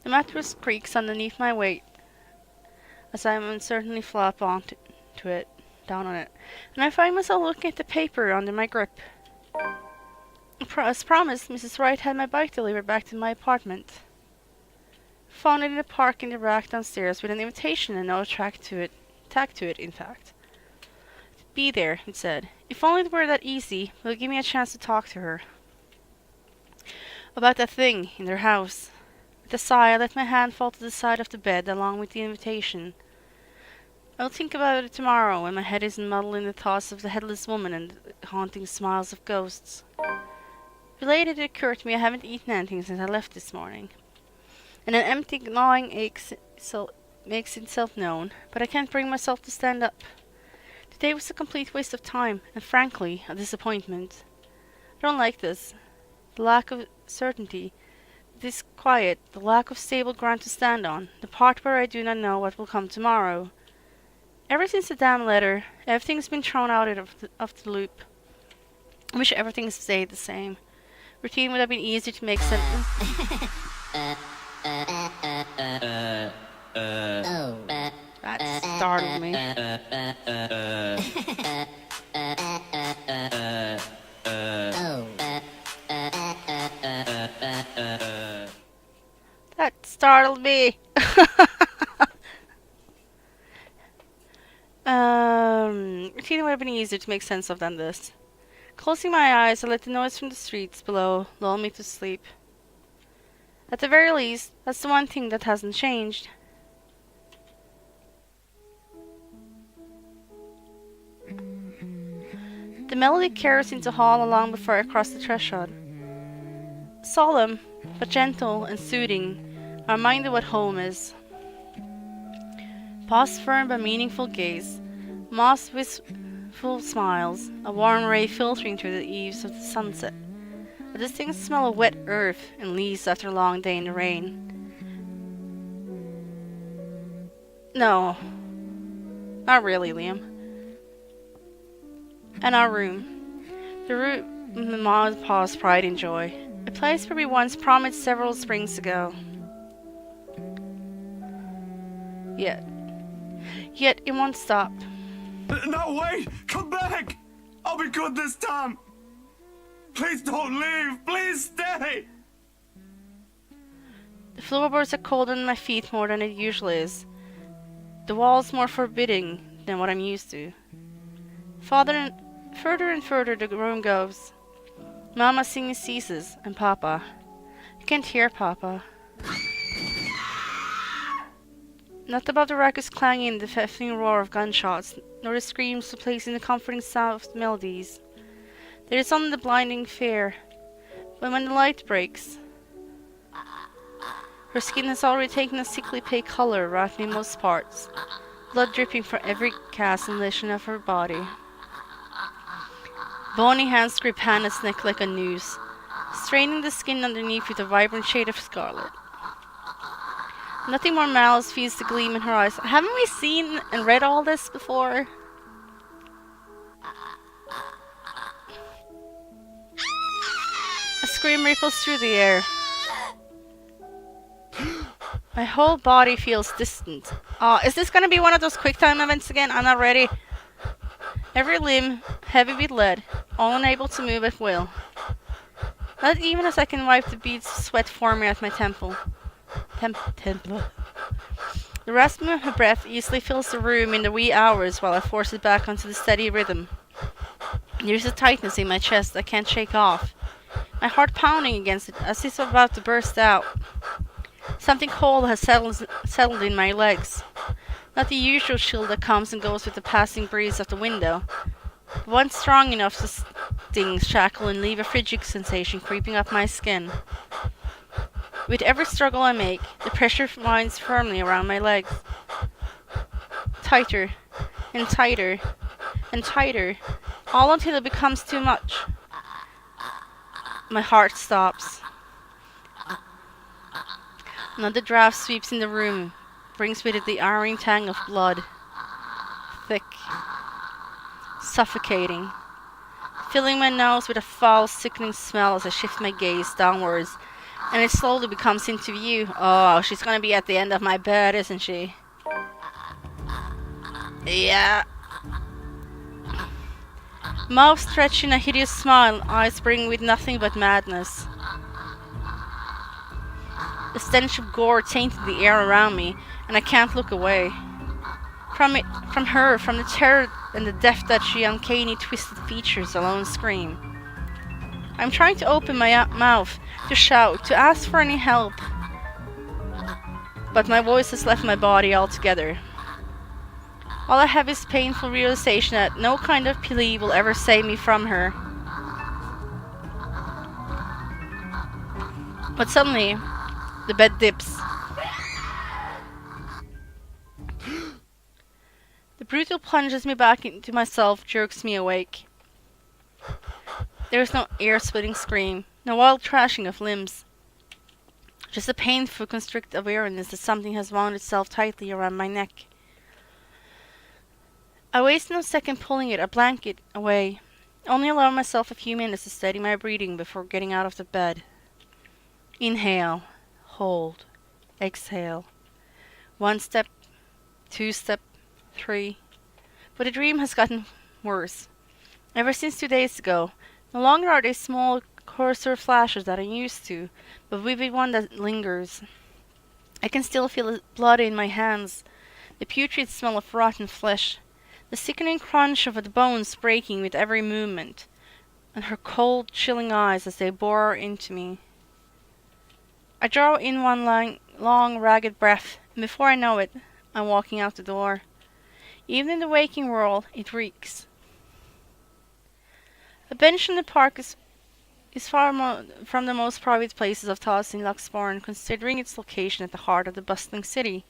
The mattress creaks underneath my weight as I uncertainly flop onto it, down on it, and I find myself looking at the paper under my grip. As promised, Mrs. Wright had my bike delivered back to my apartment. Found it in the park in the rack downstairs with an invitation and no tagged to it, in fact. Be there, it said. If only it were that easy, it would give me a chance to talk to her. About that thing in their house. With a sigh, I let my hand fall to the side of the bed along with the invitation. I'll think about it tomorrow when my head isn't muddled in the thoughts of the headless woman and the haunting smiles of ghosts. Related, it occurred to me I haven't eaten anything since I left this morning. And an empty gnawing ache makes itself known, but I can't bring myself to stand up. Today was a complete waste of time, and frankly, a disappointment. I don't like this. The lack of certainty, this quiet, the lack of stable ground to stand on, the part where I do not know what will come tomorrow. Ever since the damn letter, everything's been thrown out of the loop. I wish everything stayed the same. Routine would have been easier to make sense. That startled me. That startled me. Routine would have been easier to make sense of than this. Closing my eyes, I let the noise from the streets below lull me to sleep. At the very least, that's the one thing that hasn't changed. The melody carries into hall long before I cross the threshold. Solemn, but gentle and soothing, I remind what home is. Pause firm but meaningful gaze, moss wistful smiles, a warm ray filtering through the eaves of the sunset. A distinct smell of wet earth and leaves after a long day in the rain. No, not really, Liam. And our room. The room with Ma's paws pride and joy. A place where we once promised several springs ago. Yet it won't stop. No, wait! Come back! I'll be good this time! Please don't leave! Please stay! The floorboards are colder on my feet more than it usually is. The walls more forbidding than what I'm used to. Further and further the room goes. Mama singing ceases, and Papa. I can't hear Papa. Not above the raucous clanging, the deafening roar of gunshots, nor the screams replacing the comforting soft melodies. There is only the blinding fear. But when the light breaks, her skin has already taken a sickly pale color, rotten in most parts, blood dripping from every cast and lesion of her body. Bony hands grip Hannah's neck like a noose, straining the skin underneath with a vibrant shade of scarlet. Nothing more malice feeds the gleam in her eyes. Haven't we seen and read all this before? A scream ripples through the air. My whole body feels distant. Is this gonna be one of those quick time events again? I'm not ready. Every limb heavy with lead, all unable to move at will. Not even as I can wipe the beads of sweat forming at my temple. Temple. The rasping of her breath easily fills the room in the wee hours while I force it back onto the steady rhythm. There's a tightness in my chest I can't shake off. My heart pounding against it as it's about to burst out. Something cold has settled in my legs. Not the usual chill that comes and goes with the passing breeze of the window, but one strong enough to sting, shackle, and leave a frigid sensation creeping up my skin. With every struggle I make, the pressure winds firmly around my legs. Tighter, and tighter, and tighter, all until it becomes too much. My heart stops. Another draft sweeps in the room, brings with it the iron tang of blood. Thick, suffocating, filling my nose with a foul, sickening smell as I shift my gaze downwards, and it slowly becomes into view. Oh, she's gonna be at the end of my bed, isn't she? Yeah. Mouth stretched in a hideous smile, eyes brimming with nothing but madness. The stench of gore tainted the air around me, and I can't look away. From her, from the terror and the death that she uncanny twisted features alone scream. I'm trying to open my mouth, to shout, to ask for any help. But my voice has left my body altogether. All I have is painful realization that no kind of plea will ever save me from her. But suddenly, the bed dips. The brutal plunges me back into myself, jerks me awake. There is no ear-splitting scream, no wild thrashing of limbs. Just a painful constricted awareness that something has wound itself tightly around my neck. I waste no second pulling a blanket away, only allow myself a few minutes to steady my breathing before getting out of the bed. Inhale, hold, exhale. 1 step, 2 step, 3. But the dream has gotten worse. Ever since 2 days ago, no longer are they small, coarser flashes that I'm used to, but vivid one that lingers. I can still feel the blood in my hands, the putrid smell of rotten flesh, the sickening crunch of the bones breaking with every movement, and her cold, chilling eyes as they bore into me. I draw in one long, ragged breath, and before I know it, I'm walking out the door. Even in the waking world, it reeks. A bench in the park is far from the most private places of Taos in Luxborn, considering its location at the heart of the bustling city.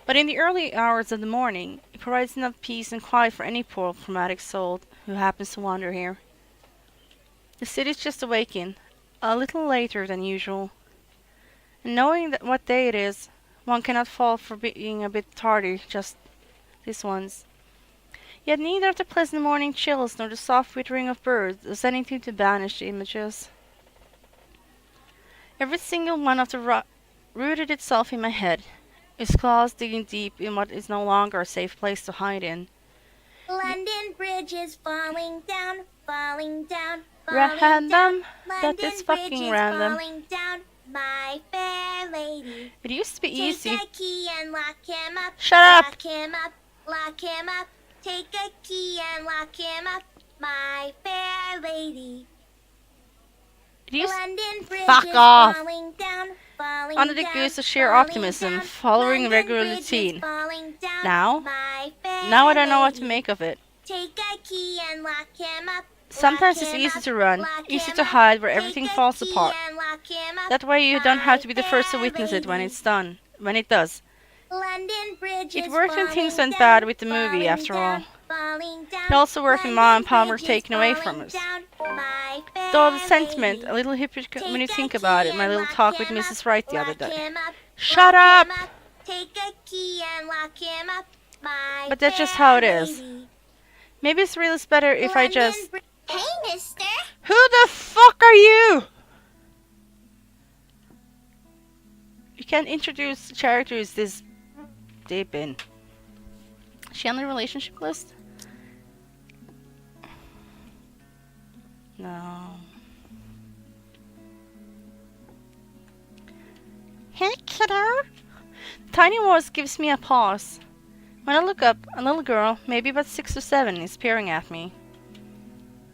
But in the early hours of the morning, it provides enough peace and quiet for any poor traumatic soul who happens to wander here. The city's just awakened, a little later than usual, and knowing that what day it is, one cannot fault for being a bit tardy just this once. Yet neither the pleasant morning chills nor the soft twittering of birds does anything to banish the images. Every single one of the rooted itself in my head, its claws digging deep in what is no longer a safe place to hide in. London Bridge is falling down, falling down, Random? down. That is London fucking Bridge is random. falling down, my fair lady. It used to be easy. Take a key and lock him up. Shut up! Lock him up, lock him up. Take a key and lock him up, my fair lady. It used London Bridge Fuck is off. falling down, falling Under the down, goose of sheer falling optimism, down. following London regular Bridge is routine. falling down, Now? my fair Now I don't know what to lady. make of it. Take a key and lock him up. Sometimes lock it's him easy up, to run, lock easy him to up. hide where Take everything a falls key apart. and lock him up, That way you don't have to be the my first to witness it when fair it's done. When it does. London Bridge It is worked when things falling went down, bad with the movie, falling after all. down, falling down. It also worked when Ma and London Pa were Bridge is taken away from falling us. down, my fair Though the sentiment, lady. a little hypocritical when you Take think a about key it, my and little lock talk with him Mrs. up, Wright the other lock day. him up, Shut lock up! him up. Take a key and lock him up, my But that's fair just how it is. lady. Maybe it's really better if I London just... Bri- Hey, mister. Who the fuck are you? You can't introduce characters this deep in. Is she on the relationship list? No. Hey, kiddo. Tiny voice gives me a pause. When I look up, a little girl, maybe about 6 or 7, is peering at me.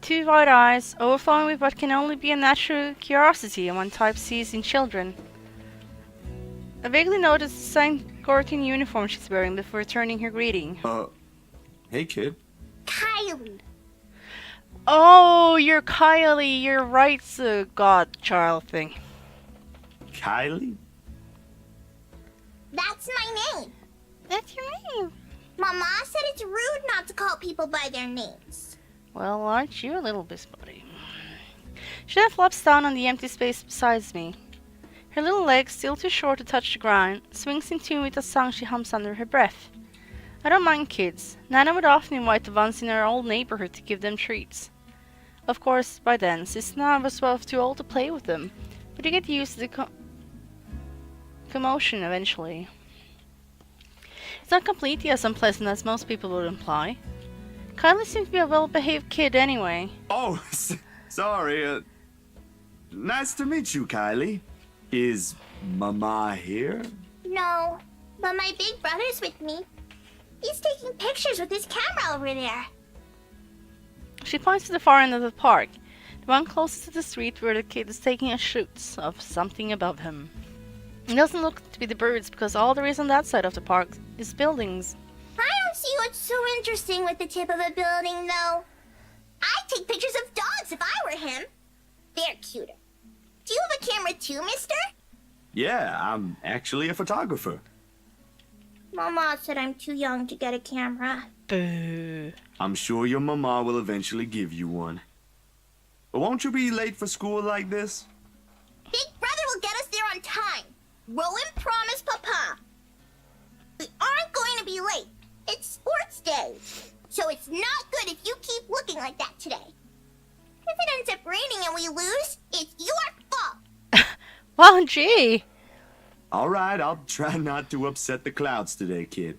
Two wide eyes, overflowing with what can only be a natural curiosity one type sees in children. I vaguely noticed the St. Gorton uniform she's wearing before returning her greeting. Hey, kid. Kylie. Oh, you're Kylie, you're right, godchild thing. Kylie? That's my name. That's your name. Mama said it's rude not to call people by their names. Well, aren't you a little busybody? She then flops down on the empty space beside me. Her little legs, still too short to touch the ground, swings in tune with a song she hums under her breath. I don't mind kids. Nana would often invite the ones in our old neighborhood to give them treats. Of course, by then, since none of us was too old to play with them, but you get used to the commotion eventually. It's not completely as unpleasant as most people would imply. Kylie seems to be a well-behaved kid anyway. Oh, sorry. Nice to meet you, Kylie. Is Mama here? No, but my big brother's with me. He's taking pictures with his camera over there. She points to the far end of the park, the one closest to the street where the kid is taking a shoot of something above him. It doesn't look to be the birds because all there is on that side of the park is buildings. I don't see what's so interesting with the tip of a building, though. I'd take pictures of dogs if I were him. They're cuter. Do you have a camera too, mister? Yeah, I'm actually a photographer. Mama said I'm too young to get a camera. Boo. I'm sure your mama will eventually give you one. But won't you be late for school like this? Big brother will get us there on time. Rowan promised Papa. We aren't going to be late. It's sports day. So it's not good if you keep looking like that today. If it ends up raining and we lose, it's your fault. Well, gee. All right, I'll try not to upset the clouds today, kid.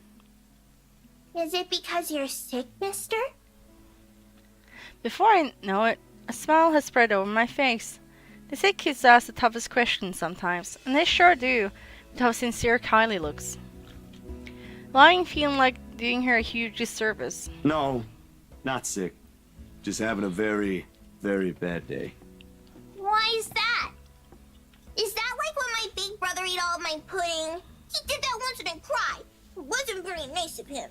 Is it because you're sick, mister? Before I know it, a smile has spread over my face. They say kids ask the toughest questions sometimes, and they sure do, with how sincere Kylie looks. Lying feeling like doing her a huge disservice. No, not sick. Just having a very, very bad day. Why is that? Is that like when my big brother ate all of my pudding? He did that once and then cried. It wasn't very nice of him.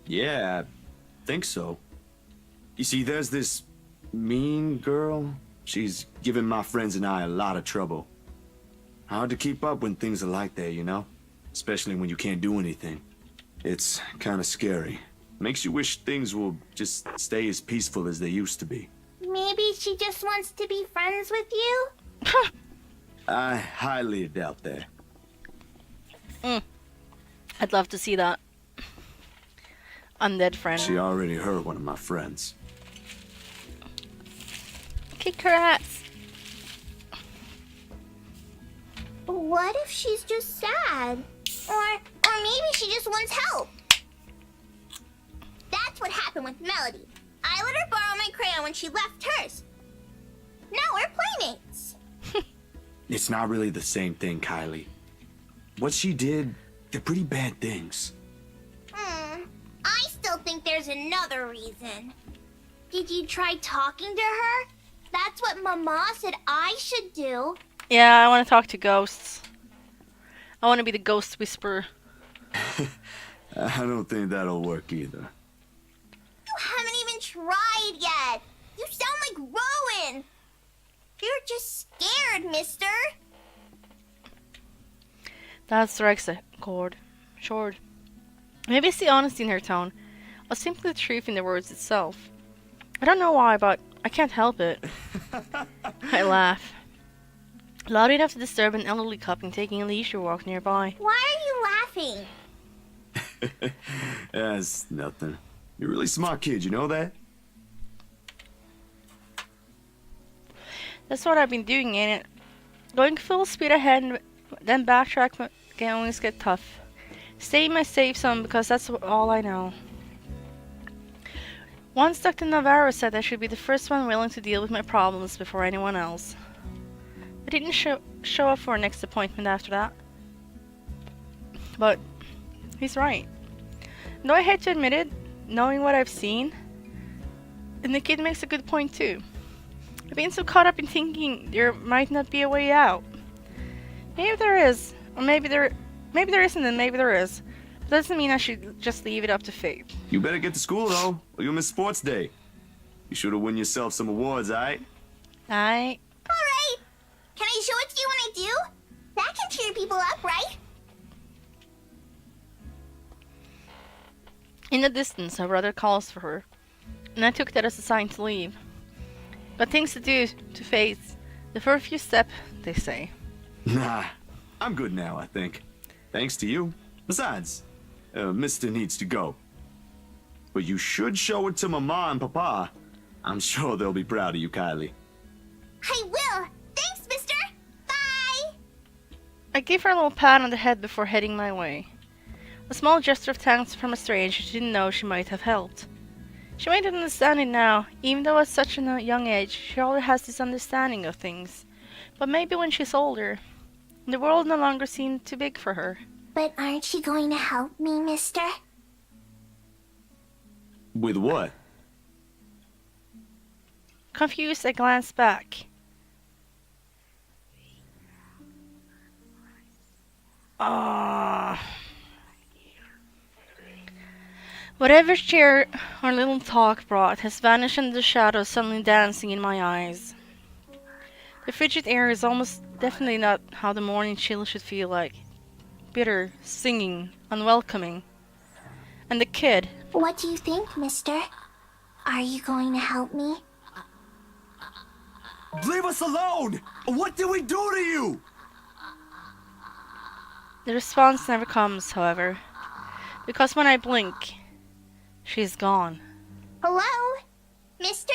Yeah, I think so. You see, there's this Mean girl? She's given my friends and I a lot of trouble. Hard to keep up when things are like that, you know? Especially when you can't do anything. It's kind of scary. Makes you wish things will just stay as peaceful as they used to be. Maybe she just wants to be friends with you? I highly doubt that. I'd love to see that. Undead friend. She already hurt one of my friends. Kick her ass. What if she's just sad? Or maybe she just wants help. That's what happened with Melody. I let her borrow my crayon when she left hers. Now we're playmates. It's not really the same thing, Kylie. What she did, they're pretty bad things. I still think there's another reason. Did you try talking to her? That's what Mama said I should do. Yeah, I want to talk to ghosts. I want to be the ghost whisperer. I don't think that'll work either. You haven't even tried yet. You sound like Rowan. You're just scared, mister. That strikes a chord. Short. Maybe it's the honesty in her tone, or simply the truth in the words itself. I don't know why, but I can't help it. I laugh. Loud enough to disturb an elderly couple taking a leisure walk nearby. Why are you laughing? That's nothing. You're a really smart kid, you know that? That's what I've been doing, ain't it? Going full speed ahead, then backtrack can always get tough. Stay in my safe zone because that's all I know. Once Dr. Navarro said I should be the first one willing to deal with my problems before anyone else. I didn't show up for our next appointment after that. But he's right. Though I hate to admit it, knowing what I've seen, and the kid makes a good point too. I've been so caught up in thinking there might not be a way out. Maybe there is, or maybe there isn't, and maybe there is. But that doesn't mean I should just leave it up to fate. You better get to school, though, or you'll miss sports day. You should have won yourself some awards, alright? Alright. Alright. Can I show it to you when I do? That can cheer people up, right? In the distance, her brother calls for her, and I took that as a sign to leave. Got things to do, to face. The first few step, they say. Nah, I'm good now, I think. Thanks to you. Besides, Mister needs to go. But you should show it to Mama and Papa. I'm sure they'll be proud of you, Kylie. I will. Thanks, mister. Bye. I gave her a little pat on the head before heading my way. A small gesture of thanks from a stranger she didn't know she might have helped. She might understand it now, even though at such a young age she already has this understanding of things. But maybe when she's older, the world no longer seemed too big for her. But aren't you going to help me, mister? With what? Confused, I glanced back. Whatever cheer or little talk brought has vanished and the shadows suddenly dancing in my eyes. The frigid air is almost definitely not how the morning chill should feel like. Bitter, stinging, unwelcoming. And the kid. What do you think, mister? Are you going to help me? Leave us alone! What did we do to you? The response never comes, however. Because when I blink, she's gone. Hello? Mister?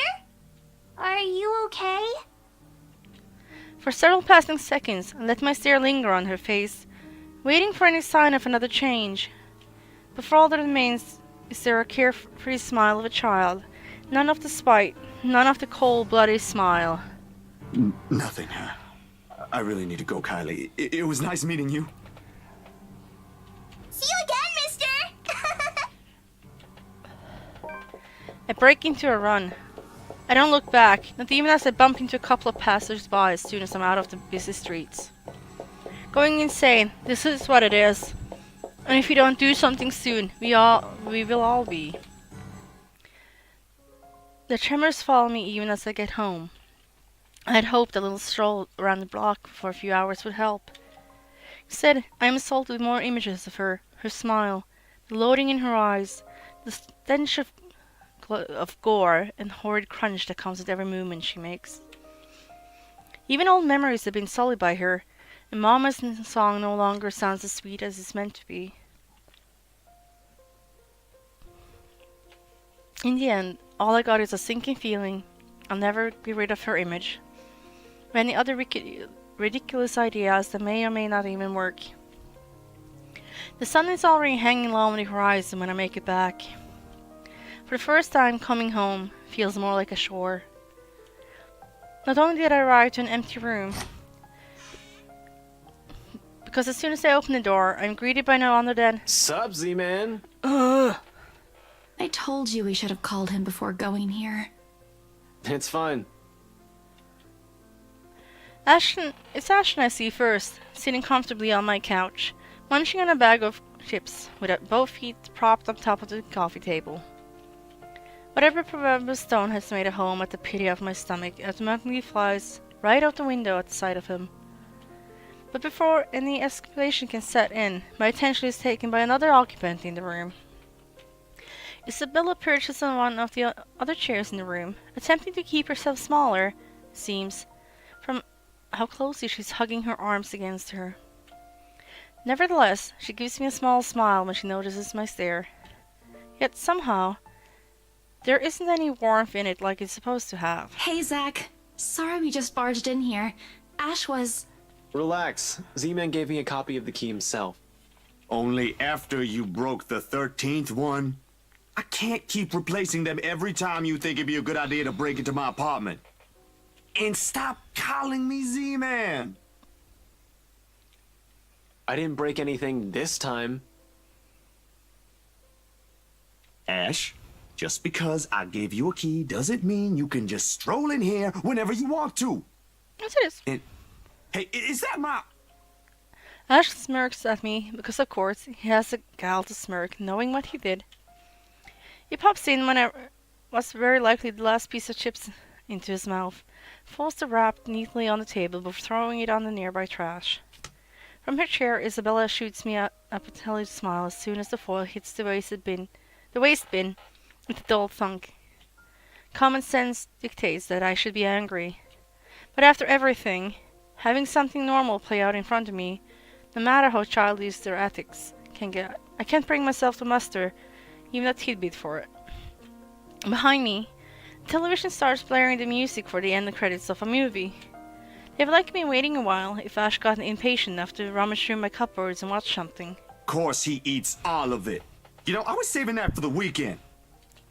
Are you okay? For several passing seconds, I let my stare linger on her face, waiting for any sign of another change. But for all that remains is there a carefree smile of a child, none of the spite, none of the cold, bloody smile. Nothing. I really need to go, Kylie. It was nice meeting you. See you again, mister! I break into a run. I don't look back, not even as I bump into a couple of passers-by as soon as I'm out of the busy streets. Going insane, this is what it is. And if we don't do something soon, we will all be. The tremors follow me even as I get home. I had hoped a little stroll around the block for a few hours would help. Instead, I am assaulted with more images of her smile, the loading in her eyes, the stench of gore and horrid crunch that comes with every movement she makes. Even old memories have been sullied by her, and Mama's song no longer sounds as sweet as it's meant to be. In the end, all I got is a sinking feeling I'll never be rid of her image. Many other ridiculous ideas that may or may not even work. The sun is already hanging low on the horizon when I make it back. For the first time, coming home feels more like a chore. Not only did I arrive to an empty room, because as soon as I open the door, I'm greeted by no other than Sup, Z-Man? ugh. I told you we should have called him before going here. It's fine. It's Ashton I see first, sitting comfortably on my couch, munching on a bag of chips, with both feet propped on top of the coffee table. Whatever proverbial stone has made a home at the pit of my stomach automatically flies right out the window at the sight of him. But before any escalation can set in, my attention is taken by another occupant in the room. Isabella perches on one of the other chairs in the room, attempting to keep herself smaller, it seems, from how closely she's hugging her arms against her. Nevertheless, she gives me a small smile when she notices my stare. Yet somehow, there isn't any warmth in it like it's supposed to have. Hey, Zach. Sorry we just barged in here. Ash was... Relax. Z-Man gave me a copy of the key himself. Only after you broke the 13th one? I can't keep replacing them every time you think it'd be a good idea to break into my apartment. And stop calling me Z-Man! I didn't break anything this time. Ash, just because I gave you a key doesn't mean you can just stroll in here whenever you want to. Yes, it is. And, hey, is that my... Ash smirks at me because, of course, he has a gal to smirk, knowing what he did. He pops in when I was very likely the last piece of chips into his mouth, folds the wrap neatly on the table before throwing it on the nearby trash. From her chair, Isabella shoots me a pathetic smile as soon as the foil hits the waste bin with a dull thunk. Common sense dictates that I should be angry. But after everything, having something normal play out in front of me, no matter how childish their ethics can get, I can't bring myself to muster even a tidbit for it. Behind me, the television starts blaring the music for the end credits of a movie. They've likely been waiting a while if Ash got impatient enough to rummage through my cupboards and watch something. Of course he eats all of it. You know, I was saving that for the weekend.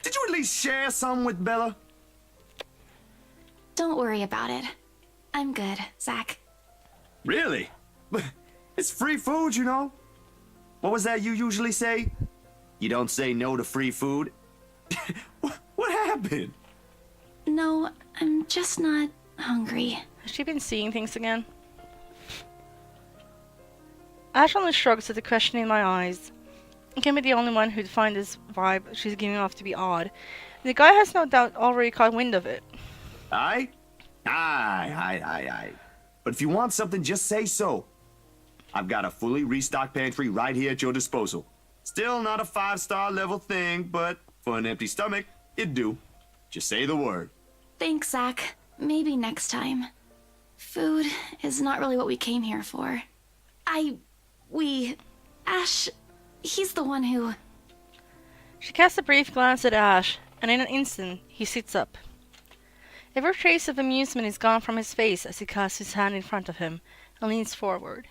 Did you at least share some with Bella? Don't worry about it. I'm good, Zach. Really? But it's free food, you know. What was that you usually say? You don't say no to free food? What happened? No, I'm just not hungry. Has she been seeing things again? Ash only shrugs at the question in my eyes. I can't be the only one who'd find this vibe she's giving off to be odd. And the guy has no doubt already caught wind of it. Aye. But if you want something, just say so. I've got a fully restocked pantry right here at your disposal. Still not a 5-star level thing, but for an empty stomach, it'd do. Just say the word. Thanks, Zach. Maybe next time. Food is not really what we came here for. Ash, he's the one who... She casts a brief glance at Ash, and in an instant, he sits up. Every trace of amusement is gone from his face as he casts his hand in front of him and leans forward.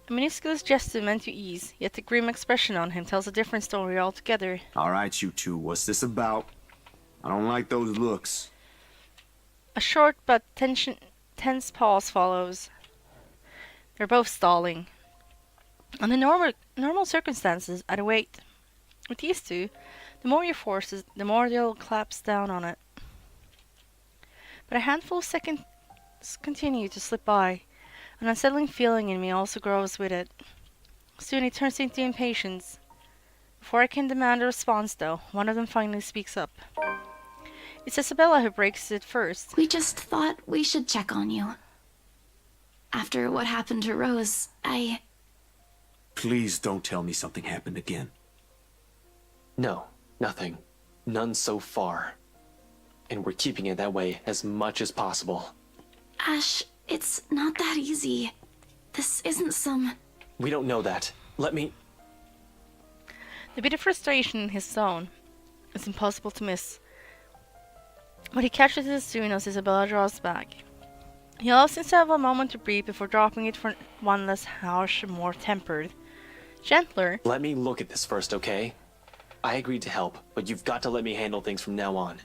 A minuscule gesture meant to ease, yet the grim expression on him tells a different story altogether. All right, you two, what's this about? I don't like those looks. A short but tense pause follows. They're both stalling. Under normal circumstances, I'd wait. With these two, the more you force it, the more they'll collapse down on it. But a handful of seconds continue to slip by. An unsettling feeling in me also grows with it. Soon it turns into impatience. Before I can demand a response, though, one of them finally speaks up. It's Isabella who breaks it first. We just thought we should check on you. After what happened to Rose, Please don't tell me something happened again. No, nothing. None so far. And we're keeping it that way as much as possible. Ash, it's not that easy. This isn't some... We don't know that. Let me... The bit of frustration in his tone is impossible to miss, but he catches it as soon as Isabella draws back. He allows himself a moment to breathe before dropping it for one less harsh and more tempered. Gentler. Let me look at this first, okay? I agreed to help, but you've got to let me handle things from now on.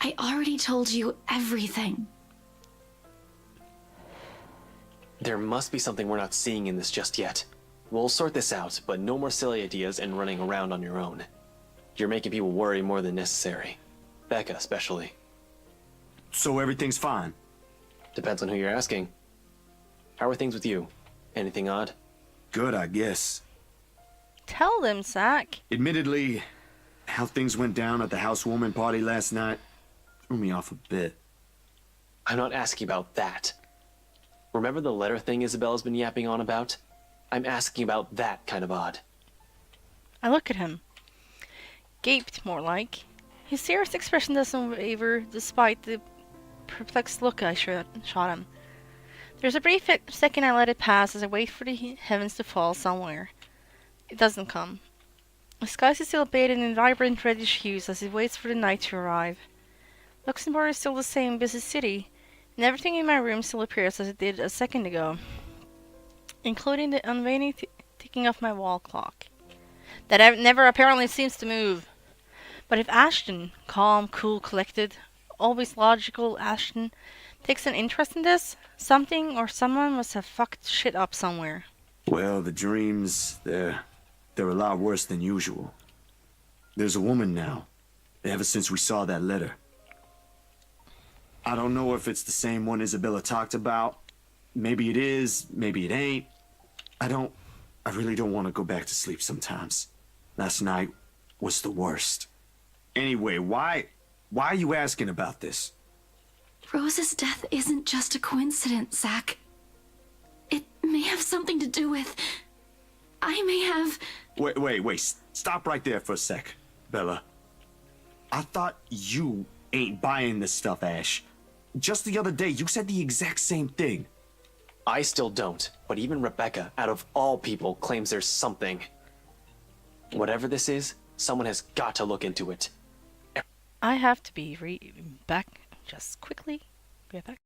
I already told you everything. There must be something we're not seeing in this just yet. We'll sort this out, but no more silly ideas and running around on your own. You're making people worry more than necessary. Becca, especially. So everything's fine? Depends on who you're asking. How are things with you? Anything odd? Good, I guess. Tell them, Zach. Admittedly, how things went down at the housewarming party last night threw me off a bit. I'm not asking about that. Remember the letter thing Isabella's been yapping on about? I'm asking about that kind of odd. I look at him. Gaped, more like. His serious expression doesn't waver despite the perplexed look I shot him. There's a brief second I let it pass as I wait for the heavens to fall somewhere. It doesn't come. The skies is still bathed in vibrant reddish hues as it waits for the night to arrive. Luxembourg is still the same busy city, and everything in my room still appears as it did a second ago, including the unvarying ticking of my wall clock. That never apparently seems to move. But if Ashton, calm, cool, collected, always logical Ashton, takes an interest in this, something or someone must have fucked shit up somewhere. Well, the dreams, they're a lot worse than usual. There's a woman now, ever since we saw that letter. I don't know if it's the same one Isabella talked about. Maybe it is, maybe it ain't. I really don't want to go back to sleep sometimes. Last night was the worst. Anyway, why are you asking about this? Rose's death isn't just a coincidence, Zach. It may have something to do with... I may have... Wait, stop right there for a sec, Bella. I thought you ain't buying this stuff, Ash. Just the other day, you said the exact same thing. I still don't, but even Rebecca, out of all people, claims there's something. Whatever this is, someone has got to look into it. I have to be back just quickly. Be right back.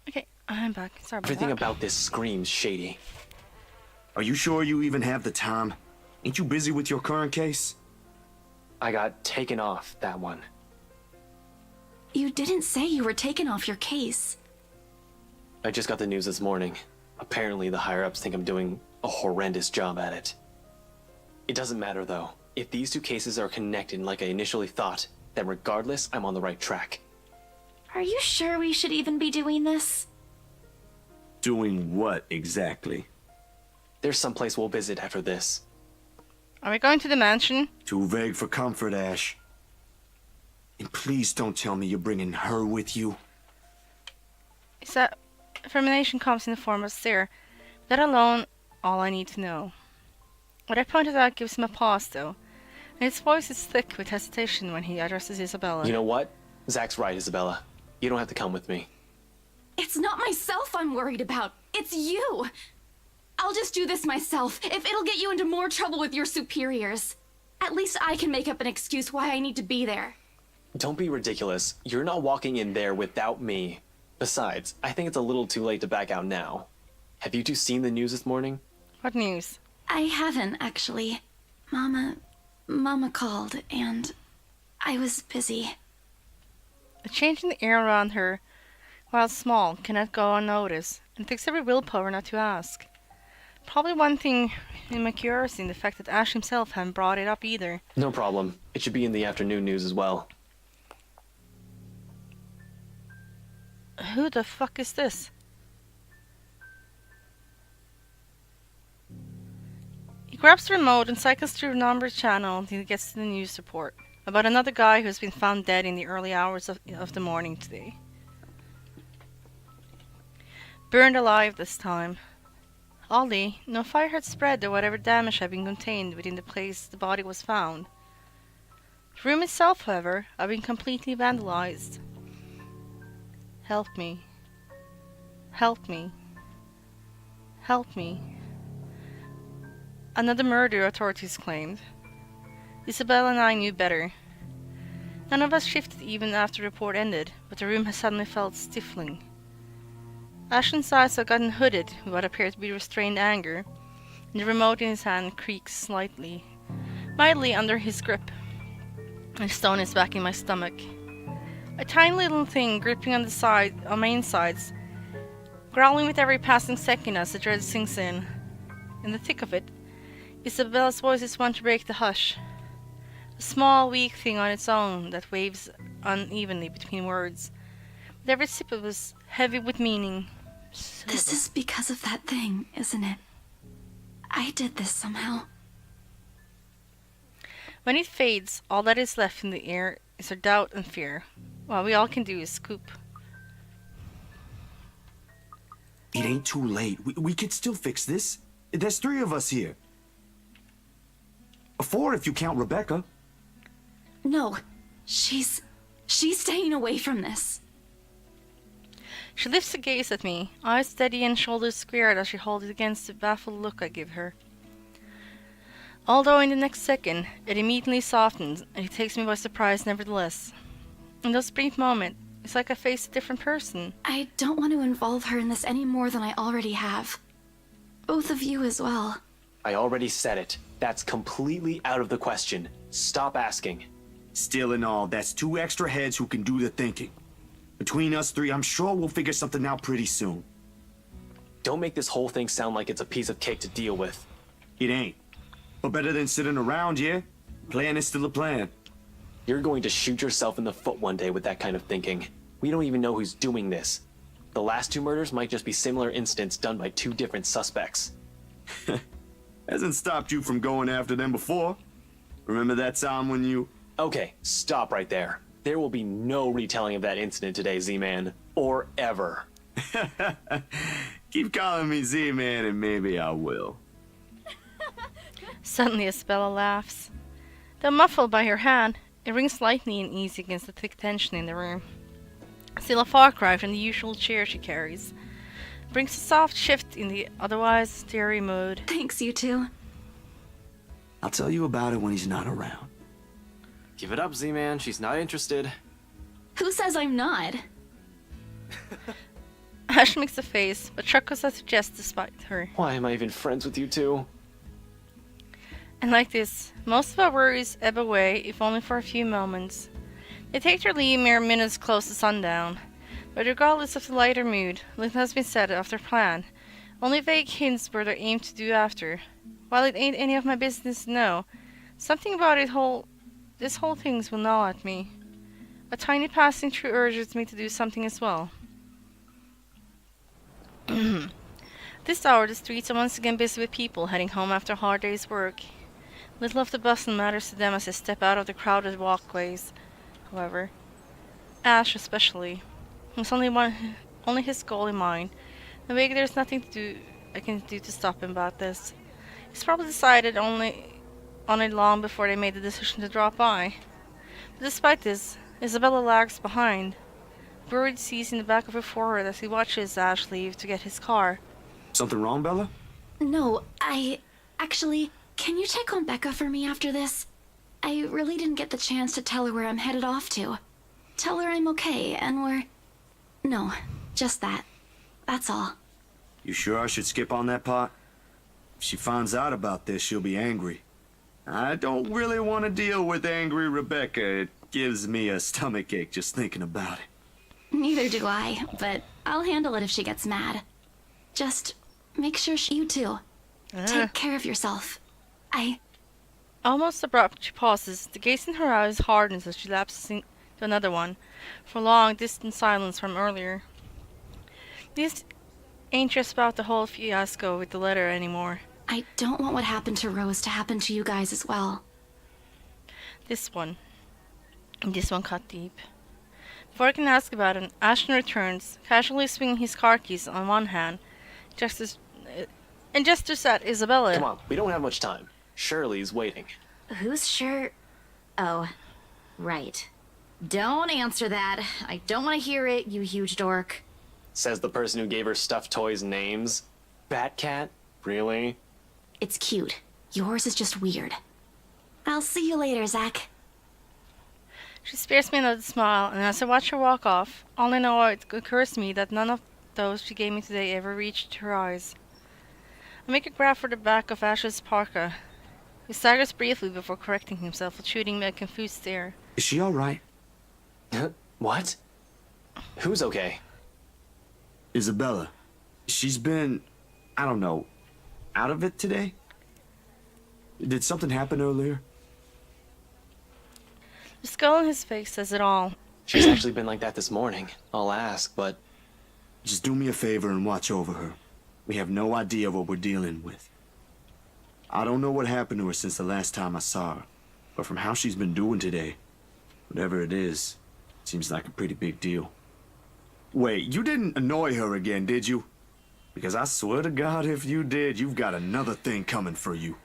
Okay, I'm back. Sorry about Everything that. about this screams shady. Are you sure you even have the time? Ain't you busy with your current case? I got taken off that one. You didn't say you were taken off your case. I just got the news this morning. Apparently the higher-ups think I'm doing a horrendous job at it. It doesn't matter though. If these two cases are connected like I initially thought, then regardless, I'm on the right track. Are you sure we should even be doing this? Doing what exactly? There's someplace we'll visit after this. Are we going to the mansion? Too vague for comfort, Ash. And please don't tell me you're bringing her with you. Is that affirmation comes in the form of stare. That alone, all I need to know. What I pointed out gives him a pause, though, and his voice is thick with hesitation when he addresses Isabella. You know what? Zach's right, Isabella. You don't have to come with me. It's not myself I'm worried about. It's you. I'll just do this myself, if it'll get you into more trouble with your superiors. At least I can make up an excuse why I need to be there. Don't be ridiculous. You're not walking in there without me. Besides, I think it's a little too late to back out now. Have you two seen the news this morning? What news? I haven't, actually. Mama called, and I was busy. The change in the air around her, while small, cannot go unnoticed, and it takes every willpower not to ask. Probably one thing in my curiosity in the fact that Ash himself hadn't brought it up either. No problem. It should be in the afternoon news as well. Who the fuck is this? He grabs the remote and cycles through a numbered channel until he gets to the news report about another guy who has been found dead in the early hours of the morning today. Burned alive this time. Oddly, no fire had spread or whatever damage had been contained within the place the body was found. The room itself, however, had been completely vandalized. Help me. Help me. Help me. Another murder, authorities claimed. Isabella and I knew better. None of us shifted even after the report ended, but the room had suddenly felt stifling. Ashton's eyes had gotten hooded with what appeared to be restrained anger, and the remote in his hand creaks slightly, mildly under his grip. A stone is back in my stomach. A tiny little thing gripping on my insides, growling with every passing second as the dread sinks in. In the thick of it, Isabella's voice is one to break the hush. A small, weak thing on its own that waves unevenly between words. With every sip it was heavy with meaning. This is because of that thing, isn't it? I did this somehow. When it fades, all that is left in the air is her doubt and fear. All we all can do is scoop. It ain't too late. We could still fix this. There's 3 of us here. 4 if you count Rebecca. No, she's staying away from this. She lifts a gaze at me, eyes steady and shoulders squared as she holds it against the baffled look I give her. Although in the next second, it immediately softens, and it takes me by surprise nevertheless. In those brief moments, it's like I face a different person. I don't want to involve her in this any more than I already have. Both of you as well. I already said it. That's completely out of the question. Stop asking. Still and all, that's 2 extra heads who can do the thinking. Between us 3, I'm sure we'll figure something out pretty soon. Don't make this whole thing sound like it's a piece of cake to deal with. It ain't. But better than sitting around, yeah? Plan is still a plan. You're going to shoot yourself in the foot one day with that kind of thinking. We don't even know who's doing this. The last 2 murders might just be similar incidents done by 2 different suspects. Hasn't stopped you from going after them before. Remember that time when you... Okay, stop right there. There will be no retelling of that incident today, Z-Man. Or ever. Keep calling me Z-Man and maybe I will. Suddenly Isabella laughs. Though muffled by her hand, it rings lightly and easy against the thick tension in the room. Still a far cry from the usual cheer she carries. Brings a soft shift in the otherwise steery mood. Thanks, you two. I'll tell you about it when he's not around. Give it up, Z-Man. She's not interested. Who says I'm not? Ash makes a face, but chuckles as he jests despite her. Why am I even friends with you two? And like this, most of our worries ebb away, if only for a few moments. They take their leave mere minutes close to sundown. But regardless of the lighter mood, little has been said of their plan. Only vague hints were their aim to do after. While it ain't any of my business to know, something about this whole thing will gnaw at me. A tiny passing through urges me to do something as well. This hour, the streets are once again busy with people heading home after a hard day's work. Little of the bustle matters to them as they step out of the crowded walkways, however. Ash especially. It's only his goal in mind. And maybe there's nothing I can do to stop him about this. He's probably decided on it long before they made the decision to drop by. But despite this, Isabella lags behind. Worried sees in the back of her forehead as he watches Ash leave to get his car. Something wrong, Bella? No, actually, can you check on Becca for me after this? I really didn't get the chance to tell her where I'm headed off to. Tell her I'm okay and we're... No, just that. That's all. You sure I should skip on that part? If she finds out about this, she'll be angry. I don't really want to deal with angry Rebecca. It gives me a stomachache just thinking about it. Neither do I, but I'll handle it if she gets mad. Just make sure you too. Take care of yourself. Almost abrupt, she pauses. The gaze in her eyes hardens as she lapses into another one, for a long, distant silence from earlier. This ain't just about the whole fiasco with the letter anymore. I don't want what happened to Rose to happen to you guys as well. This one cut deep. Before I can ask about it, Ashton returns, casually swinging his car keys on one hand, and gestures at Isabella. Come on, we don't have much time. Shirley's waiting. Who's sure? Oh, right. Don't answer that. I don't want to hear it, you huge dork. Says the person who gave her stuffed toys names. Batcat? Really? It's cute. Yours is just weird. I'll see you later, Zach. She spares me another smile, and as I watch her walk off, all I know it occurs to me that none of those she gave me today ever reached her eyes. I make a grab for the back of Ash's parka. He staggers briefly before correcting himself with shooting me a confused stare. Is she alright? What? Who's okay? Isabella. She's been, I don't know, out of it today? Did something happen earlier? The skull on his face says it all. She's actually been like that this morning. I'll ask, but... Just do me a favor and watch over her. We have no idea what we're dealing with. I don't know what happened to her since the last time I saw her, but from how she's been doing today, whatever it is, seems like a pretty big deal. Wait, you didn't annoy her again, did you? Because I swear to God, if you did, you've got another thing coming for you.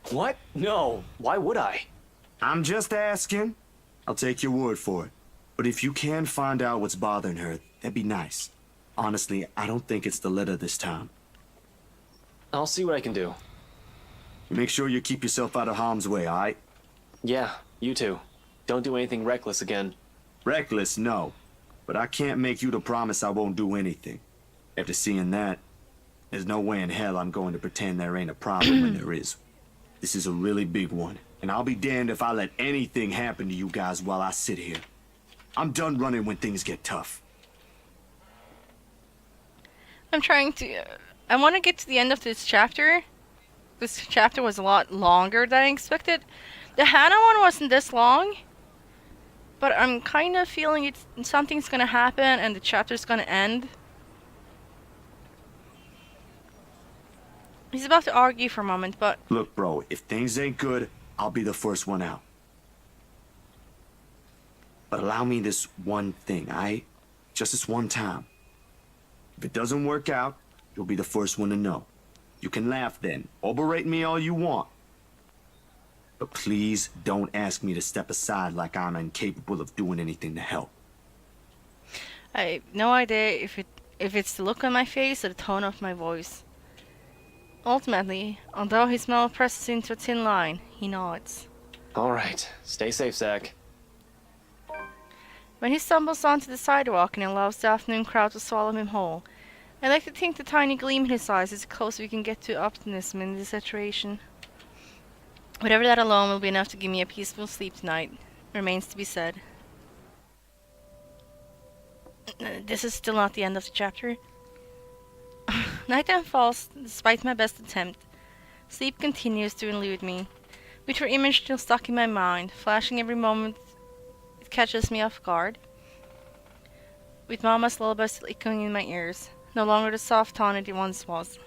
What? No. Why would I? I'm just asking. I'll take your word for it. But if you can find out what's bothering her, that'd be nice. Honestly, I don't think it's the letter this time. I'll see what I can do. Make sure you keep yourself out of harm's way, alright? Yeah, you too. Don't do anything reckless again. Reckless, no. But I can't make you to promise I won't do anything. After seeing that, there's no way in hell I'm going to pretend there ain't a problem when there is. This is a really big one, and I'll be damned if I let anything happen to you guys while I sit here. I'm done running when things get tough. I want to get to the end of this chapter. This chapter was a lot longer than I expected. The Hannah one wasn't this long, but I'm kind of feeling something's gonna happen and the chapter's gonna end. He's about to argue for a moment, but... Look, bro, if things ain't good, I'll be the first one out. But allow me this one thing, alright? Just this one time. If it doesn't work out, you'll be the first one to know. You can laugh then, or berate me all you want. But please don't ask me to step aside like I'm incapable of doing anything to help. I have no idea if it's the look on my face or the tone of my voice. Ultimately, although his mouth presses into a thin line, he nods. Alright, stay safe, Zach. When he stumbles onto the sidewalk and allows the afternoon crowd to swallow him whole, I like to think the tiny gleam in his eyes is as close we can get to optimism in this situation. Whatever that alone will be enough to give me a peaceful sleep tonight remains to be said. This is still not the end of the chapter. Nighttime falls, despite my best attempt. Sleep continues to elude me, with her image still stuck in my mind, flashing every moment it catches me off guard. With Mama's lullaby still echoing in my ears, no longer the soft tone it once was.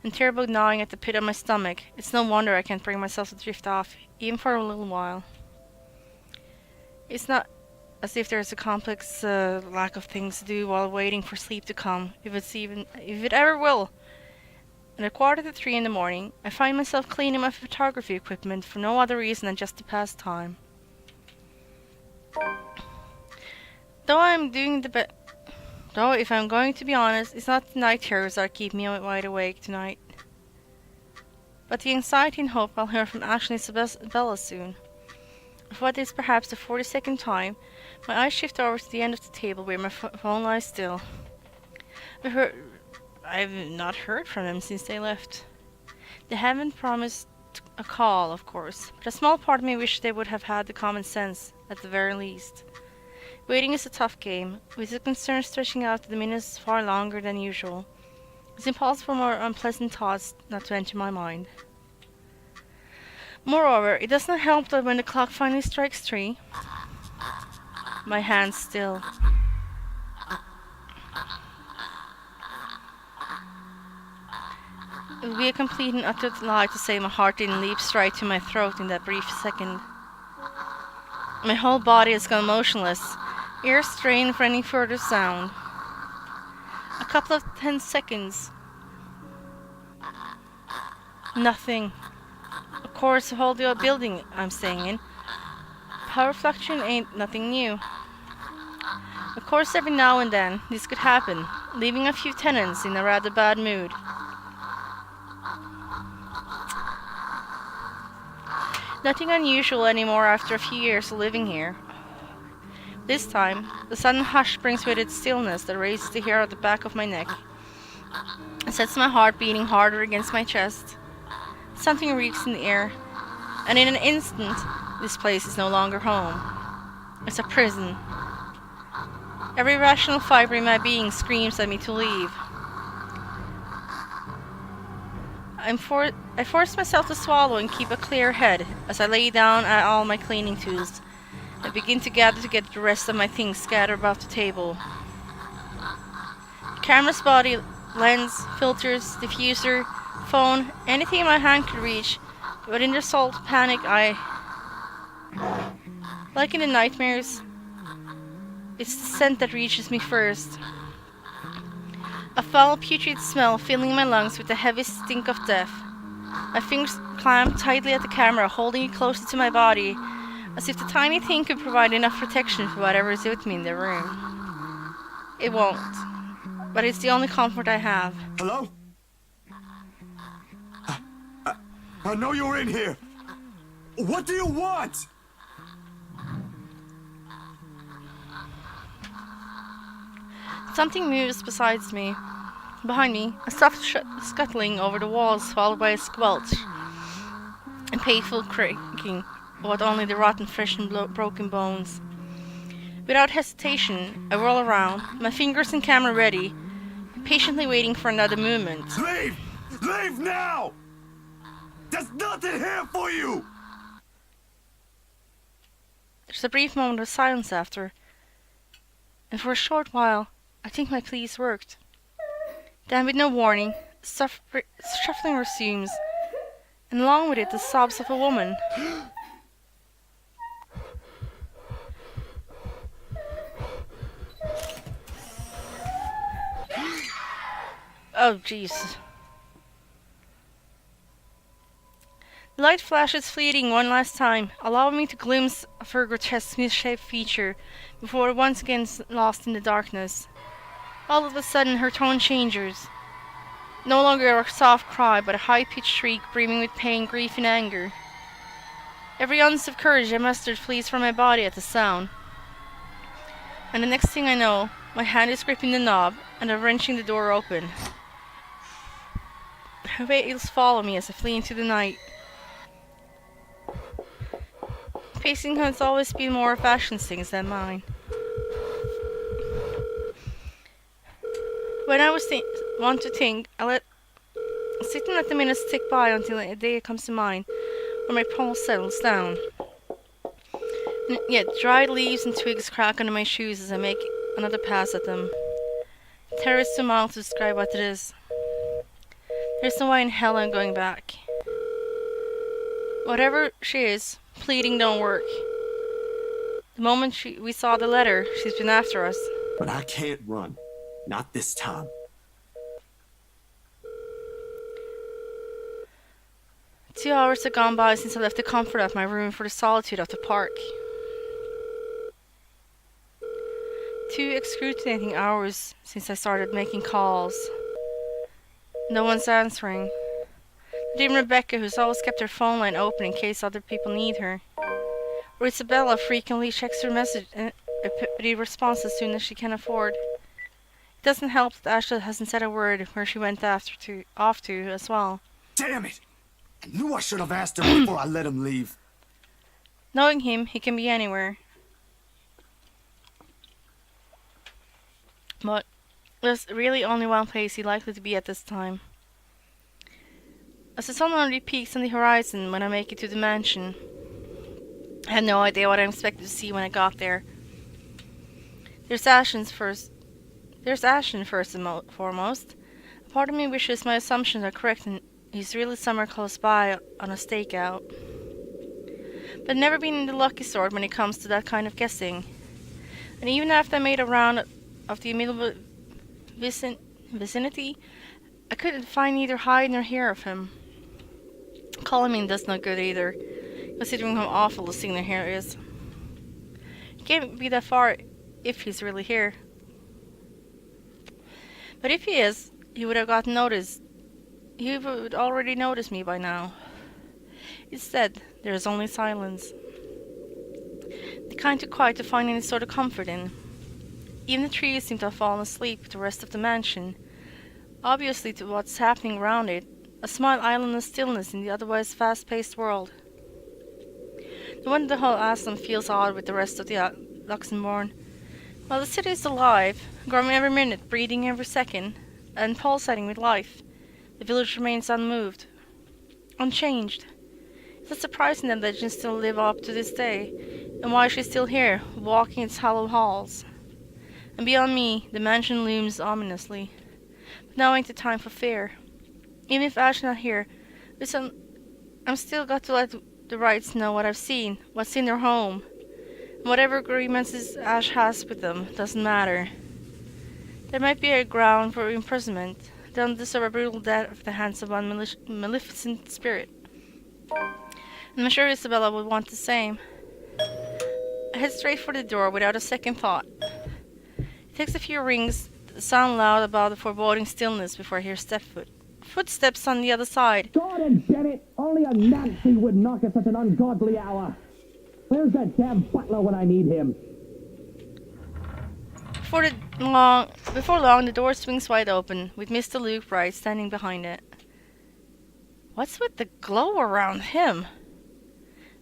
And terrible gnawing at the pit of my stomach, it's no wonder I can't bring myself to drift off, even for a little while. It's not as if there's a complex lack of things to do while waiting for sleep to come, if it ever will. At 2:45 in the morning, I find myself cleaning my photography equipment for no other reason than just to pass time. Though if I'm going to be honest, it's not the night terrors that keep me wide awake tonight, but the anxiety and hope I'll hear from Ashley and Isabella soon. For what is perhaps the 42nd time, my eyes shift over to the end of the table where my phone lies still. I've not heard from them since they left. They haven't promised a call, of course, but a small part of me wished they would have had the common sense, at the very least. Waiting is a tough game, with the concern stretching out to the minutes far longer than usual. It's impossible for more unpleasant thoughts not to enter my mind. Moreover, it does not help that when the clock finally strikes 3, my hands still. It would be a complete and utter lie to say my heart didn't leap straight to my throat in that brief second. My whole body has gone motionless, ears strained for any further sound. A couple of tense seconds. Nothing. Of course, the whole building I'm staying in. Power fluctuation ain't nothing new. Of course, every now and then, this could happen, leaving a few tenants in a rather bad mood. Nothing unusual anymore after a few years of living here. This time, the sudden hush brings with it stillness that raises the hair at the back of my neck. It sets my heart beating harder against my chest. Something reeks in the air, and in an instant, this place is no longer home. It's a prison. Every rational fiber in my being screams at me to leave. I force myself to swallow and keep a clear head as I lay down at all my cleaning tools and begin to gather together the rest of my things scattered about the table. The camera's body, lens, filters, diffuser, phone, anything my hand could reach, but in the salt panic like in the nightmares, it's the scent that reaches me first. A foul, putrid smell filling my lungs with the heavy stink of death. My fingers clamp tightly at the camera, holding it closer to my body, as if the tiny thing could provide enough protection for whatever is with me in the room. It won't, but it's the only comfort I have. Hello? I know you're in here. What do you want? Something moves beside me. Behind me, a soft scuttling over the walls, followed by a squelch and painful cracking of what only the rotten flesh and broken bones. Without hesitation, I whirl around, my fingers and camera ready, patiently waiting for another movement. Leave! Leave now! There's nothing here for you! There's a brief moment of silence after, and for a short while, I think my pleas worked. Then, with no warning, shuffling resumes, and along with it the sobs of a woman. Oh, jeez. The light flashes fleeting one last time, allowing me to glimpse of her grotesque misshaped feature before once again lost in the darkness. All of a sudden, her tone changes. No longer a soft cry, but a high-pitched shriek brimming with pain, grief, and anger. Every ounce of courage I mustered flees from my body at the sound. And the next thing I know, My hand is gripping the knob, and I'm wrenching the door open. Her veils follow me as I flee into the night. Pacing has always been more of Ashlyn's things than mine. When I want to think, I sit and let the minutes tick by until a day comes to mind, where my pulse settles down. And yet dried leaves and twigs crack under my shoes as I make another pass at them. Terror is too mild to describe what it is. There's no way in hell I'm going back. Whatever she is, pleading don't work. The moment we saw the letter, she's been after us. But I can't run. Not this time. 2 hours have gone by since I left the comfort of my room for the solitude of the park. 2 excruciating hours since I started making calls. No one's answering. Not even Rebecca, who's always kept her phone line open in case other people need her. Or Isabella frequently checks her message and responds as soon as she can afford. It doesn't help that Ashley hasn't said a word where she went off to as well. Damn it! I knew I should have asked him before I let him leave. Knowing him, he can be anywhere. But there's really only one place he's likely to be at this time. As the sun already peaks on the horizon when I make it to the mansion, I had no idea what I expected to see when I got there. There's Ashlyn first and foremost. A part of me wishes my assumptions are correct and he's really somewhere close by on a stakeout. But I've never been in the lucky sort when it comes to that kind of guessing. And even after I made a round of the immediate vicinity, I couldn't find neither hide nor hear of him. Calling me does no good either, considering how awful the signal here is. He can't be that far if he's really here. But if he is, he would have gotten noticed. He would already notice me by now. Instead, there is only silence. The kind too quiet to find any sort of comfort in. Even the trees seem to have fallen asleep with the rest of the mansion. Obviously to what's happening around it, a small island of stillness in the otherwise fast-paced world. No wonder the whole island feels odd with the rest of the Luxembourg. While the city is alive, growing every minute, breathing every second, and pulsating with life, the village remains unmoved, unchanged. Is it surprising that legends still live up to this day, and why she's still here, walking its hollow halls? And beyond me, the mansion looms ominously. But now ain't the time for fear. Even if Ash's not here, listen, I'm still got to let the Wrights know what I've seen, what's in their home. And whatever agreements Ash has with them, doesn't matter. There might be a ground for imprisonment. They don't deserve a brutal death at the hands of one maleficent spirit. And I'm sure Isabella would want the same. I head straight for the door without a second thought. It takes a few rings that sound loud about the foreboding stillness before I hear footsteps on the other side. God and Janet, only a Nazi would knock at such an ungodly hour. Where's that damn butler when I need him? Before long, the door swings wide open, with Mr. Luke Wright standing behind it. What's with the glow around him?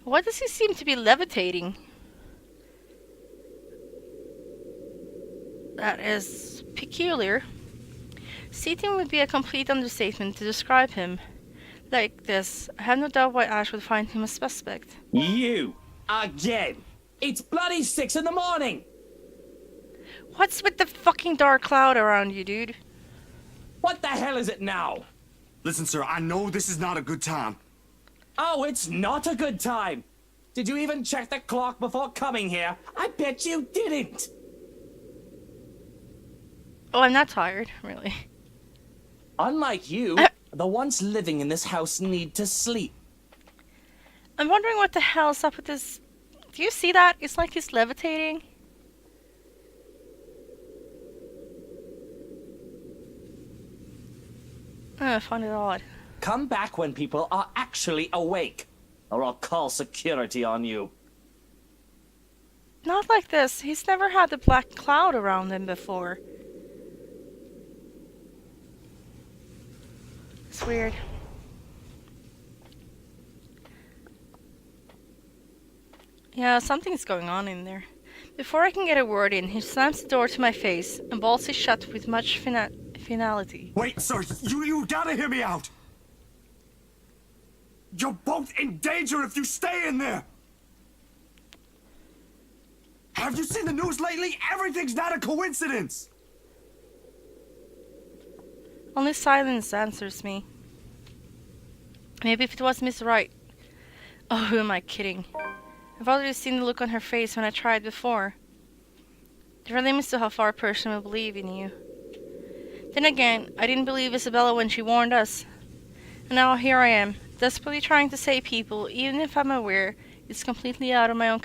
Why does he seem to be levitating? That is peculiar. Seating would be a complete understatement to describe him. Like this, I have no doubt why Ash would find him a suspect. You! Again! It's bloody 6 in the morning! What's with the fucking dark cloud around you, dude? What the hell is it now? Listen, sir, I know this is not a good time. Oh, it's not a good time! Did you even check the clock before coming here? I bet you didn't! Oh, I'm not tired, really. Unlike you, the ones living in this house need to sleep. I'm wondering what the hell's up with this. Do you see that? It's like he's levitating. I find it odd. Come back when people are actually awake, or I'll call security on you. Not like this. He's never had the black cloud around him before. It's weird. Yeah, something's going on in there. Before I can get a word in, he slams the door to my face and bolts it shut with much finality. Wait, sir, you gotta hear me out. You're both in danger if you stay in there. Have you seen the news lately? Everything's not a coincidence. Only silence answers me. Maybe if it was Miss Wright. Oh, who am I kidding? I've already seen the look on her face when I tried before. There are limits to how far a person will believe in you. Then again, I didn't believe Isabella when she warned us. And now here I am, desperately trying to save people, even if I'm aware it's completely out of my own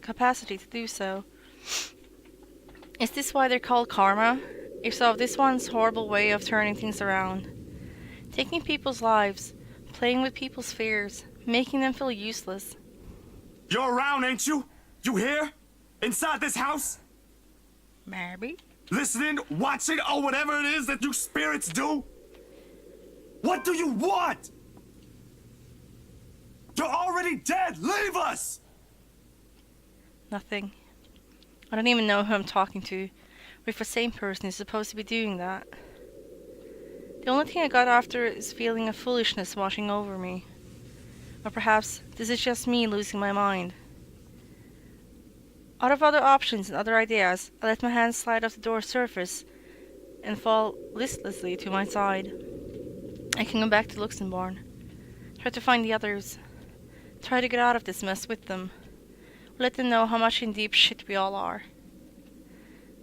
capacity to do so. Is this why they're called karma? If so, this one's horrible way of turning things around. Taking people's lives, playing with people's fears, making them feel useless. You're around, ain't you? You here? Inside this house? Maybe. Listening, watching, or whatever it is that you spirits do? What do you want? You're already dead! Leave us! Nothing. I don't even know who I'm talking to, or if the same person is supposed to be doing that. The only thing I got after is a feeling of foolishness washing over me. Or perhaps this is just me losing my mind. Out of other options and other ideas, I let my hand slide off the door's surface and fall listlessly to my side. I can go back to Luxembourg. Try to find the others. Try to get out of this mess with them. Let them know how much in deep shit we all are.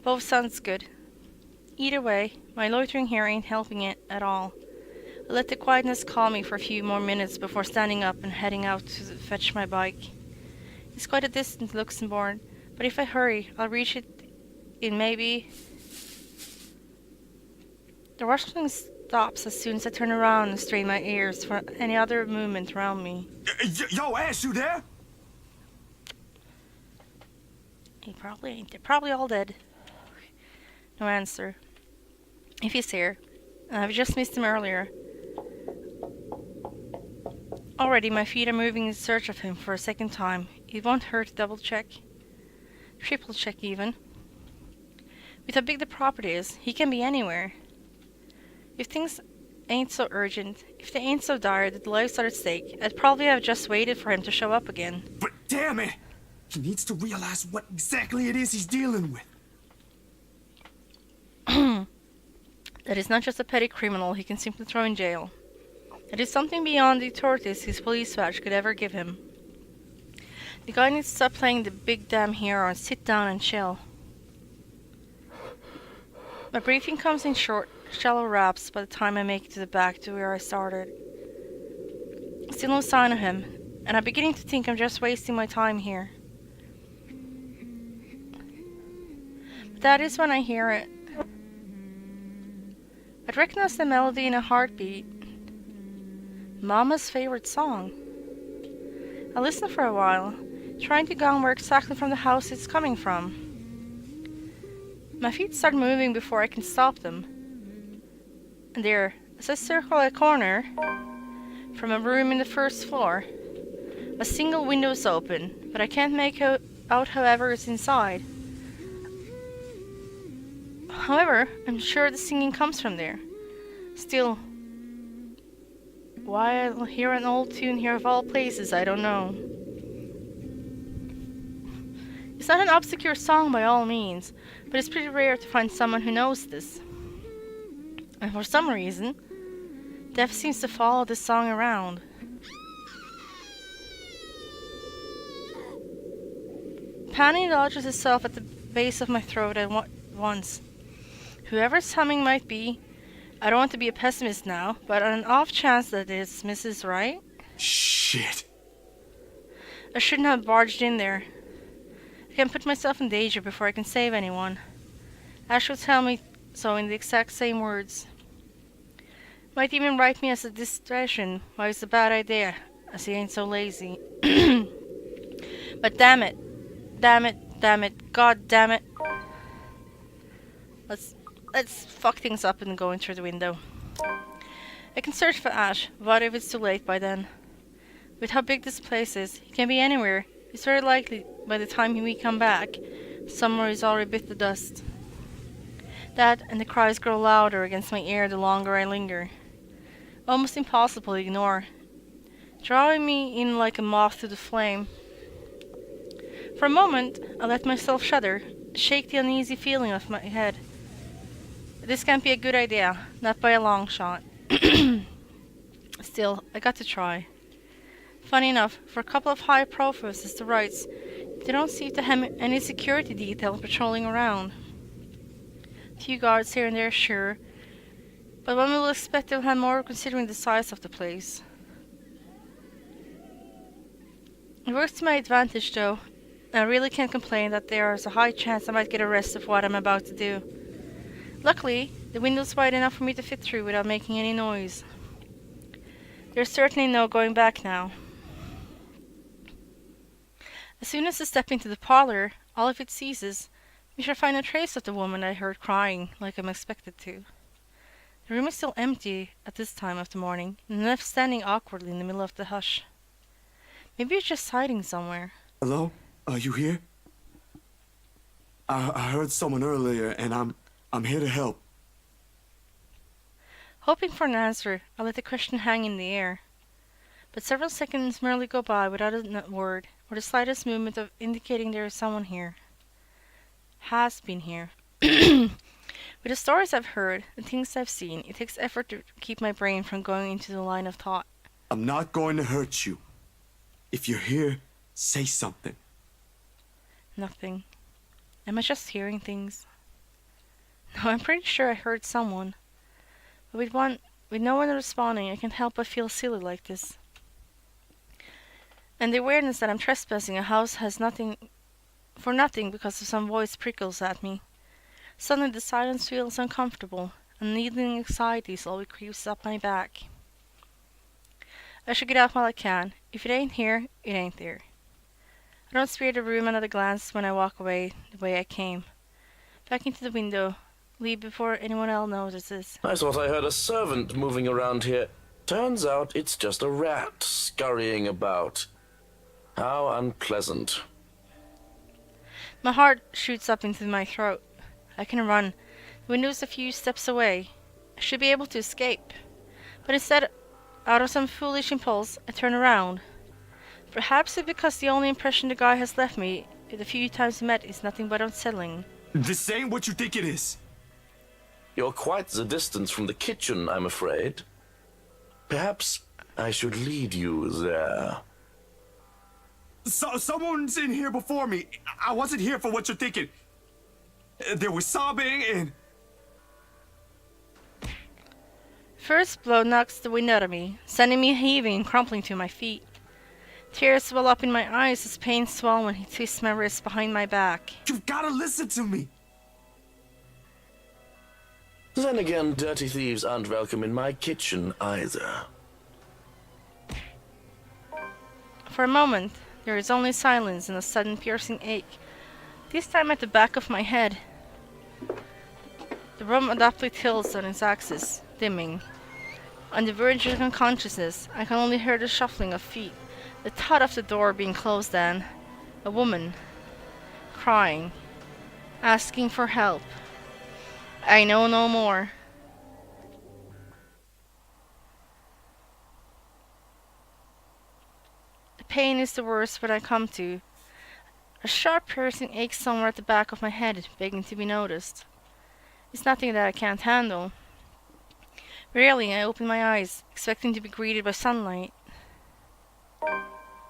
Both sounds good. Either way, my loitering here ain't helping it at all. I let the quietness calm me for a few more minutes before standing up and heading out to fetch my bike. It's quite a distance to Luxembourg, but if I hurry, I'll reach it in maybe... The rustling stops as soon as I turn around and strain my ears for any other movement around me. Yo, Ash, you there? He probably ain't. They're probably all dead. No answer. If he's here. I've just missed him earlier. Already my feet are moving in search of him for a second time. It won't hurt to double check. Triple check even. With how big the property is, he can be anywhere. If things ain't so urgent, if they ain't so dire that lives are at stake, I'd probably have just waited for him to show up again. But damn it! He needs to realize what exactly it is he's dealing with. That he's not just a petty criminal he can simply throw in jail. That is something beyond the authorities his police badge could ever give him. The guy needs to stop playing the big damn hero and sit down and chill. My briefing comes in short, shallow raps by the time I make it to the back to where I started. Still no sign of him, and I'm beginning to think I'm just wasting my time here. But that is when I hear it. I'd recognize the melody in a heartbeat. Mama's favorite song. I listen for a while, trying to gauge where exactly from the house it's coming from. My feet start moving before I can stop them. And there, as I circle a corner from a room in the first floor, a single window is open, but I can't make out however it's inside. However, I'm sure the singing comes from there. Still, why I hear an old tune here of all places, I don't know. It's not an obscure song by all means, but it's pretty rare to find someone who knows this. And for some reason, Death seems to follow this song around. Panic lodges itself at the base of my throat at once. Whoever's humming might be, I don't want to be a pessimist now, but on an off chance that it's Mrs. Wright. Shit. I shouldn't have barged in there. I can put myself in danger before I can save anyone. Ash will tell me so in the exact same words. Might even write me as a distraction why it's a bad idea, as he ain't so lazy. But damn it, Damn it. God damn it. Let's fuck things up and go in through the window. I can search for Ash. What if it's too late by then? With how big this place is, he can be anywhere. It's very likely by the time we come back, somewhere he's already bit the dust. That and the cries grow louder against my ear the longer I linger. Almost impossible to ignore, drawing me in like a moth to the flame. For a moment, I let myself shudder, shake the uneasy feeling off my head. This can't be a good idea, not by a long shot. Still, I got to try. Funny enough, for a couple of high profiles as the Wrights, they don't seem to have any security detail patrolling around. Few guards here and there, sure, but one will expect they'll have more considering the size of the place. It works to my advantage though. I really can't complain that there is a high chance I might get arrested for what I'm about to do. Luckily, the window's wide enough for me to fit through without making any noise. There's certainly no going back now. As soon as I step into the parlor, all of it ceases. We shall find no trace of the woman I heard crying, like I'm expected to. The room is still empty at this time of the morning, and I'm left standing awkwardly in the middle of the hush. Maybe it's just hiding somewhere. Hello? Are you here? I heard someone earlier, and I'm here to help. Hoping for an answer, I let the question hang in the air. But several seconds merely go by without a word, or the slightest movement of indicating there is someone here. Has been here. With the stories I've heard, the things I've seen, it takes effort to keep my brain from going into the line of thought. I'm not going to hurt you. If you're here, say something. Nothing. Am I just hearing things? No, I'm pretty sure I heard someone. But with no one responding, I can't help but feel silly like this. And the awareness that I'm trespassing a house has nothing because of some voice prickles at me. Suddenly the silence feels uncomfortable, and needling anxiety slowly creeps up my back. I should get out while I can. If it ain't here, it ain't there. I don't spare the room another glance when I walk away the way I came. Back into the window, leave before anyone else notices. I thought I heard a servant moving around here. Turns out it's just a rat scurrying about. How unpleasant. My heart shoots up into my throat. I can run. The window's a few steps away. I should be able to escape. But instead, out of some foolish impulse, I turn around. Perhaps it's because the only impression the guy has left me the few times we met is nothing but unsettling. This ain't what you think it is. You're quite the distance from the kitchen, I'm afraid. Perhaps I should lead you there. Someone's in here before me. I wasn't here for what you're thinking. There was sobbing and... First blow knocks the wind out of me, sending me heaving and crumpling to my feet. Tears well up in my eyes as pain swell when he twists my wrist behind my back. You've gotta listen to me. Then again, dirty thieves aren't welcome in my kitchen either. For a moment, there is only silence and a sudden piercing ache, this time at the back of my head. The room abruptly tilts on its axis, dimming. On the verge of unconsciousness, I can only hear the shuffling of feet, the thud of the door being closed and a woman, crying, asking for help. I know no more. The pain is the worst when I come to. A sharp piercing ache somewhere at the back of my head, begging to be noticed. It's nothing that I can't handle. Rarely I open my eyes, expecting to be greeted by sunlight.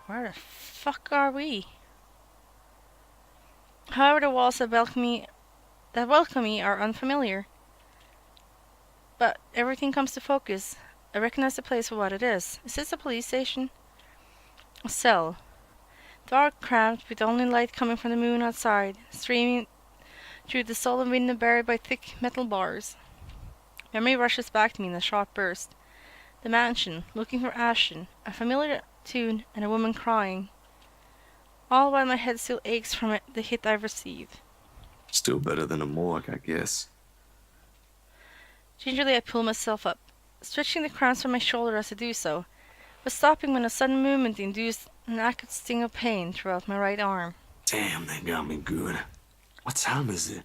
Where the fuck are we? However, the walls that welcome me are unfamiliar. But everything comes to focus. I recognize the place for what it is. Is this a police station? A cell. Dark, cramped, with only light coming from the moon outside, streaming through the solid window buried by thick metal bars. Memory rushes back to me in a sharp burst. The mansion, looking for Ashton, a familiar tune, and a woman crying. all while my head still aches from the hit I've received. Still better than a morgue, I guess. Gingerly I pull myself up, stretching the crowns from my shoulder as I do so, but stopping when a sudden movement induced an acute sting of pain throughout my right arm. Damn, they got me good. What time is it?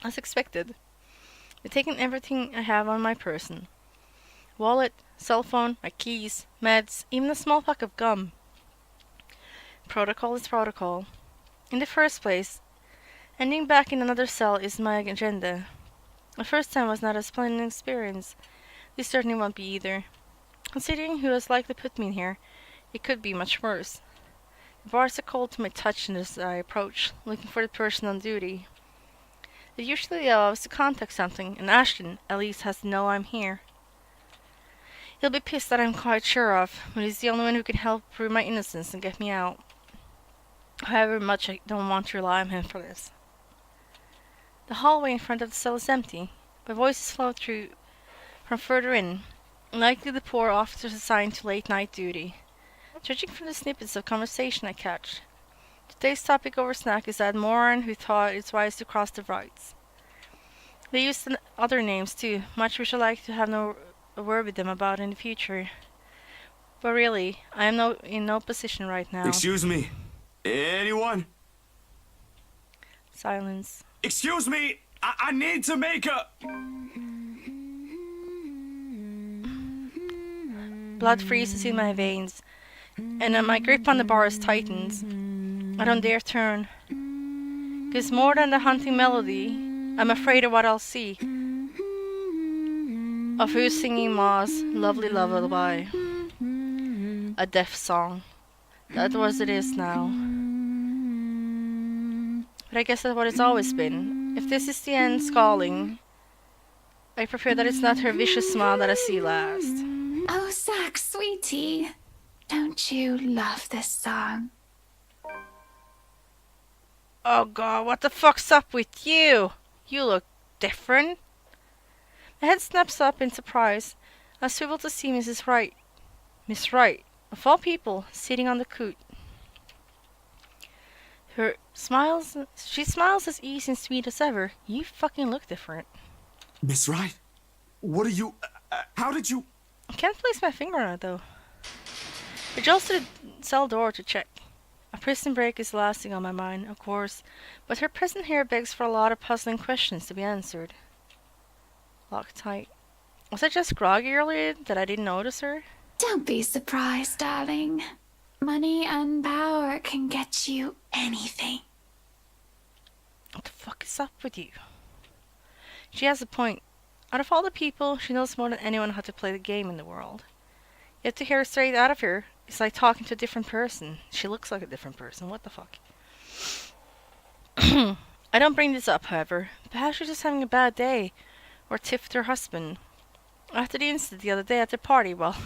As expected, they've taken everything I have on my person. Wallet, cell phone, my keys, meds, even a small pack of gum. Protocol is protocol. In the first place, ending back in another cell is my agenda. The first time was not a splendid experience. This certainly won't be either. Considering who has likely put me in here, it could be much worse. The bars are cold to my touch as I approach, looking for the person on duty. It usually allows to contact something, and Ashton at least has to know I'm here. He'll be pissed that I'm quite sure of, but he's the only one who can help prove my innocence and get me out. However much I don't want to rely on him for this. The hallway in front of the cell is empty, but voices flow through from further in, likely the poor officers assigned to late-night duty. Judging from the snippets of conversation I catch, today's topic over snack is that moron who thought it's wise to cross the rights. They used other names too, much which I like to have a word with them about in the future. But really, I am in no position right now. Excuse me? Anyone? Silence. Excuse me! I need to make a... Blood freezes in my veins, and my grip on the bars tightens. I don't dare turn. 'Cause more than the haunting melody, I'm afraid of what I'll see. Of who's singing Ma's lovely lullaby. A death song. That's what it is now. But I guess that's what it's always been. If this is the end calling, I prefer that it's not her vicious smile that I see last. Oh, Zach, sweetie. Don't you love this song? Oh god, what the fuck's up with you? You look different. My head snaps up in surprise. I swivel to see Mrs. Wright. Miss Wright, of all people, sitting on the coot. She smiles as easy and sweet as ever. You fucking look different. Miss Wright? What are you... how did you... I can't place my finger on it though. I jolts to the cell door to check. A prison break is the last thing on my mind, of course, but her presence here begs for a lot of puzzling questions to be answered. Locked tight. Was I just groggy earlier that I didn't notice her? Don't be surprised, darling. Money and power can get you anything. What the fuck is up with you? She has a point. Out of all the people, she knows more than anyone how to play the game in the world. Yet to hear her straight out of her, it's like talking to a different person. She looks like a different person. What the fuck? I don't bring this up, however. Perhaps she's just having a bad day. Or tiff with her husband. After the incident the other day at the party, well,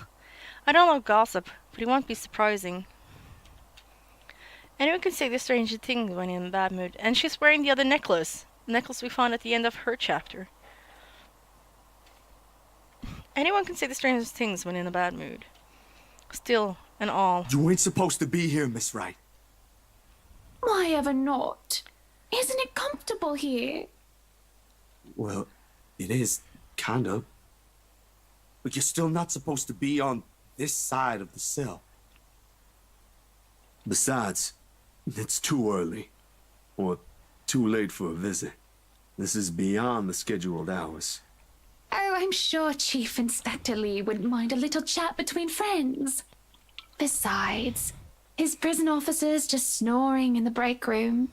I don't love gossip, but it won't be surprising. Anyone can say the strangest things when in a bad mood, and she's wearing the other necklace. The necklace we found at the end of her chapter. Anyone can say the strangest things when in a bad mood. Still, and all. You ain't supposed to be here, Miss Wright. Why ever not? Isn't it comfortable here? Well, it is, kind of. But you're still not supposed to be on this side of the cell. Besides, it's too early. Or too late for a visit. This is beyond the scheduled hours. Oh, I'm sure Chief Inspector Lee wouldn't mind a little chat between friends. Besides, his prison officers just snoring in the break room.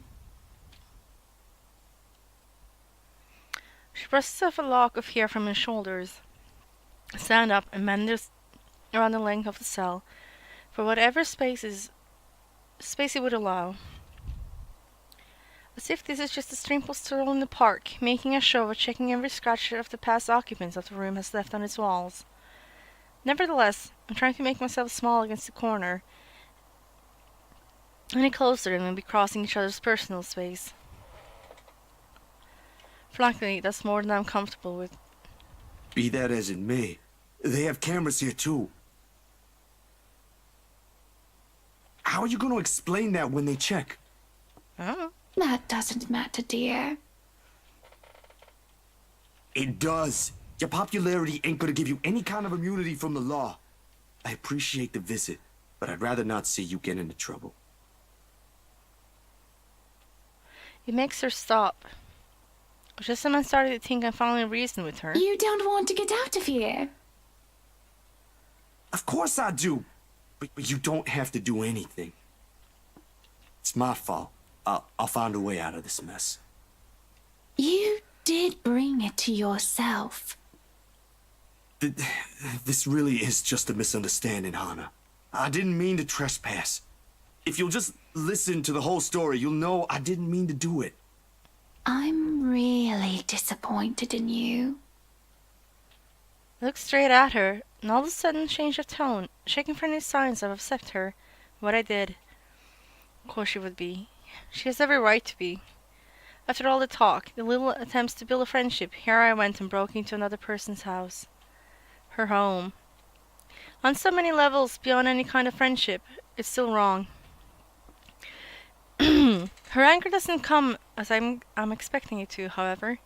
She brushes off a lock of hair from her shoulders. I stand up and meanders around the length of the cell for whatever space it would allow. As if this is just a simple stroll in the park, making a show of checking every scratch of the past occupants of the room has left on its walls. Nevertheless, I'm trying to make myself small against the corner. Any closer and we'll be crossing each other's personal space. Frankly, that's more than I'm comfortable with. Be that as it may, they have cameras here too. How are you going to explain that when they check? Oh. That doesn't matter, dear. It does. Your popularity ain't going to give you any kind of immunity from the law. I appreciate the visit, but I'd rather not see you get into trouble. It makes her stop. Jessamine started to think I'm finally reason with her. You don't want to get out of here. Of course I do. But you don't have to do anything. It's my fault. I'll find a way out of this mess. You did bring it to yourself. This really is just a misunderstanding, Hana. I didn't mean to trespass. If you'll just listen to the whole story, you'll know I didn't mean to do it. I'm really disappointed in you. I looked straight at her, and all of a sudden changed of tone, checking for any signs of upset her. What I did. Of course she would be. She has every right to be. After all the talk, the little attempts to build a friendship, here I went and broke into another person's house. Her home. On so many levels, beyond any kind of friendship, it's still wrong. Her anger doesn't come as I'm expecting it to, however.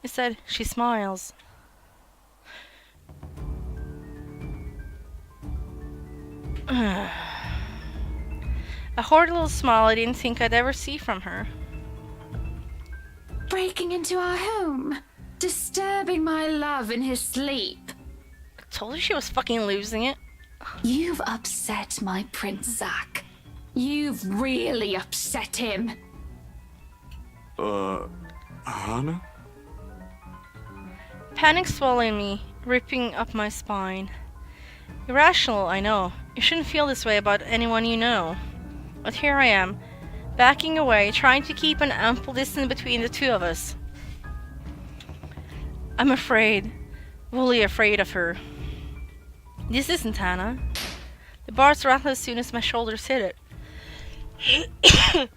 Instead, she smiles. A horrid little smile I didn't think I'd ever see from her. Breaking into our home. Disturbing my love in his sleep. I told you she was fucking losing it. You've upset my Prince Zach. You've really upset him. Hana? Panic swallowing me, ripping up my spine. Irrational, I know. You shouldn't feel this way about anyone you know. But here I am, backing away, trying to keep an ample distance between the two of us. I'm afraid, wholly afraid of her. This isn't Hannah. The bars rattle as soon as my shoulders hit it.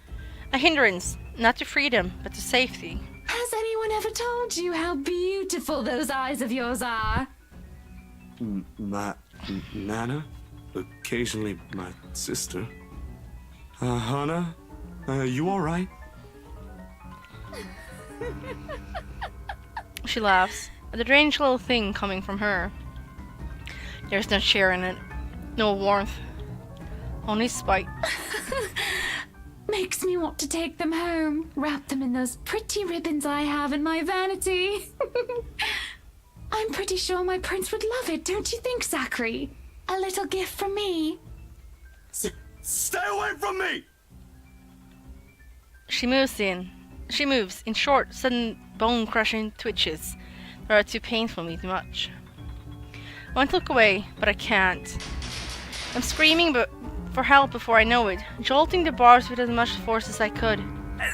A hindrance, not to freedom, but to safety. Has anyone ever told you how beautiful those eyes of yours are? Nana? Occasionally my sister. Hana? You alright? She laughs, a strange little thing coming from her. There's no cheer in it, no warmth, only spite. Makes me want to take them home, wrap them in those pretty ribbons I have in my vanity. I'm pretty sure my prince would love it, don't you think, Zachery? A little gift from me. Stay away from me! She moves, in short, sudden, bone-crushing twitches that are too painful me too much. I want to look away, but I can't. I'm screaming for help before I know it, jolting the bars with as much force as I could.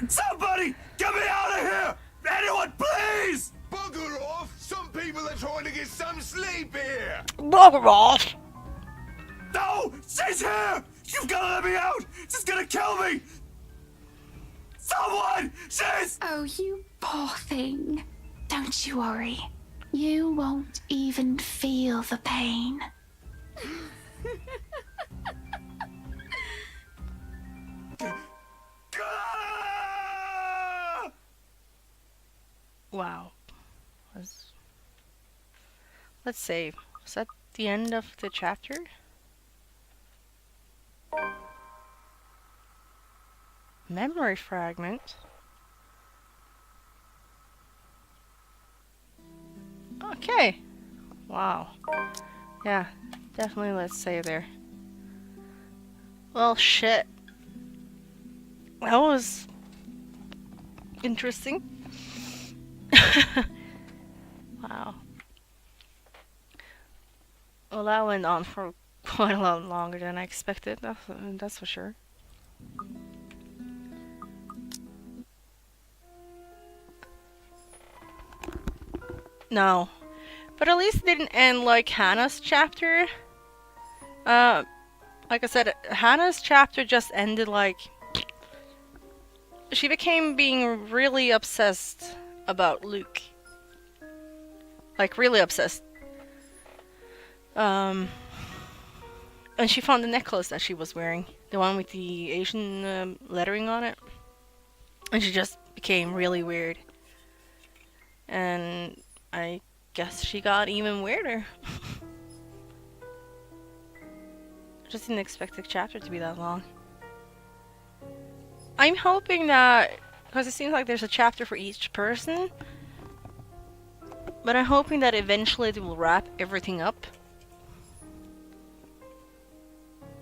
Somebody! Get me out of here! Anyone, please! Bugger off! Some people are trying to get some sleep here! Bugger off! No! She's here! You've gotta let me out! She's gonna kill me! Someone! She's... Oh, you poor thing. Don't you worry. You won't even feel the pain. Wow. Let's save. Was that the end of the chapter? Memory fragment. Okay. Wow. Yeah, definitely let's save there. Well, shit. That was interesting. Wow. Well, that went on for quite a lot longer than I expected, that's for sure. No. But at least it didn't end like Hannah's chapter. Like I said, Hannah's chapter just ended like... She became being really obsessed about Luke. Like, really obsessed. And And she found the necklace that she was wearing, the one with the Asian lettering on it. And she just became really weird. And I guess she got even weirder. Just didn't expect the chapter to be that long. I'm hoping that, because it seems like there's a chapter for each person, but I'm hoping that eventually it will wrap everything up.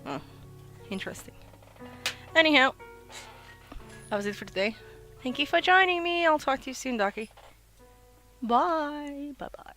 Oh, interesting. Anyhow, that was it for today. Thank you for joining me. I'll talk to you soon, Ducky. Bye. Bye-bye.